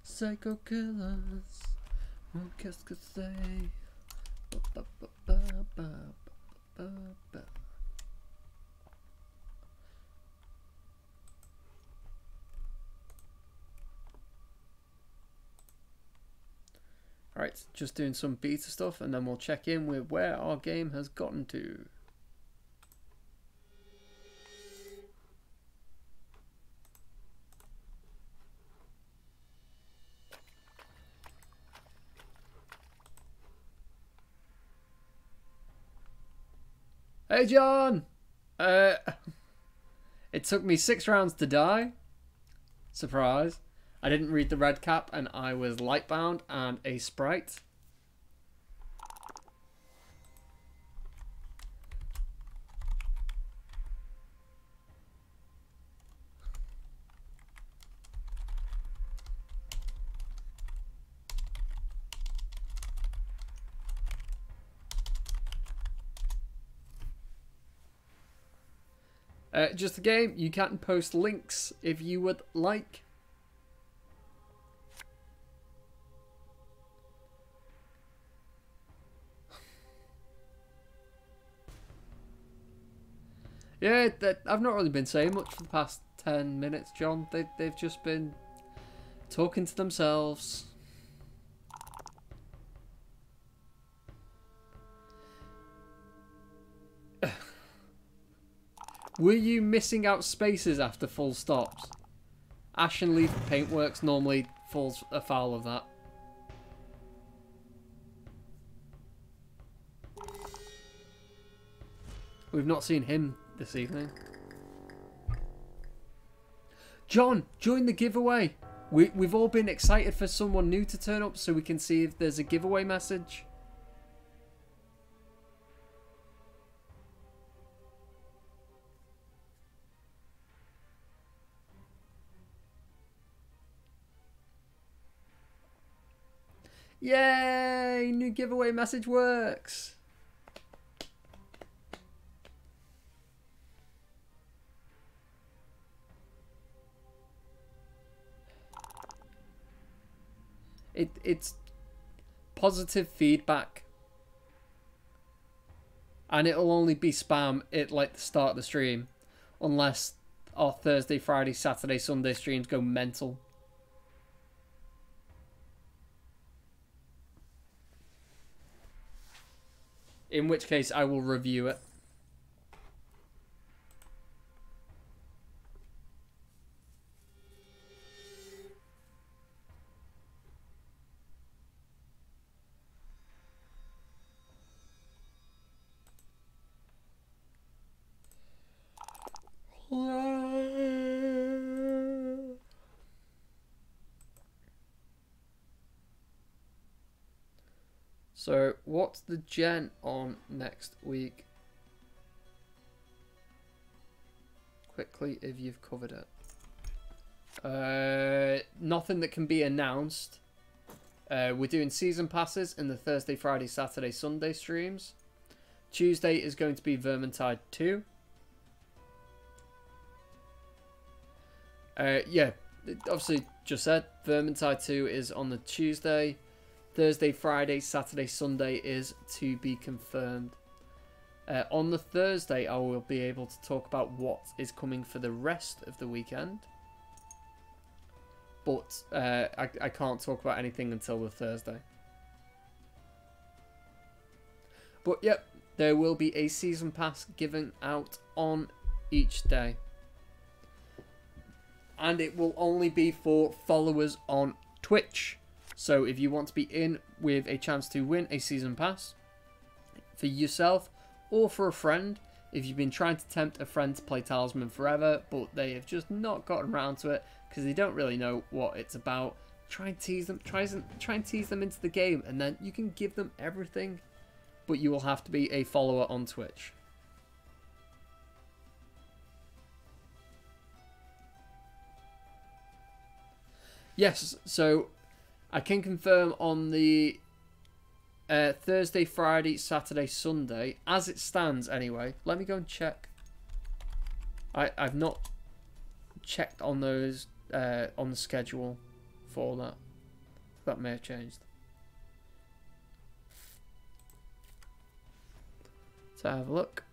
Psycho killers, qu'est-ce que c'est? Alright, just doing some beta stuff and then we'll check in with where our game has gotten to. Hey John! It took me 6 rounds to die. Surprise. I didn't read the red cap and I was lightbound and a sprite. Just a game. You can post links if you would like. Yeah, I've not really been saying much for the past 10 minutes, John. They've just been talking to themselves. Were you missing out spaces after full stops? Ash and Leaf Paintworks normally falls afoul of that. We've not seen him this evening. John, join the giveaway. We've all been excited for someone new to turn up so we can see if there's a giveaway message. Yay! New giveaway message works. It's positive feedback, and it'll only be spam at like the start of the stream, unless our Thursday, Friday, Saturday, Sunday streams go mental. In which case I will review it. So, what's the gen on next week? Quickly, if you've covered it. Nothing that can be announced. We're doing season passes in the Thursday, Friday, Saturday, Sunday streams. Tuesday is going to be Vermintide 2. Yeah, obviously just said Vermintide 2 is on the Tuesday. Thursday, Friday, Saturday, Sunday is to be confirmed. On the Thursday, I will be able to talk about what is coming for the rest of the weekend. But I can't talk about anything until the Thursday. But yep, there will be a season pass given out on each day. And it will only be for followers on Twitch. So if you want to be in with a chance to win a season pass for yourself or for a friend, if you've been trying to tempt a friend to play Talisman forever, but they have just not gotten around to it because they don't really know what it's about, try and tease them, try and tease them into the game, and then you can give them everything, but you will have to be a follower on Twitch. Yes, so I can confirm on the Thursday, Friday, Saturday, Sunday, as it stands anyway. Let me go and check. I've not checked on those on the schedule for that. That may have changed. So have a look.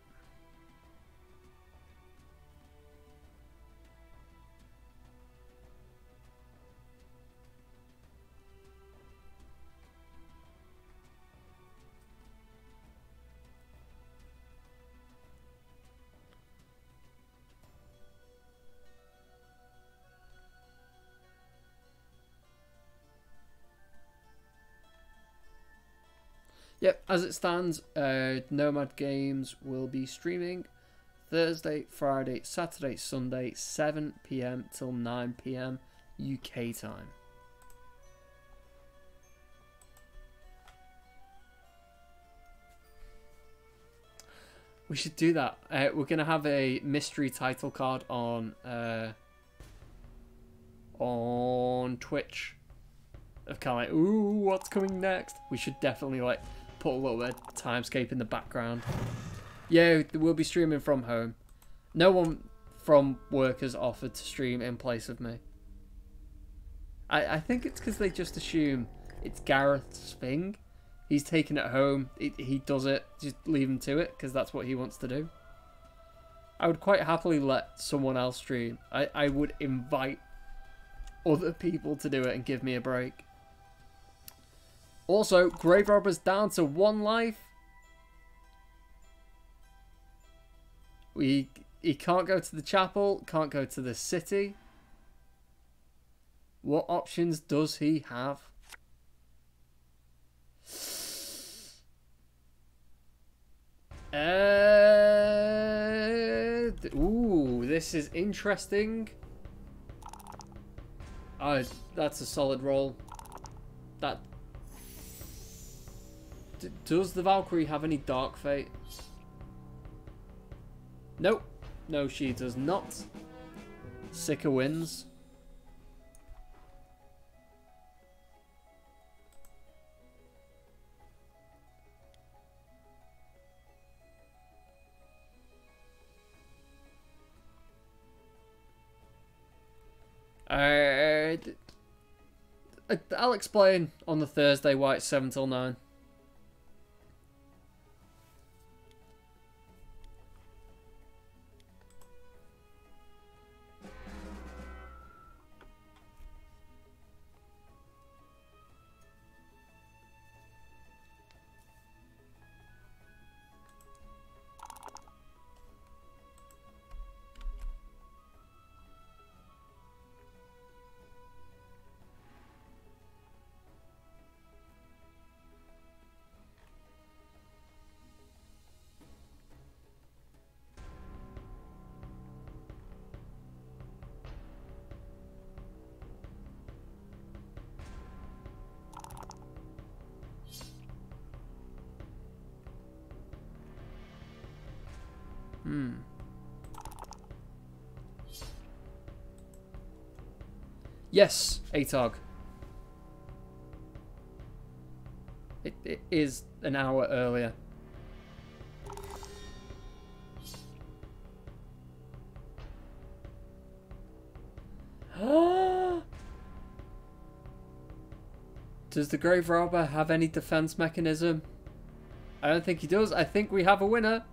Yep, as it stands, Nomad Games will be streaming Thursday, Friday, Saturday, Sunday, 7 PM till 9 PM UK time. We should do that. We're going to have a mystery title card on Twitch. Of kind of like, ooh, what's coming next? We should definitely like put a little bit of Timescape in the background. Yeah, we'll be streaming from home. No one from work has offered to stream in place of me. I think it's because they just assume it's Gareth's thing. He's taken it home. He does it. Just leave him to it because that's what he wants to do. I would quite happily let someone else stream. I would invite other people to do it and give me a break. Also, Grave Robber's down to 1 life. He can't go to the chapel, can't go to the city. What options does he have? Ooh, this is interesting. Oh, that's a solid roll. That... does the Valkyrie have any Dark Fate? Nope. No, she does not. Sika wins. I'll explain on the Thursday why it's 7 till 9. Yes, ATOG. It is an hour earlier. Does the Grave Robber have any defense mechanism? I don't think he does. I think we have a winner.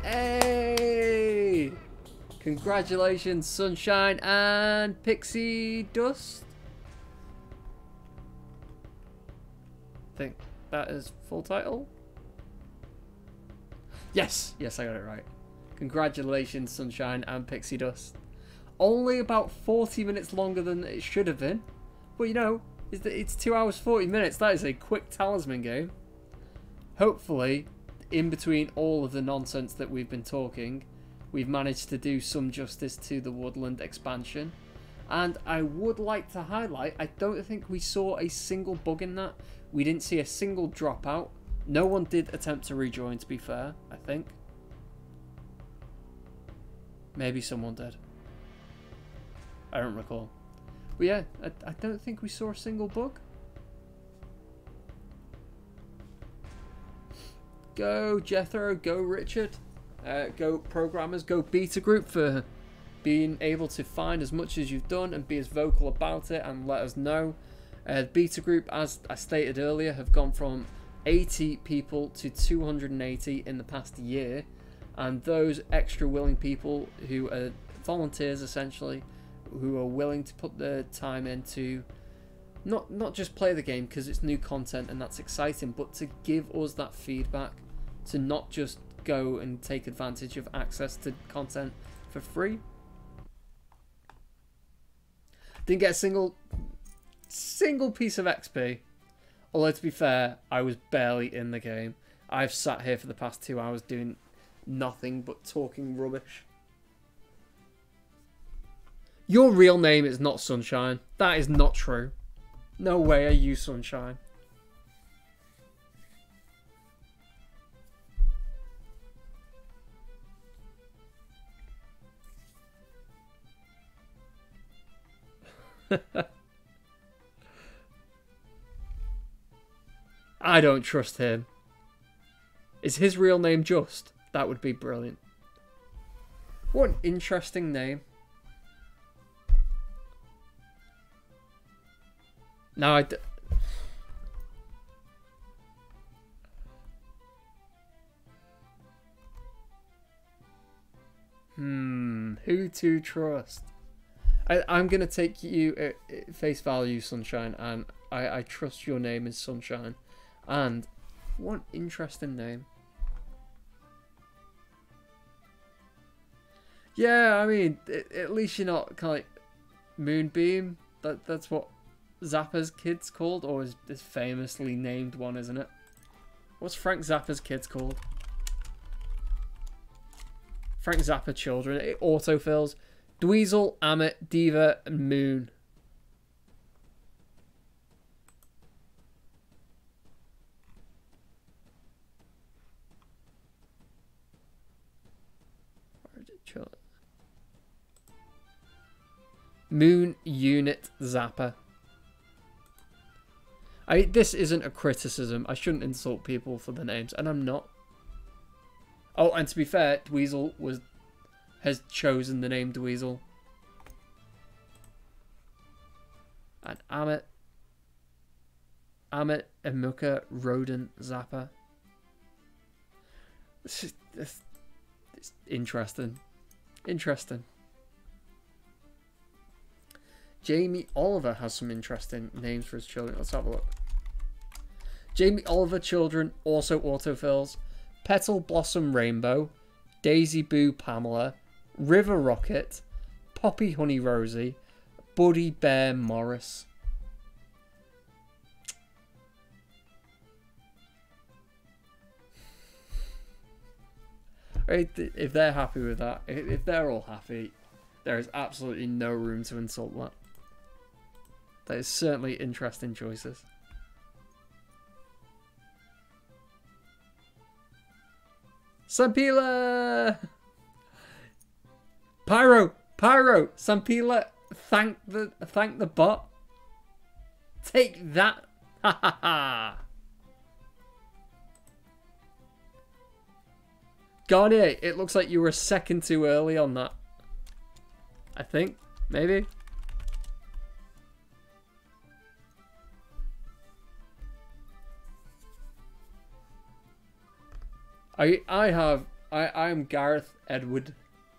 Hey! Congratulations, Sunshine and Pixie Dust. I think that is full title. Yes! Yes, I got it right. Congratulations, Sunshine and Pixie Dust. Only about 40 minutes longer than it should have been. But you know, it's 2 hours 40 minutes. That is a quick talisman game. Hopefully, in between all of the nonsense that we've been talking, we've managed to do some justice to the Woodland expansion. And I would like to highlight, I don't think we saw a single bug in that. We didn't see a single dropout. No one did attempt to rejoin, to be fair, I think. Maybe someone did. I don't recall. But yeah, I don't think we saw a single bug. Go Jethro, go Richard, go programmers, go Beta Group for being able to find as much as you've done and be as vocal about it and let us know. Beta Group, as I stated earlier, have gone from 80 people to 280 in the past year, and those extra willing people who are volunteers essentially, who are willing to put their time into not just play the game because it's new content and that's exciting, but to give us that feedback, to not just go and take advantage of access to content for free. Didn't get a single piece of XP, although to be fair, I was barely in the game. I've sat here for the past 2 hours doing nothing but talking rubbish. Your real name is not Sunshine. That is not true. No way are you Sunshine. I don't trust him. Is his real name Just? That would be brilliant. What an interesting name. Now Who to trust? I'm going to take you at face value, Sunshine, and I trust your name is Sunshine. And what interesting name. Yeah, I mean, at least you're not kind of like Moonbeam. That's what Zappa's kid's called, or is this famously named one, isn't it? What's Frank Zappa's kids called? Frank Zappa children. It autofills. Dweezil, Amit, Diva, and Moon. Moon Unit Zappa. This isn't a criticism. I shouldn't insult people for the names, and I'm not. Oh, and to be fair, Dweezil has chosen the name Dweezil. And Amit, Emuka, Rodent, Zappa. It's interesting. Interesting. Jamie Oliver has some interesting names for his children. Let's have a look. Jamie Oliver children also autofills. Petal Blossom Rainbow, Daisy Boo Pamela, River Rocket, Poppy Honey Rosie, Buddy Bear Morris. Right, if they're happy with that, if they're all happy, there is absolutely no room to insult that. That is certainly interesting choices. Sampila! Pyro! Sampila, thank the bot. Take that! Ha ha ha! Garnier, it looks like you were a second too early on that. I think, maybe. I'm Gareth Edward.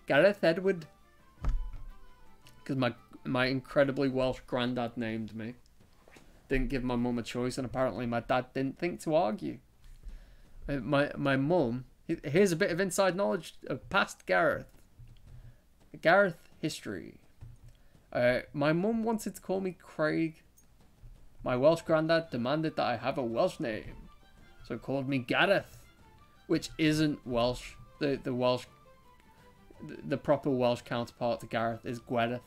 Gareth Edward. Because my incredibly Welsh granddad named me. Didn't give my mum a choice, and apparently my dad didn't think to argue. My mum, here's a bit of inside knowledge of past Gareth. Gareth history. My mum wanted to call me Craig. My Welsh granddad demanded that I have a Welsh name, so called me Gareth. Which isn't Welsh. The Welsh, the proper Welsh counterpart to Gareth is Gwereth.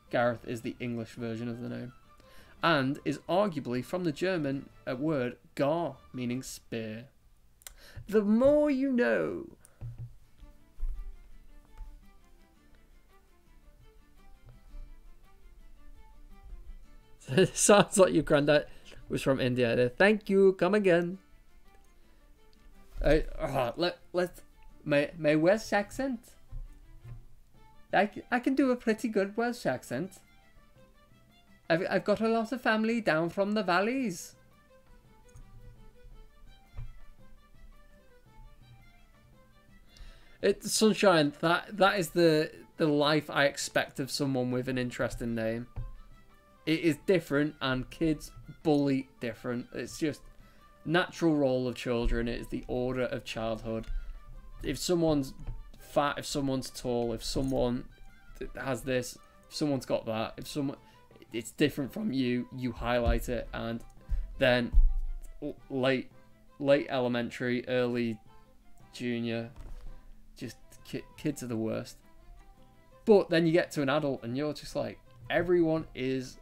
Gareth is the English version of the name, and is arguably from the German word gar, meaning spear. The more you know. Sounds like your granddad was from India. Thank you. Come again. My Welsh accent. I can do a pretty good Welsh accent. I've got a lot of family down from the valleys. It's Sunshine. That is the life I expect of someone with an interesting name. It is different, and kids bully different. It's just natural role of children. It is the order of childhood. If someone's fat, if someone's tall, if someone has this, if someone's got that, if someone, it's different from you, you highlight it. And then late elementary, early junior, just kids are the worst. But then you get to an adult and you're just like, everyone is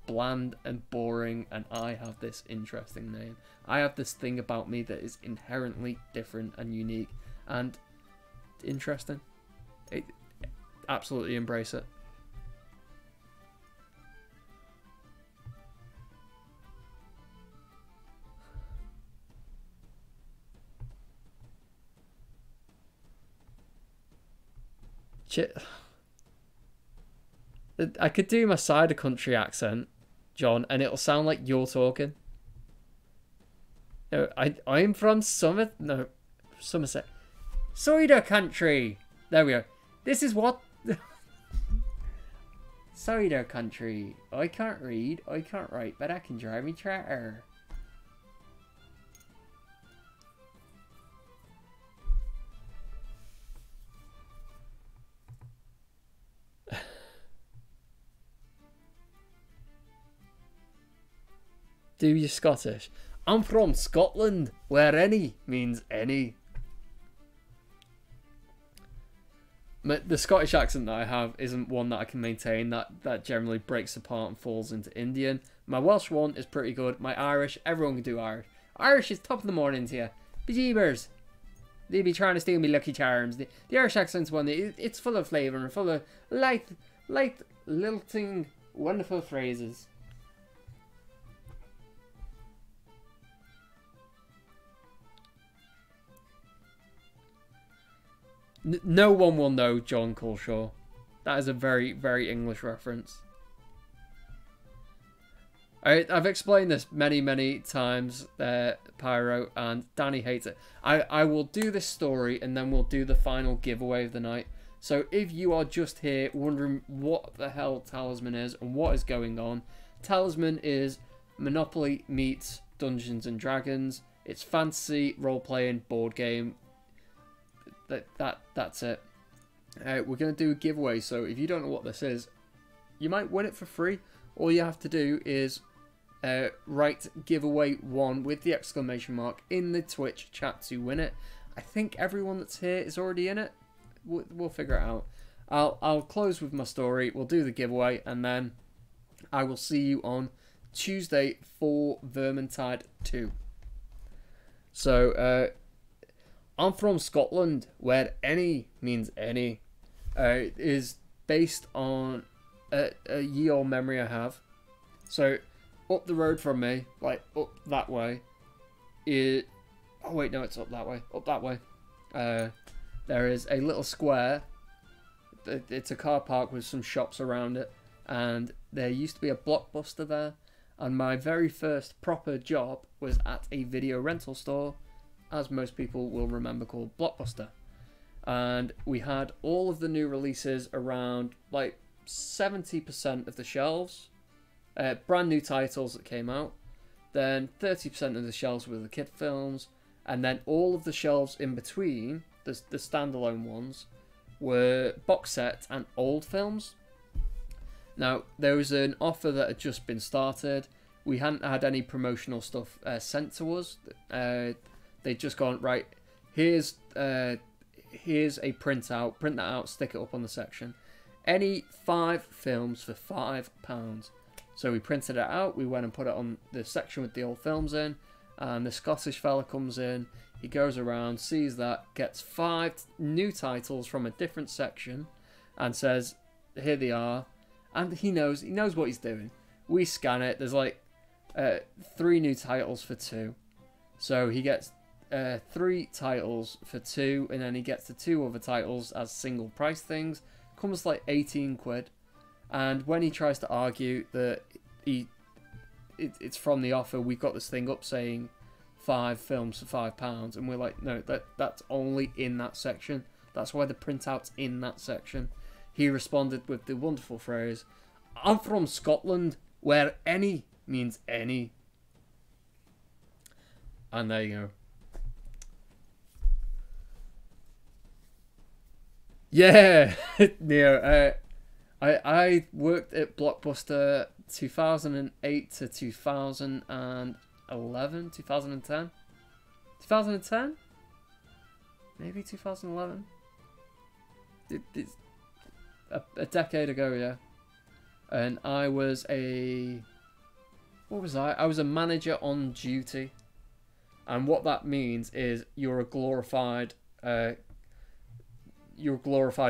bland and boring, and I have this interesting name. I have this thing about me that is inherently different and unique and interesting. Absolutely embrace it. I could do my side of country accent, John, and it'll sound like you're talking. No, I'm from Somerset. Cider country. There we go. This is what Sorry there, country. I can't read, I can't write, but I can drive me tractor. Do you Scottish? I'm from Scotland, where any means any. The Scottish accent that I have isn't one that I can maintain. That generally breaks apart and falls into Indian. My Welsh one is pretty good. My Irish, everyone can do Irish. Irish is top of the morning to you. Bejeebers. They be trying to steal me Lucky Charms. The Irish accent's one, it's full of flavour and full of light, lilting, wonderful phrases. No one will know John Culshaw. That is a very, very English reference. I've explained this many times, Pyro, and Danny hates it. I will do this story and then we'll do the final giveaway of the night. So if you are just here wondering what the hell Talisman is and what is going on, Talisman is Monopoly meets Dungeons and Dragons. It's fantasy role-playing board game. That's it. We're going to do a giveaway, so if you don't know what this is, you might win it for free. All you have to do is write giveaway 1 with the exclamation mark in the Twitch chat to win it. I think everyone that's here is already in it. We'll figure it out. I'll close with my story. We'll do the giveaway, and then I will see you on Tuesday for Vermintide 2. So, I'm from Scotland, where any means any. It is based on a ye old memory I have. So, up the road from me, like up that way, oh wait, no, it's up that way. Up that way. There is a little square. It's a car park with some shops around it. And there used to be a Blockbuster there. And my very first proper job was at a video rental store, as most people will remember, called Blockbuster. And we had all of the new releases around like 70% of the shelves, brand new titles that came out. Then 30% of the shelves were the kid films, and then all of the shelves in between, the standalone ones, were box set and old films. Now, there was an offer that had just been started. We hadn't had any promotional stuff sent to us. They'd just gone, right, here's a printout, print that out, stick it up on the section. Any 5 films for £5. So we printed it out, we went and put it on the section with the old films in, and the Scottish fella comes in, he goes around, sees that, gets 5 new titles from a different section, and says, here they are, and he knows what he's doing. We scan it, there's like 3 new titles for 2. So he gets 3 titles for 2, and then he gets the 2 other titles as single price things. Comes like 18 quid. And when he tries to argue that it's from the offer, we've got this thing up saying 5 films for £5, and we're like, no, that's only in that section. That's why the printout's in that section. He responded with the wonderful phrase, I'm from Scotland, where any means any. And there you go. Yeah, Neo. I worked at Blockbuster 2008 to 2011, 2010, 2010, maybe 2011. It's a decade ago, yeah. And I was what was I? I was a manager on duty, and what that means is you're a glorified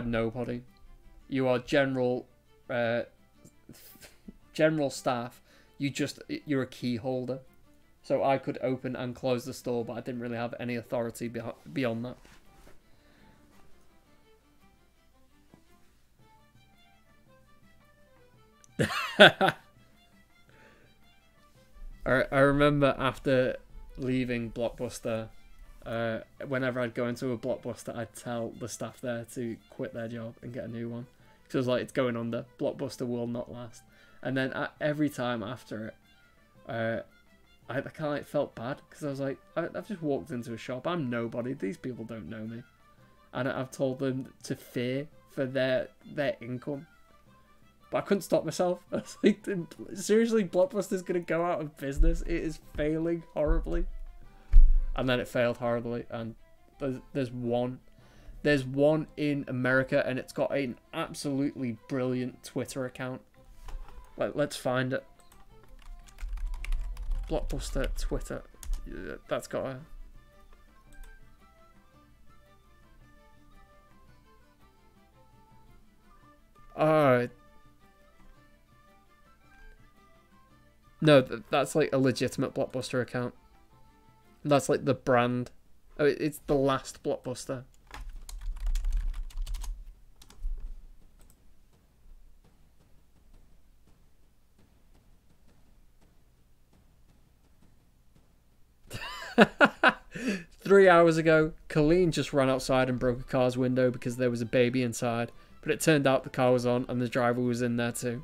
nobody. You are general staff. You're a key holder. So I could open and close the store, but I didn't really have any authority beyond that. I remember after leaving Blockbuster, whenever I'd go into a Blockbuster, I'd tell the staff there to quit their job and get a new one, Because it was like, it's going under. Blockbuster will not last. And then every time after it, I kind of like felt bad. Because I was like, I've just walked into a shop. I'm nobody. These people don't know me. And I've told them to fear for their income. But I couldn't stop myself. I was like, seriously, Blockbuster's going to go out of business. It is failing horribly. And then it failed horribly. And there's one in America, and it's got an absolutely brilliant Twitter account. Let's find it. Blockbuster Twitter. That's got a... No, that's like a legitimate Blockbuster account. That's like the brand. Oh, it's the last Blockbuster. Three hours ago, Colleen just ran outside and broke a car's window because there was a baby inside. But it turned out the car was on and the driver was in there too.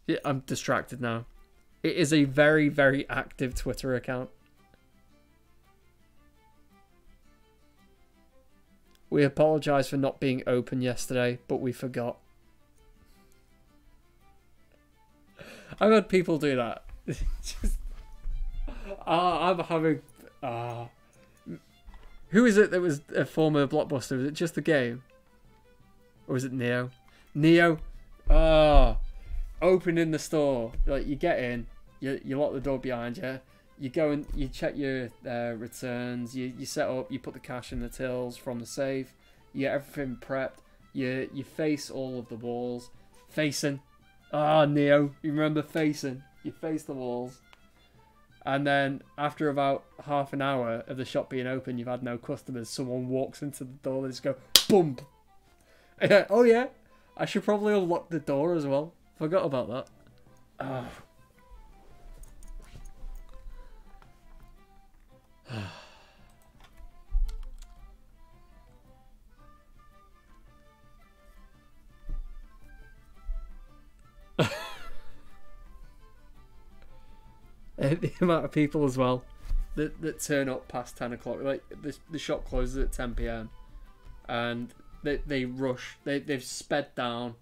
Yeah, I'm distracted now. It is a very, very active Twitter account. We apologise for not being open yesterday, but we forgot. I've had people do that. Just, I'm having... Who is it that was a former Blockbuster? Was it just the game? Or was it Neo? Neo? Open in the store. Like, you get in, you lock the door behind you, you go and you check your returns, you set up, you put the cash in the tills from the safe, you get everything prepped, you face all of the walls. Facing. Neo, you remember facing? You face the walls. And then after about half an hour of the shop being open, you've had no customers, someone walks into the door and just go, boom! Oh yeah, I should probably unlock the door as well. Forgot about that. The amount of people as well that turn up past 10 o'clock. Like, the shop closes at 10 p.m. and they rush. They've sped down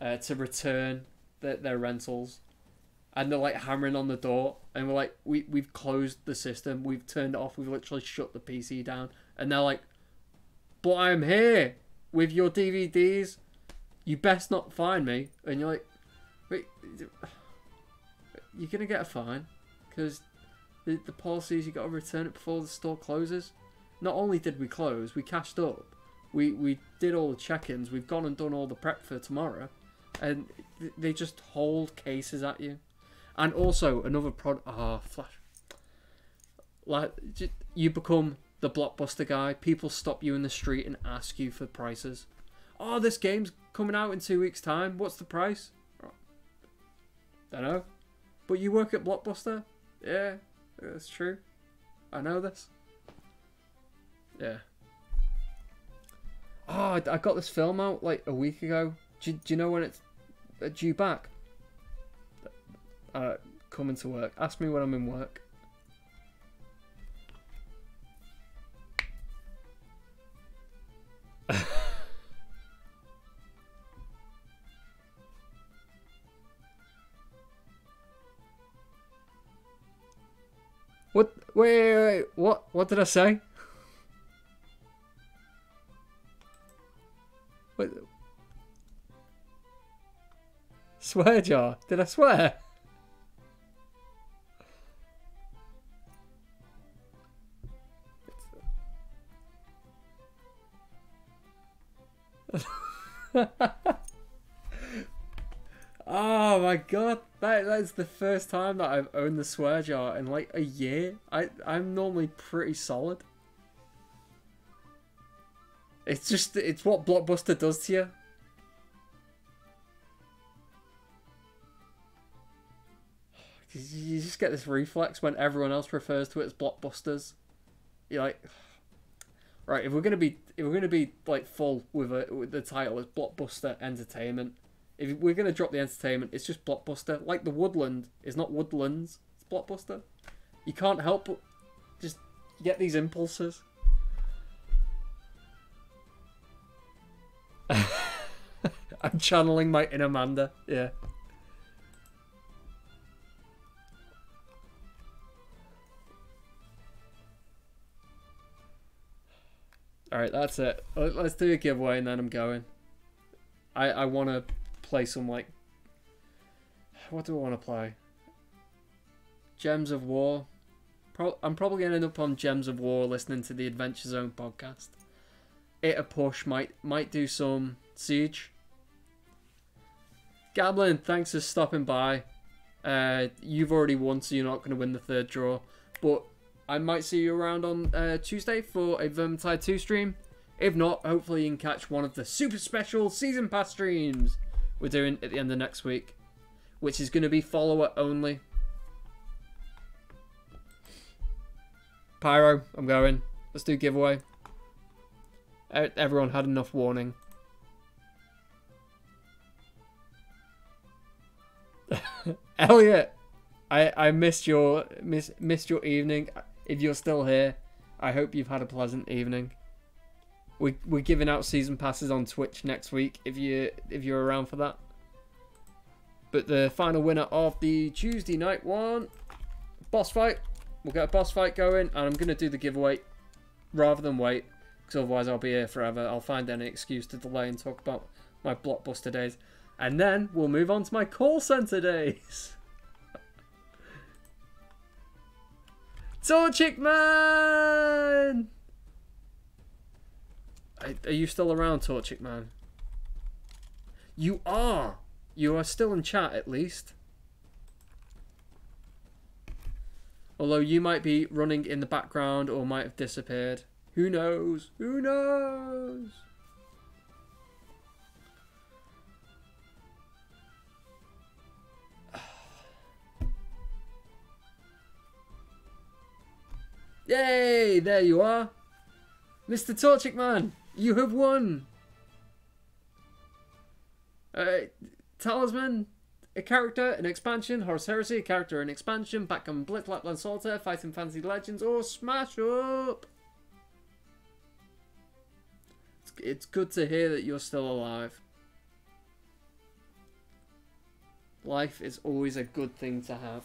to return their rentals, and they're like hammering on the door, and we're like, we've closed the system, we've turned it off, we've literally shut the PC down, and they're like, but I'm here with your DVDs, you best not fine me. And you're like, wait, you're gonna get a fine because the policy is you got to return it before the store closes. Not only did we close, we cashed up, we did all the check-ins, we've gone and done all the prep for tomorrow, and they just hold cases at you. And also another product. Flash. Like, you become the Blockbuster guy. People stop you in the street and ask you for prices. Oh, this game's coming out in 2 weeks' time. What's the price? Don't know. But you work at Blockbuster? Yeah, that's true. I know this. Yeah. I got this film out like a week ago. Do you know when it's due back? Coming to work. Ask me when I'm in work. What? Wait. What did I say? What? Swear jar? Did I swear? Oh my god, that's the first time that I've owned the swear jar in like a year. I'm normally pretty solid. It's what Blockbuster does to you. You just get this reflex when everyone else refers to it as blockbusters. You're like, right, if we're gonna be like full with the title as blockbuster entertainment, if we're gonna drop the entertainment, it's just blockbuster. Like the Woodland is not Woodlands, it's blockbuster. You can't help but just get these impulses. I'm channeling my inner Amanda. Yeah. Alright, that's it. Let's do a giveaway and then I'm going. I want to play some, like... What do I want to play? Gems of War. I'm probably going to end up on Gems of War listening to the Adventure Zone podcast. It a push. Might do some Siege. Gablin, thanks for stopping by. You've already won, so you're not going to win the third draw. But I might see you around on Tuesday for a Vermintide 2 stream. If not, hopefully you can catch one of the super special Season Pass streams we're doing at the end of next week, which is going to be follower only. Pyro, I'm going. Let's do giveaway. Everyone had enough warning. Elliot, I missed your evening. If you're still here, I hope you've had a pleasant evening. We're giving out season passes on Twitch next week if you're around for that. But the final winner of the Tuesday night one, boss fight. We'll get a boss fight going, and I'm gonna do the giveaway rather than wait, because otherwise I'll be here forever. I'll find any excuse to delay and talk about my blockbuster days, and then we'll move on to my call center days. Torchic Man! Are you still around, Torchic Man? You are! You are still in chat, at least. Although you might be running in the background or might have disappeared. Who knows? Who knows? Yay! There you are. Mr. Torchic Man, you have won. Talisman, a character, an expansion. Horus Heresy, a character, an expansion. Backgammon Blitz, Lapland Solitaire, Fighting Fantasy Legends, or Smash Up. It's good to hear that you're still alive. Life is always a good thing to have.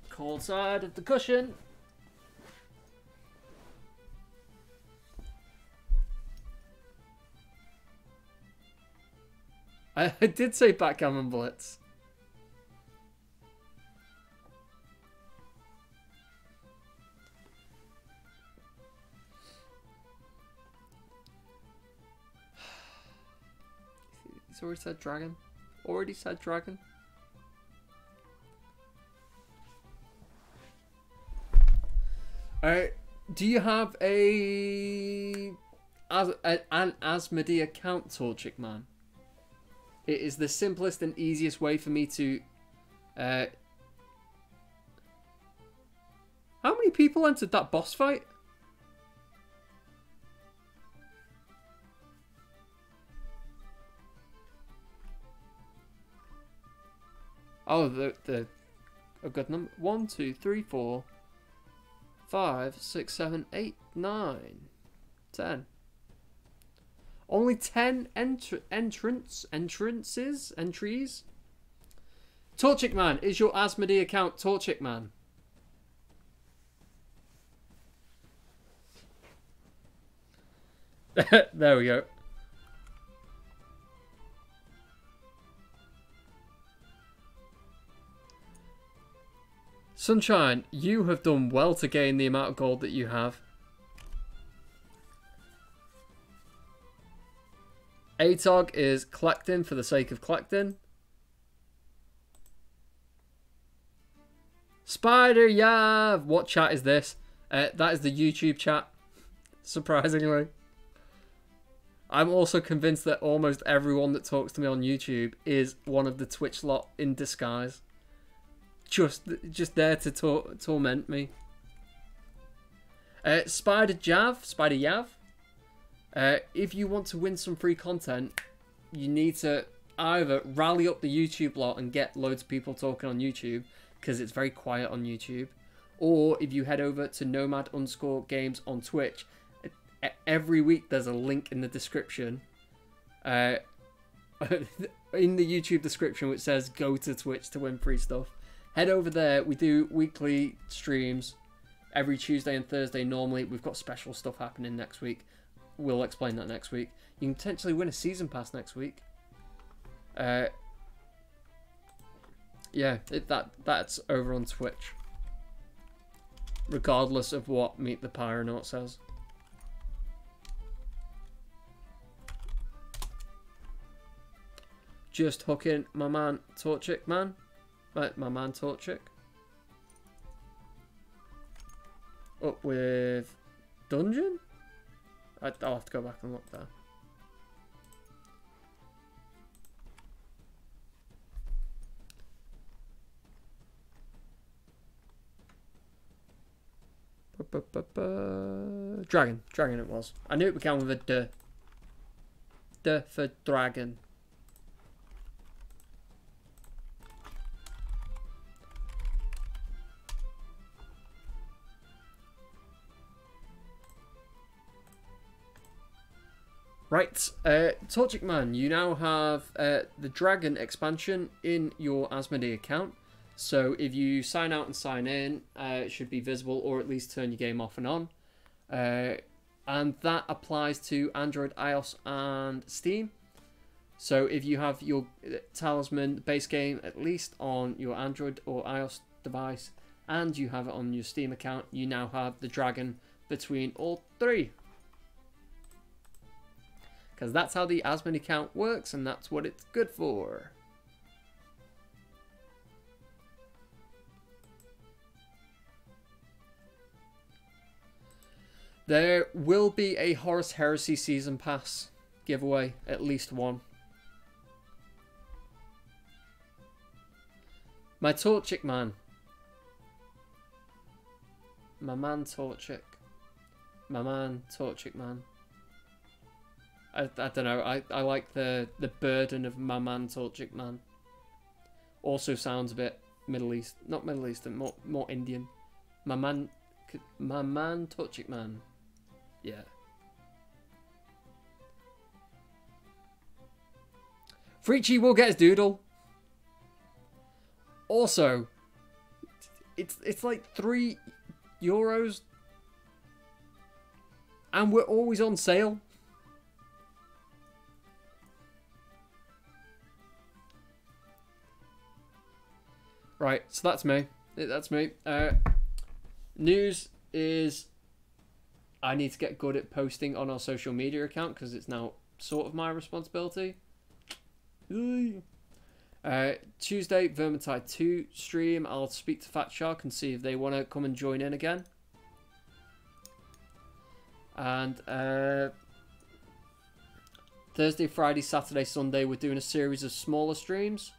Cold side of the cushion. I did say Backgammon Blitz. He's already said dragon. Already said dragon. Alright, do you have an Asmodee account, Torchic Man? It is the simplest and easiest way for me to... How many people entered that boss fight? Oh, a good number. 1, 2, 3, 4, 5, 6, 7, 8, 9, 10. Only 10 entries? Torchic Man, is your Asmodee account Torchic Man? There we go. Sunshine, you have done well to gain the amount of gold that you have. ATOG is collecting for the sake of collecting. Spider Yav! What chat is this? That is the YouTube chat. Surprisingly. I'm also convinced that almost everyone that talks to me on YouTube is one of the Twitch lot in disguise. Just there to torment me. Spider Yav. If you want to win some free content, you need to either rally up the YouTube lot and get loads of people talking on YouTube, because it's very quiet on YouTube, or if you head over to Nomad_games on Twitch, every week there's a link in the description, in the YouTube description, which says go to Twitch to win free stuff. Head over there. We do weekly streams every Tuesday and Thursday normally. We've got special stuff happening next week. We'll explain that next week. You can potentially win a season pass next week. Yeah, that's over on Twitch. Regardless of what Meet the Pyronaut says. Just hooking my man Torchic, man. My man Torchic. Up with Dungeon? I'll have to go back and look there. Dragon it was. I knew it began with a D. D for dragon. Right, Torchic Man, you now have the Dragon expansion in your Asmodee account. So if you sign out and sign in, it should be visible, or at least turn your game off and on. And that applies to Android, iOS, and Steam. So if you have your Talisman base game at least on your Android or iOS device, and you have it on your Steam account, you now have the Dragon between all three. Because that's how the Asmodee account works, and that's what it's good for. There will be a Horus Heresy Season Pass giveaway, at least one. My Torchic man. My man Torchic. My man Torchic man. I don't know, I like the burden of my man Torchic man. Also sounds a bit Middle East, not Middle Eastern, more Indian. My man Torchic man. Yeah. Freachy will get his doodle. Also, it's like €3, and we're always on sale. Right, so that's me. That's me. News is I need to get good at posting on our social media account, because it's now sort of my responsibility. Tuesday, Vermintide 2 stream. I'll speak to Fat Shark and see if they want to come and join in again. And Thursday, Friday, Saturday, Sunday, we're doing a series of smaller streams,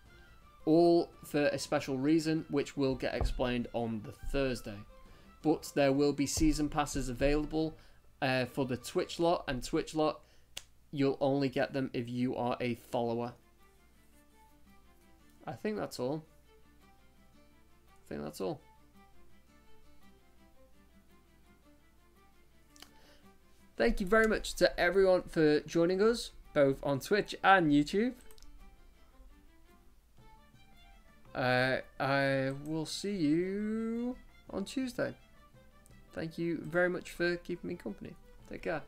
all for a special reason, which will get explained on the Thursday. But there will be season passes available for the Twitch lot, and Twitch lot, you'll only get them if you are a follower. I think that's all. Thank you very much to everyone for joining us, both on Twitch and YouTube. I will see you on Tuesday. Thank you very much for keeping me company. Take care.